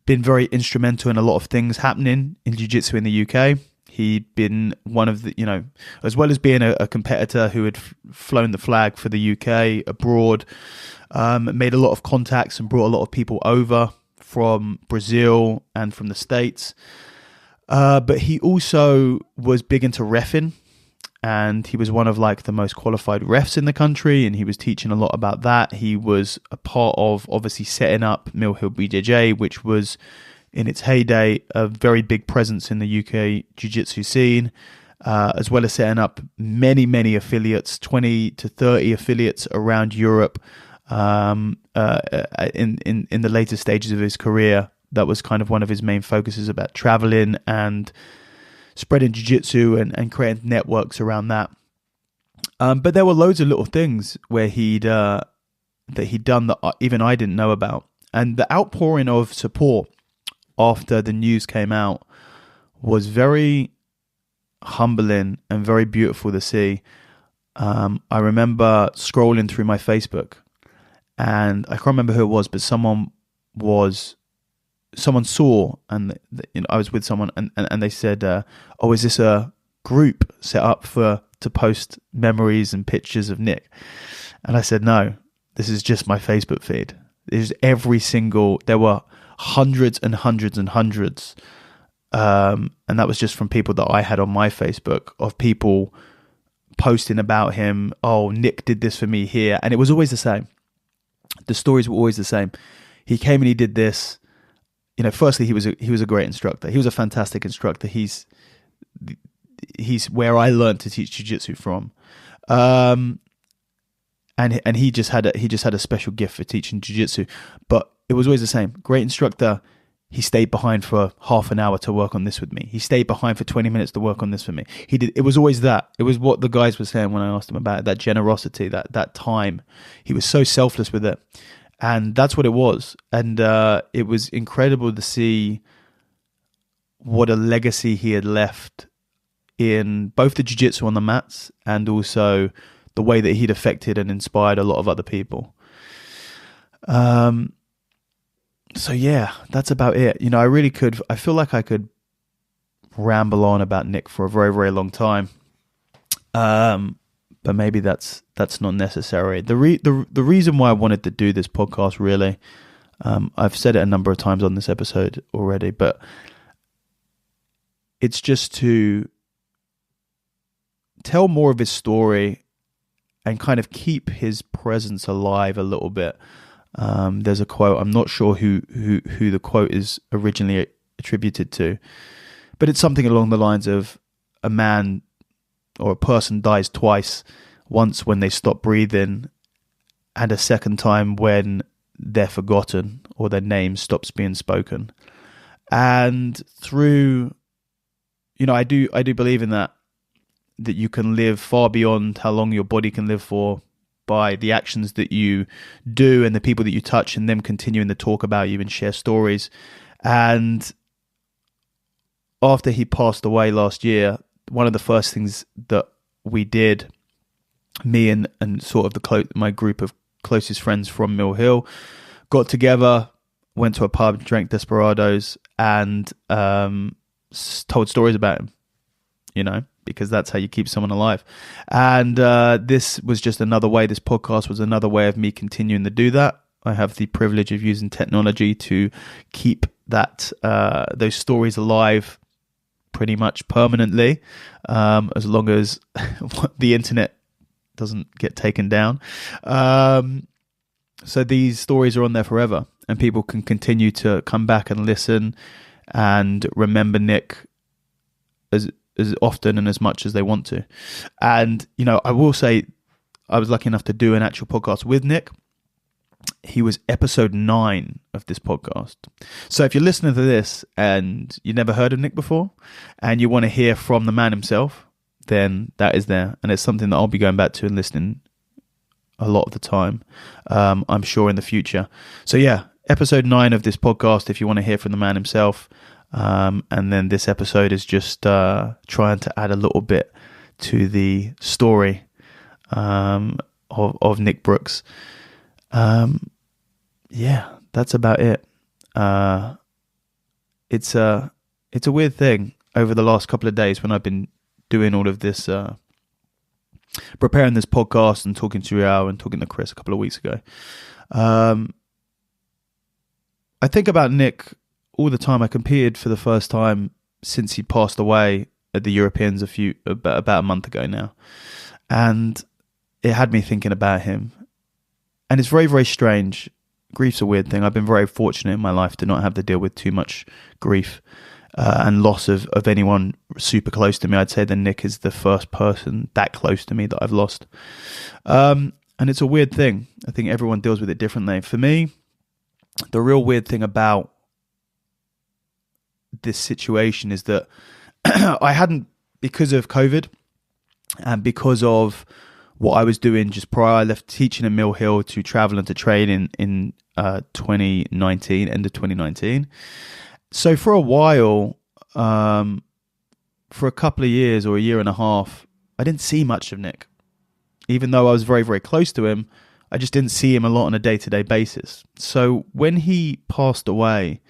been very instrumental in a lot of things happening in jiu-jitsu in the UK. He'd been one of the, as well as being a competitor who had flown the flag for the UK abroad, made a lot of contacts and brought a lot of people over from Brazil and from the States. But he also was big into reffing. and he was one of like the most qualified refs in the country, and he was teaching a lot about that. He was a part of obviously setting up Mill Hill BJJ, which was in its heyday a very big presence in the UK jiu-jitsu scene, as well as setting up many affiliates, 20 to 30 affiliates around Europe. In the later stages of his career, that was kind of one of his main focuses, about traveling and spreading jiu-jitsu and creating networks around that. But there were loads of little things where he'd done that even I didn't know about. And the outpouring of support after the news came out was very humbling and very beautiful to see. I remember scrolling through my Facebook, and I can't remember who it was, but someone saw, and I was with someone, and they said, "Oh, is this a group set up to post memories and pictures of Nick?" And I said, "No, this is just my Facebook feed. There's there were hundreds and hundreds and hundreds, and that was just from people that I had on my Facebook, of people posting about him. Oh, Nick did this for me here," and it was always the same. The stories were always the same. He came and he did this. Firstly, he was a great instructor. He was a fantastic instructor. He's where I learned to teach jiu-jitsu from, and he just had a special gift for teaching jiu-jitsu. But it was always the same. Great instructor. He stayed behind for half an hour to work on this with me. He stayed behind for 20 minutes to work on this with me. It was always that. It was what the guys were saying when I asked him about it, that generosity, that time. He was so selfless with it. And that's what it was. And it was incredible to see what a legacy he had left in both the jiu-jitsu on the mats and also the way that he'd affected and inspired a lot of other people. So yeah, that's about it. I feel like I could ramble on about Nick for a very, very long time. But maybe that's not necessary. The reason why I wanted to do this podcast, really, I've said it a number of times on this episode already, but it's just to tell more of his story and kind of keep his presence alive a little bit. There's a quote. I'm not sure who the quote is originally attributed to, but it's something along the lines of a man or a person dies twice, once when they stop breathing, and a second time when they're forgotten or their name stops being spoken. And through, I do believe in that you can live far beyond how long your body can live for by the actions that you do and the people that you touch, and them continuing to talk about you and share stories. And after he passed away last year, one of the first things that we did, me and sort of my group of closest friends from Mill Hill, got together, went to a pub, drank desperados, and told stories about him, because that's how you keep someone alive. And this was just another way, this podcast was another way of me continuing to do that. I have the privilege of using technology to keep those stories alive pretty much permanently, as long as the internet doesn't get taken down. So these stories are on there forever, and people can continue to come back and listen and remember Nick as often and as much as they want to. And, I will say I was lucky enough to do an actual podcast with Nick. He was episode 9 of this podcast. So if you're listening to this and you never heard of Nick before and you want to hear from the man himself, then that is there. And it's something that I'll be going back to and listening a lot of the time, I'm sure, in the future. So yeah, episode 9 of this podcast, if you want to hear from the man himself. And then this episode is just trying to add a little bit to the story of Nick Brooks. Yeah, that's about it. It's a weird thing over the last couple of days when I've been doing all of this, preparing this podcast and talking to Joao and talking to Chris a couple of weeks ago. I think about Nick all the time. I competed for the first time since he passed away at the Europeans about a month ago now, and it had me thinking about him. And it's very, very strange. Grief's a weird thing. I've been very fortunate in my life to not have to deal with too much grief and loss of anyone super close to me. I'd say that Nick is the first person that close to me that I've lost. And it's a weird thing. I think everyone deals with it differently. For me, the real weird thing about this situation is that I hadn't, because of COVID and because of what I was doing just prior, I left teaching in Mill Hill to travel and to train in 2019, end of 2019. So for a while, for a couple of years or a year and a half, I didn't see much of Nick. Even though I was very, very close to him, I just didn't see him a lot on a day-to-day basis. So when he passed away,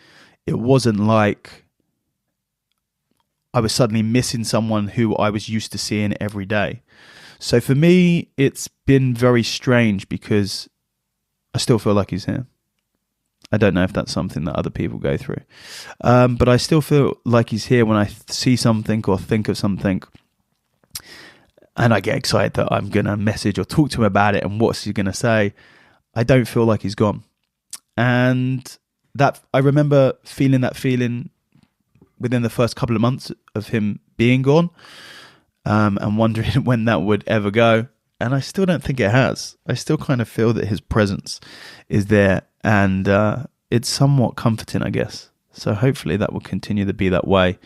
it wasn't like I was suddenly missing someone who I was used to seeing every day. So for me, it's been very strange because I still feel like he's here. I don't know if that's something that other people go through. But I still feel like he's here when I see something or think of something. And I get excited that I'm going to message or talk to him about it and what's he going to say. I don't feel like he's gone. And that I remember feeling that feeling within the first couple of months of him being gone. And wondering when that would ever go. And I still don't think it has. I still kind of feel that his presence is there. And it's somewhat comforting, I guess. So hopefully that will continue to be that way.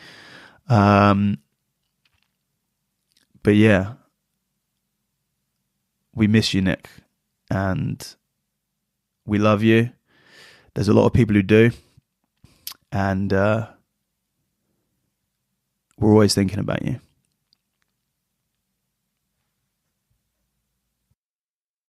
But yeah, we miss you, Nick. And we love you. There's a lot of people who do. And we're always thinking about you.